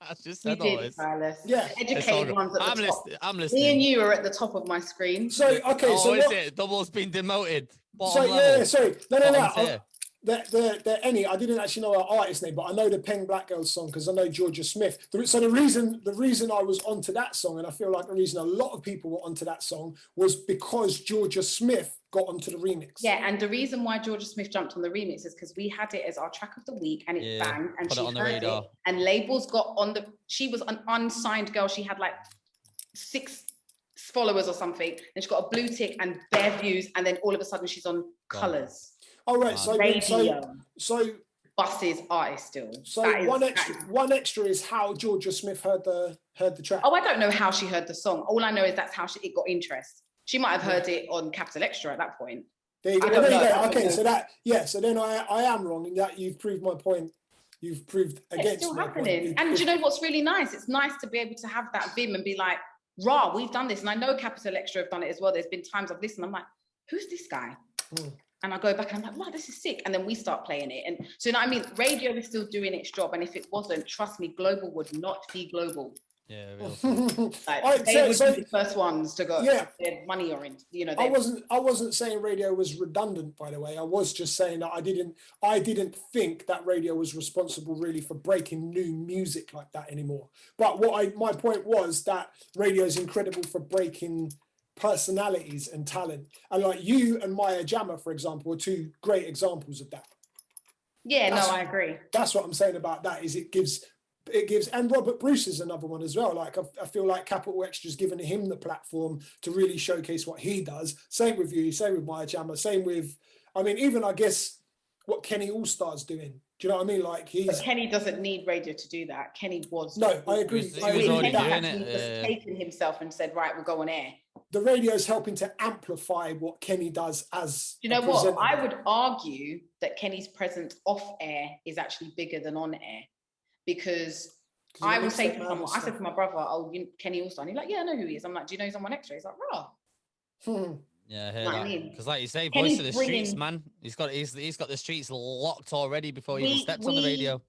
I just said all this. Yeah. Educated ones at the top. I'm listening. Me and you are at the top of my screen. So okay. So is it? Dubl's been demoted. So yeah. Sorry. No. they're any. I didn't actually know our artist name, but I know the Peng Black Girls song because I know Georgia Smith. So the reason I was onto that song, and I feel like the reason a lot of people were onto that song was because Georgia Smith got onto the remix. Yeah, and the reason why Georgia Smith jumped on the remix is because we had it as our track of the week, and it banged, and she heard it, and labels got on the. She was an unsigned girl. She had like 6 followers or something, and she got a blue tick and bare views, and then all of a sudden she's on Colours. Oh right, so Buses artist still. So one extra is how Georgia Smith heard the track. Oh, I don't know how she heard the song. All I know is that's how it got interest. She might have heard it on Capital Extra at that point. There you go. Okay, so then I am wrong, and that you've proved my point. You've proved against. It's still happening. And do you know what's really nice? It's nice to be able to have that vim and be like, rah, we've done this. And I know Capital Extra have done it as well. There's been times I've listened, I'm like, who's this guy? And I go back and I'm like, wow, this is sick. And then we start playing it. And so, you know what I mean? Radio is still doing its job. And if it wasn't, trust me, global would not be global. Yeah, like, they would be the first ones to go. Yeah, their money oriented. You know, I wasn't saying radio was redundant, by the way. I was just saying that I didn't think that radio was responsible really for breaking new music like that anymore. But my point was that radio is incredible for breaking personalities and talent, and like you and Maya Jama, for example, are 2 great examples of that. I agree. That's what I'm saying about that. Is it gives, and Robert Bruce is another one as well. Like I feel like Capital Extra's given him the platform to really showcase what he does. Same with you, same with Maya Jama, same with, I mean, even I guess what Kenny Allstar's doing. Do you know what I mean? Like but Kenny doesn't need radio to do that. Kenny was. No, I agree. He was already doing it. He just taken himself and said, right, we'll go on air. The radio is helping to amplify what Kenny does as. You know what? I would argue that Kenny's presence off air is actually bigger than on air, because I would say to someone, I said to my brother, "Oh, Kenny Allstar." And he's like, "Yeah, I know who he is." I'm like, "Do you know he's on One Extra?" He's like, "Raw." Yeah, I heard that. Because like you say, voice of the streets, man. He's got the streets locked already before he even steps on the radio.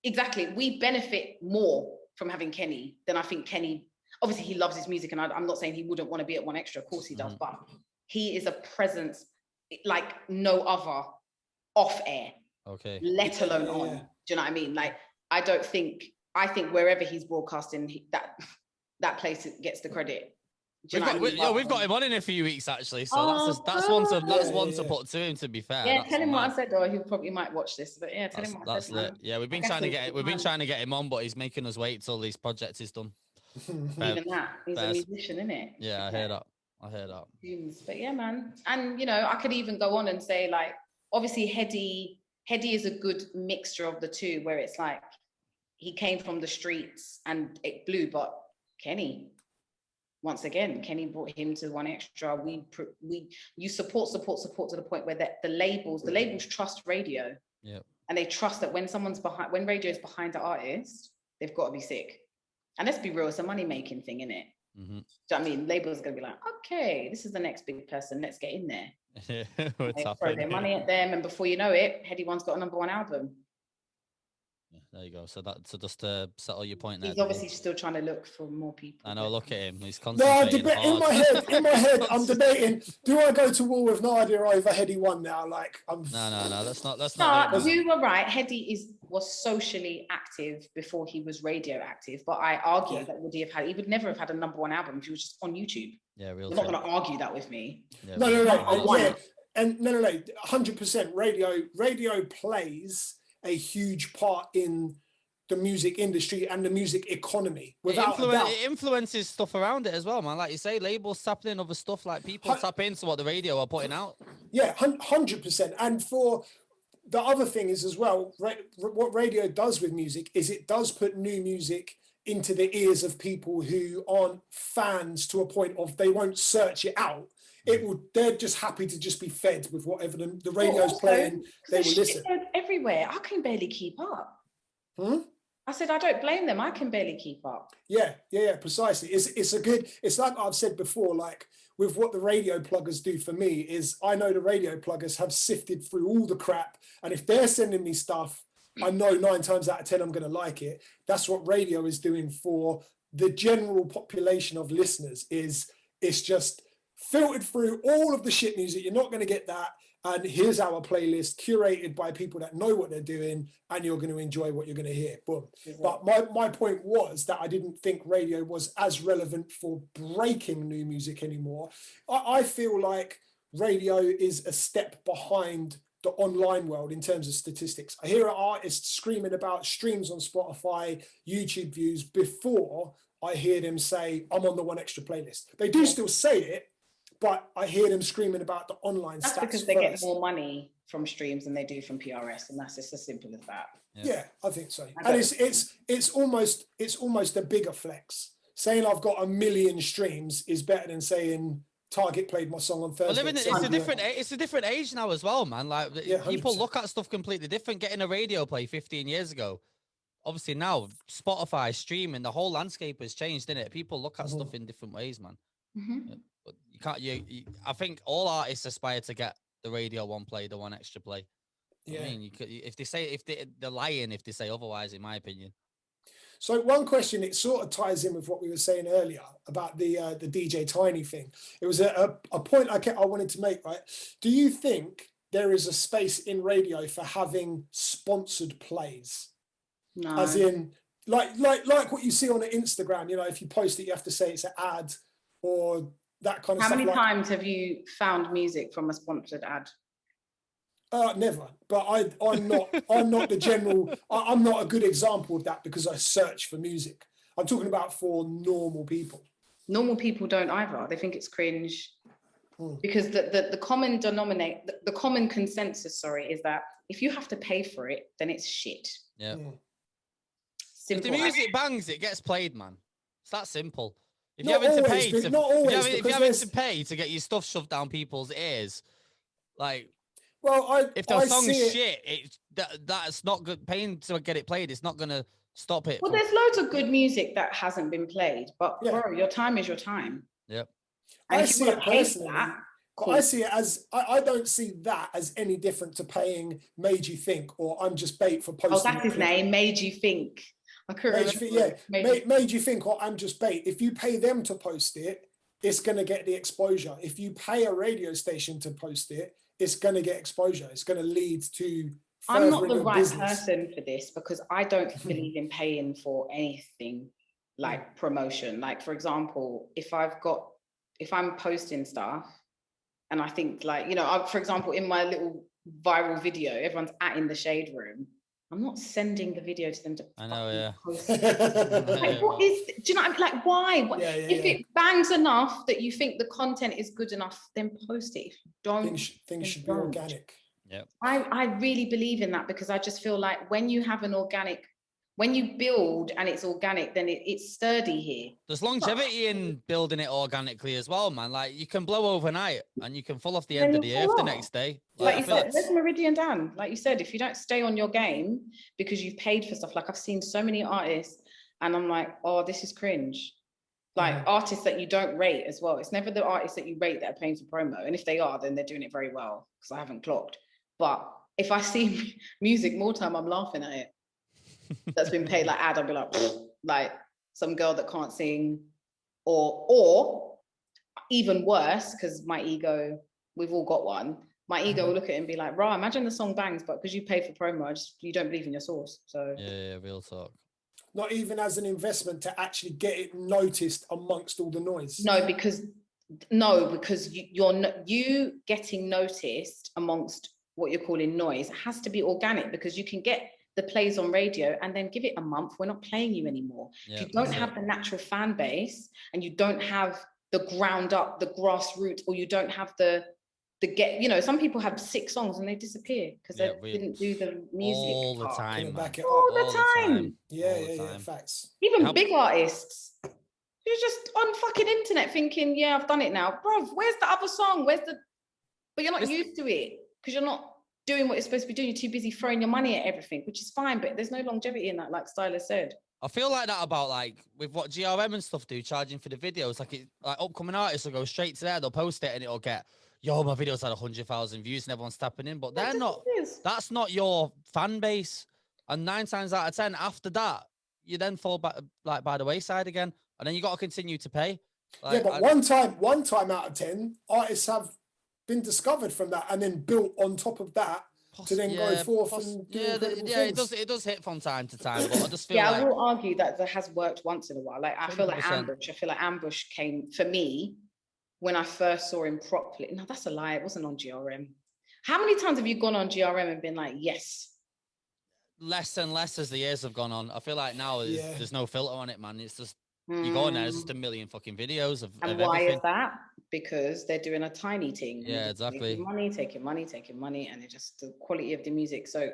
Exactly. We benefit more from having Kenny than I think Kenny. Obviously, he loves his music, and I'm not saying he wouldn't want to be at One Extra. Of course he does, but he is a presence like no other off air. Okay. Let alone on. Do you know what I mean? Like, I think wherever he's broadcasting, that place gets the credit. We've got him on in a few weeks actually, so that's one to put to him. To be fair, yeah, tell him what I said, or he probably might watch this. But yeah, tell him what I said. That's it. Yeah, we've been trying to get him on, but he's making us wait till this project is done. Even that, he's a musician, isn't it? Yeah, I hear that. But yeah, man, and you know, I could even go on and say like, obviously, Heady is a good mixture of the two, where it's like he came from the streets and it blew, but Kenny. Once again, Kenny brought him to One Extra. You support to the point where the labels trust radio. Yeah. And they trust that when radio is behind the artist, they've got to be sick. And let's be real, it's a money-making thing, isn't it? Mm-hmm. Do you know what I mean? Labels are gonna be like, okay, this is the next big person, let's get in there. They throw their money at them, and before you know it, Heady One's got a #1 album. There you go. So just to settle your point there. He's obviously still trying to look for more people. I know. Look at him. He's concentrating. No, in my head, I'm debating. Do I go to war with Nadia over Heady One now? Like, I'm. No. That's not. You were right. Heady was socially active before he was radio active, but I argue that he would never have had a #1 album if he was just on YouTube. Yeah, real. You're not going to argue that with me. Yeah, no. And no, 100%. Radio plays a huge part in the music industry and the music economy. Without a doubt. It influences stuff around it as well, man. Like you say, labels tapping in other stuff, like people tap into what the radio are putting out. Yeah, 100%. And for the other thing is as well, what radio does with music is it does put new music into the ears of people who aren't fans to a point of they won't search it out. They're just happy to just be fed with whatever the radio's playing. They will listen. Everywhere. I can barely keep up. I said, I don't blame them. I can barely keep up. Yeah, precisely. It's like I've said before, like with what the radio pluggers do for me is I know the radio pluggers have sifted through all the crap. And if they're sending me stuff, I know 9 times out of 10, I'm going to like it. That's what radio is doing for the general population of listeners it's just filtered through all of the shit music. You're not going to get that. and here's our playlist curated by people that know what they're doing, and you're going to enjoy what you're going to hear. Boom. But my point was that I didn't think radio was as relevant for breaking new music anymore. I feel like radio is a step behind the online world in terms of statistics. I hear artists screaming about streams on Spotify, YouTube views before I hear them say, I'm on the One Extra playlist. They do still say it, but I hear them screaming about the online stats. That's because they get more money from streams than they do from PRS, and that's just as simple as that. Yeah, I think so. And it's almost a bigger flex. Saying I've got 1 million streams is better than saying Target played my song on Thursday. Well, it's a different age now as well, man. Like people look at stuff completely different. Getting a radio play 15 years ago, obviously now Spotify, streaming, the whole landscape has changed, isn't it? People look at stuff in different ways, man. Yeah, but you can't. I think all artists aspire to get the radio one play, the One Extra play. Yeah. I mean, they're lying if they say otherwise, in my opinion. So one question, it sort of ties in with what we were saying earlier about the DJ Tiny thing. It was a point I wanted to make, right? Do you think there is a space in radio for having sponsored plays? No. As in, like what you see on Instagram, you know, if you post it, you have to say it's an ad or that kind of stuff. How many times have you found music from a sponsored ad? Never, but I'm not the general. I'm not a good example of that because I search for music. I'm talking about for normal people. Normal people don't either. They think it's cringe because the common denominator, the common consensus, is that if you have to pay for it, then it's shit. Yeah. If the music bangs, it gets played, man. It's that simple. If you're having to pay to get your stuff shoved down people's ears, like. Well, if the song's shit, that's not good. Paying to get it played, it's not going to stop it. Well, there's loads of good music that hasn't been played, but bro, your time is your time. Yep. And I see it personally. Cool. I see it as I don't see that as any different to paying Made You Think or I'm Just Bait for posting. Oh, that's his name, Made You Think. I couldn't remember. Made You Think or I'm Just Bait. If you pay them to post it, it's going to get the exposure. If you pay a radio station to post it, it's going to get exposure. It's going to lead to. I'm not the right person for this because I don't believe in paying for anything like promotion. Like, for example, if I'm posting stuff and I think like, you know, for example, in my little viral video, everyone's in the shade room. I'm not sending the video to them to post it. Like, what is, do you know what I mean? Like, why? If it bangs enough that you think the content is good enough, then post it. If you don't, things should be organic. Yeah. I really believe in that because I just feel like when you have when you build and it's organic, then it's sturdy here. There's longevity in building it organically as well, man. Like you can blow overnight and you can fall off the end of the earth the next day. Like you said, where's Meridian Dan? Like you said, if you don't stay on your game because you've paid for stuff, like I've seen so many artists and I'm like, oh, this is cringe. Like artists that you don't rate as well. It's never the artists that you rate that are paying for promo. And if they are, then they're doing it very well because I haven't clocked. But if I see music more time, I'm laughing at it. That's been paid like ad, I'll be like some girl that can't sing, or even worse, because my ego, we've all got one. My ego will look at it and be like, "Rah, imagine the song bangs, but because you pay for promo, you don't believe in your source." So yeah, real talk. Not even as an investment to actually get it noticed amongst all the noise. No, because you getting noticed amongst what you're calling noise has to be organic because you can get the plays on radio and then give it a month, we're not playing you anymore. If you don't have the natural fan base and you don't have the ground up, the grassroots, or you don't have the you know, some people have 6 songs and they disappear because they didn't do the music all the time. All the time. Yeah, facts. Even big artists. You're just on fucking internet thinking, yeah, I've done it now. Bro, where's the other song? But you're not used to it because you're not doing what you're supposed to be doing. You're too busy throwing your money at everything, which is fine, but there's no longevity in that, like Stxylo said. I feel like that about like with what GRM and stuff do, charging for the videos. Like upcoming artists will go straight to there, they'll post it and it'll get, yo, my video's had 100,000 views and everyone's tapping in, but that's not your fan base. And 9 times out of 10 after that, you then fall back like by the wayside again, and then you got to continue to pay. Like, but one time out of 10, artists have been discovered from that and then built on top of that to then go forth and do incredible things. It does hit from time to time, but I just feel I will argue that has worked once in a while. Like I feel like 100%. Ambush came for me when I first saw him properly. No, that's a lie. It wasn't on GRM. How many times have you gone on GRM and been like, yes? Less and less as the years have gone on. I feel like now there's no filter on it, man. It's just you go on there, there's just a million fucking videos of and of why everything. Is that? Because they're doing a tiny thing. Yeah, exactly. Taking money, and it just the quality of the music. So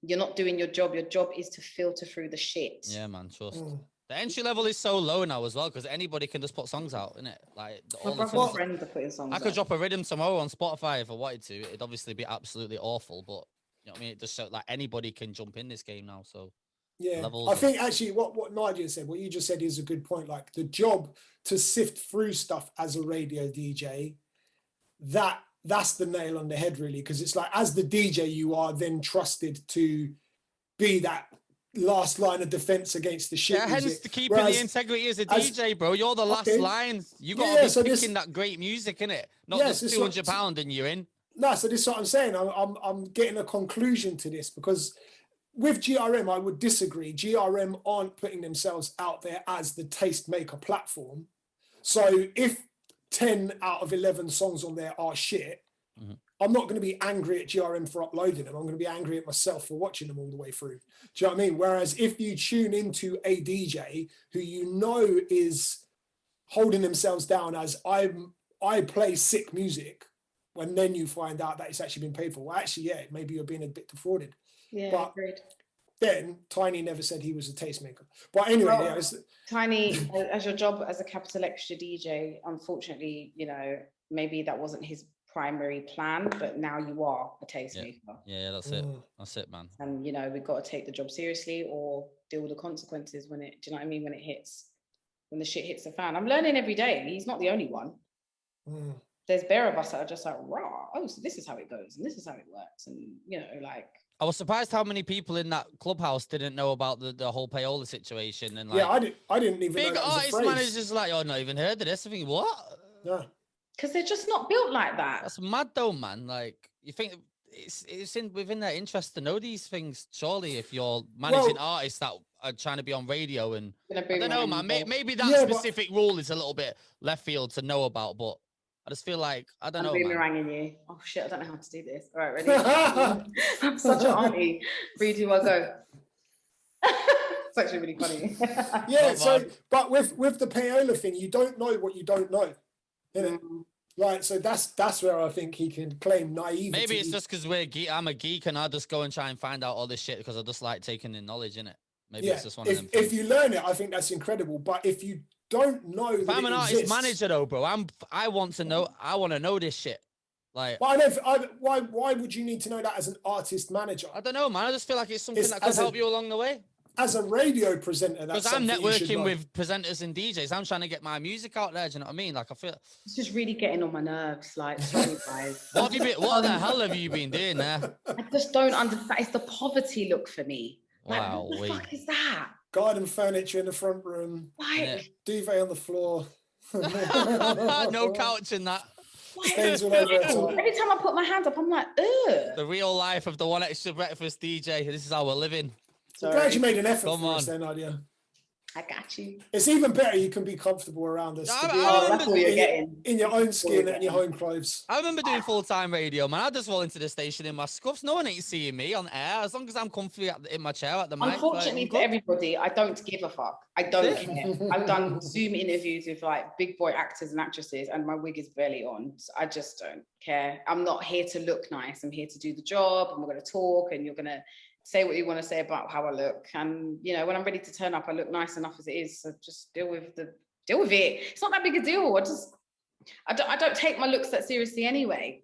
you're not doing your job. Your job is to filter through the shit. Yeah, man, trust. The entry level is so low now as well because anybody can just put songs out, innit? Like all the friends are putting songs. I could drop a rhythm tomorrow on Spotify if I wanted to. It'd obviously be absolutely awful, but you know what I mean? It just like anybody can jump in this game now. So yeah, I think actually what Nadia said, what you just said is a good point. Like the job to sift through stuff as a radio DJ, that's the nail on the head really, because it's like as the DJ you are then trusted to be that last line of defense against the shit. Yeah, hence to keeping the integrity as a DJ, bro. You're the last line. You got to be picking that great music, innit? Not just £200 and you're in. No, so this is what I'm saying. I'm getting a conclusion to this because with GRM, I would disagree. GRM aren't putting themselves out there as the tastemaker platform. So if 10 out of 11 songs on there are shit, I'm not going to be angry at GRM for uploading them. I'm going to be angry at myself for watching them all the way through. Do you know what I mean? Whereas if you tune into a DJ who you know is holding themselves down as I play sick music, when then you find out that it's actually been paid for. Well, actually, yeah, maybe you're being a bit defrauded. Yeah, but agreed. Then Tiny never said he was a tastemaker. But anyway, well, Tiny, as your job as a capital extra DJ, unfortunately, you know, maybe that wasn't his primary plan, but now you are a tastemaker. Yeah, that's it. That's it, man. And you know, we've got to take the job seriously or deal with the consequences when it, do you know what I mean? When it hits, when the shit hits the fan. I'm learning every day. He's not the only one. There's bare of us that are just like, raw. Oh, so this is how it goes, and this is how it works, and you know, like. I was surprised how many people in that clubhouse didn't know about the whole payola situation, and like, yeah, I didn't even. Big know artist managers like, oh, not even heard of this. I think what? Yeah. Because they're just not built like that. That's mad, though, man. Like you think it's within their interest to know these things. Surely, if you're managing artists that are trying to be on radio, and I don't know, man. Maybe that specific rule is a little bit left field to know about, but. I just feel like, I don't know, man. I'm boomeranging you. Oh, shit, I don't know how to do this. All right, ready? I'm such an auntie. 3, 2, 1, go. It's actually really funny. Yeah, so, but with the payola thing, you don't know what you don't know. Right, so that's where I think he can claim naivety. Maybe it's just because I'm a geek and I just go and try and find out all this shit because I just like taking in knowledge, innit? Maybe it's just one of them things. If you learn it, I think that's incredible. But if you don't know if I'm an artist manager though, bro, I want to know this shit. Like, why would you need to know that as an artist manager? I don't know, man. I just feel like it's something that could help you along the way. As a radio presenter, because I'm networking with presenters and DJs. I'm trying to get my music out there. Do you know what I mean? Like, I feel it's just really getting on my nerves. Like, sorry guys. What the hell have you been doing there? I just don't understand. It's the poverty look for me. Like, wow, what the fuck is that? Garden furniture in the front room. Duvet on the floor. No couch in that. Stains all over it. Every time I put my hand up, I'm like, ugh. The real life of the one extra breakfast DJ. This is how we're living. I'm glad you made an effort for us then, Nadia. I got you. It's even better you can be comfortable around us. In your own skin and your own clothes. I remember doing full-time radio, man. I just roll into the station in my scuffs. No one ain't seeing me on air. As long as I'm comfy in my chair at the mic. Unfortunately for everybody, I don't give a fuck. I don't care. I've done Zoom interviews with like big boy actors and actresses and my wig is barely on. So I just don't care. I'm not here to look nice. I'm here to do the job and we're going to talk and you're going to say what you want to say about how I look. And, you know, when I'm ready to turn up, I look nice enough as it is. So just deal with it. It's not that big a deal. I don't take my looks that seriously anyway.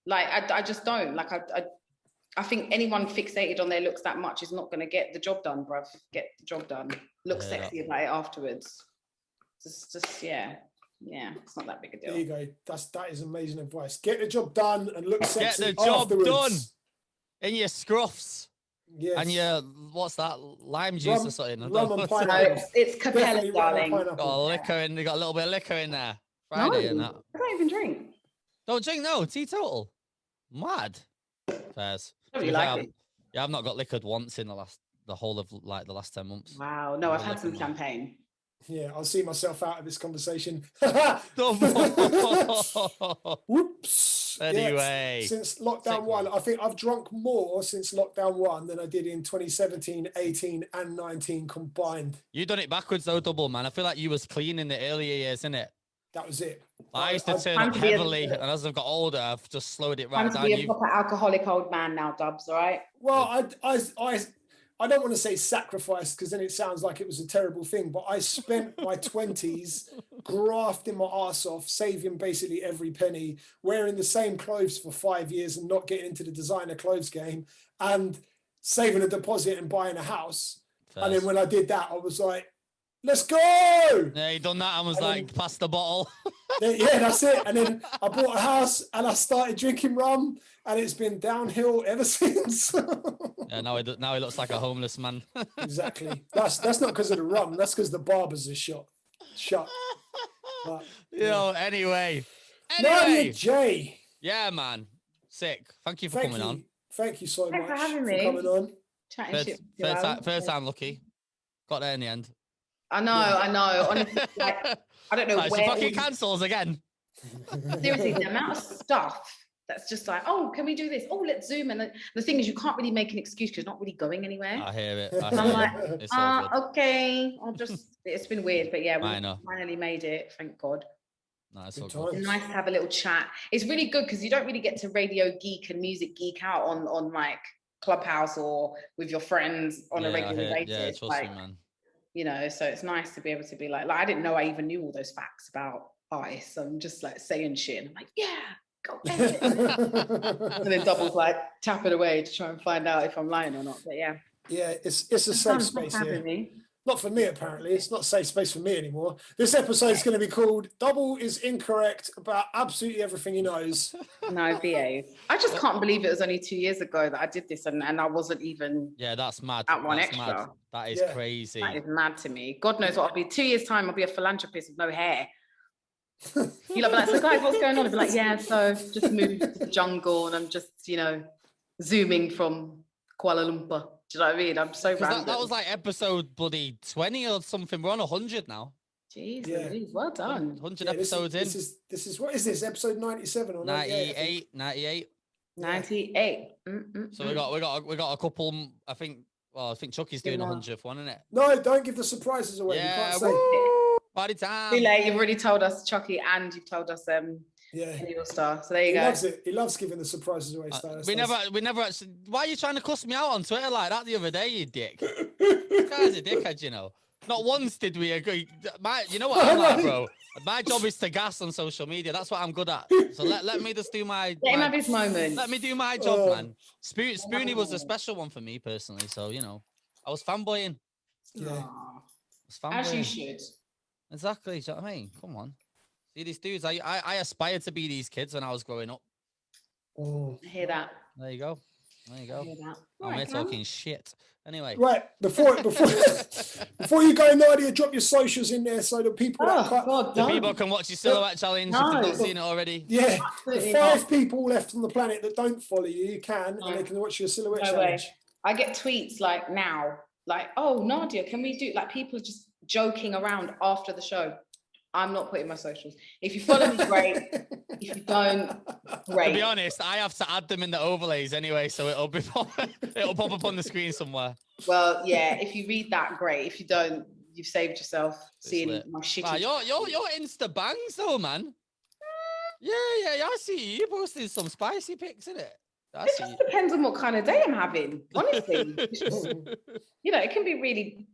Like, I just don't. Like, I think anyone fixated on their looks that much is not going to get the job done, bruv. Get the job done. Look sexy about it afterwards. Just yeah, it's not that big a deal. There you go. That is amazing advice. Get the job done and look sexy afterwards. Get the job done. In your scruffs. Yes. And your, what's that, lime juice or something? Rum and pineapple. It's Capella, darling. Got a liquor in, you got a little bit of liquor in there. Friday and that. I don't even drink. Don't drink, no. Teetotal. Mad. Fairs. Really like it. Yeah, I've not got liquored once in the whole of like the last 10 months. Wow. No, I've had some champagne. Yeah, I'll see myself out of this conversation. Whoops. Anyway. Yeah, since lockdown 1, I think I've drunk more since lockdown 1 than I did in 2017, 18 and 19 combined. You done it backwards though, Dubl, man. I feel like you was clean in the earlier years, innit? That was it. I used to turn up heavily, and as I've got older, I've just slowed it right down. Time to be a proper alcoholic old man now, Dubs, all right? Well, I don't want to say sacrifice because then it sounds like it was a terrible thing, but I spent my 20s grafting my ass off, saving basically every penny, wearing the same clothes for 5 years and not getting into the designer clothes game, and saving a deposit and buying a house. First. And then when I did that, I was like, let's go. Yeah, you done that and was like, pass the bottle. Yeah, that's it. And then I bought a house and I started drinking rum, and it's been downhill ever since. Yeah, now he looks like a homeless man. Exactly. That's not because of the rum. That's because the barbers are shut. But, anyway. Nadia Jae. Yeah, man. Sick. Thank you for coming on. Thank you so much for having me. coming on. First time lucky. Got there in the end. I know. Honestly, like, I don't know where. So fucking cancels again. Seriously, the amount of stuff that's just like, oh, can we do this? Oh, let's Zoom. And the thing is, you can't really make an excuse because you're not really going anywhere. I hear it. I'm like, okay, it's been weird, but yeah, we finally made it. Thank God. No, it's all good. Nice to have a little chat. It's really good because you don't really get to radio geek and music geek out on like Clubhouse or with your friends on a regular basis. Yeah, trust me, man. You know, so it's nice to be able to be like I didn't know I even knew all those facts about artists. I'm just like saying shit. And I'm like, yeah, go get it. And then Dubl's like tapping away to try and find out if I'm lying or not. But yeah. Yeah, it's a safe space here. Not for me, apparently. It's not a safe space for me anymore. This episode is going to be called Dubl is Incorrect About Absolutely Everything He Knows. No, behave. I just can't believe it was only 2 years ago that I did this and I wasn't even that's mad. At one that's extra. Mad. That is crazy. That is mad to me. God knows what I'll be. 2 years' time, I'll be a philanthropist with no hair. You'll be like, so guys, what's going on? I'll be like, yeah, so just moved to the jungle and I'm just, zooming from Kuala Lumpur. Do you know what I mean? I'm so random. That was like episode bloody 20 or something. We're on 100 now. Jeez, well done. 100 episodes in. This is what is this? Episode 97 or 98? 98. So we got a couple. I think Chucky's doing 100th one, isn't it? No, don't give the surprises away. Yeah, you can't say. Party time. Too late. You've already told us Chucky, and you've told us Your star. So there you go. Loves it. He loves giving the surprises away. We never actually. Why are you trying to cuss me out on Twitter like that the other day, you dick? This guy's a dickhead, you know. Not once did we agree. You know what I'm like, bro? My job is to gas on social media. That's what I'm good at. So let me just do my. Let him have his moment. Let me do my job, man. Spoonie was a special one for me personally. So I was fanboying. Yeah. As you should. Exactly. Do you know what I mean? Come on. See these dudes. I aspired to be these kids when I was growing up. I hear that. There you go. I'm here talking shit. Anyway. Right. Before you go, Nadia, drop your socials in there so the people people can watch your silhouette challenge if they've not seen it already. Yeah. The 5 people left on the planet that don't follow you can, and they can watch your silhouette challenge. I get tweets like now, like, oh, Nadia, can we do like people just joking around after the show? I'm not putting my socials. If you follow me, great. If you don't, great. To be honest, I have to add them in the overlays anyway, so it'll pop up on the screen somewhere. Well, yeah. If you read that, great. If you don't, you've saved yourself seeing my shitty. Your Insta bangs though, man. Yeah. I see you posted some spicy pics, innit? It just depends on what kind of day I'm having. Honestly, it can be really.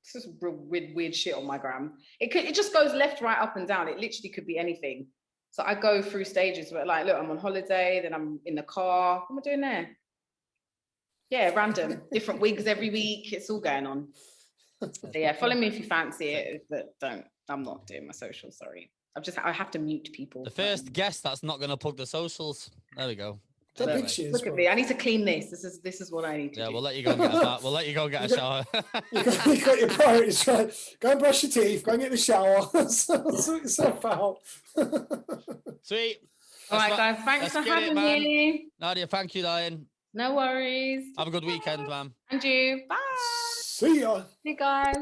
It's just weird shit on my gram. It just goes left, right, up and down. It literally could be anything. So I go through stages where like, look, I'm on holiday, then I'm in the car. What am I doing there? Yeah, random. Different wigs every week. It's all going on. So yeah, follow me if you fancy it, but don't. I'm not doing my socials, sorry. I have to mute people. The first guest that's not going to plug the socials. There we go. Look at me. I need to clean this. This is what I need to do. Yeah, we'll let you go and get a bath. We'll let you go and get a shower. you got your priorities right. Go and brush your teeth. Go and get the shower. Sort yourself out. Sweet. All right, guys. Thanks for having me. Nadia, thank you, darling. No worries. Have a good weekend, man. And you. Bye. See ya. See you guys.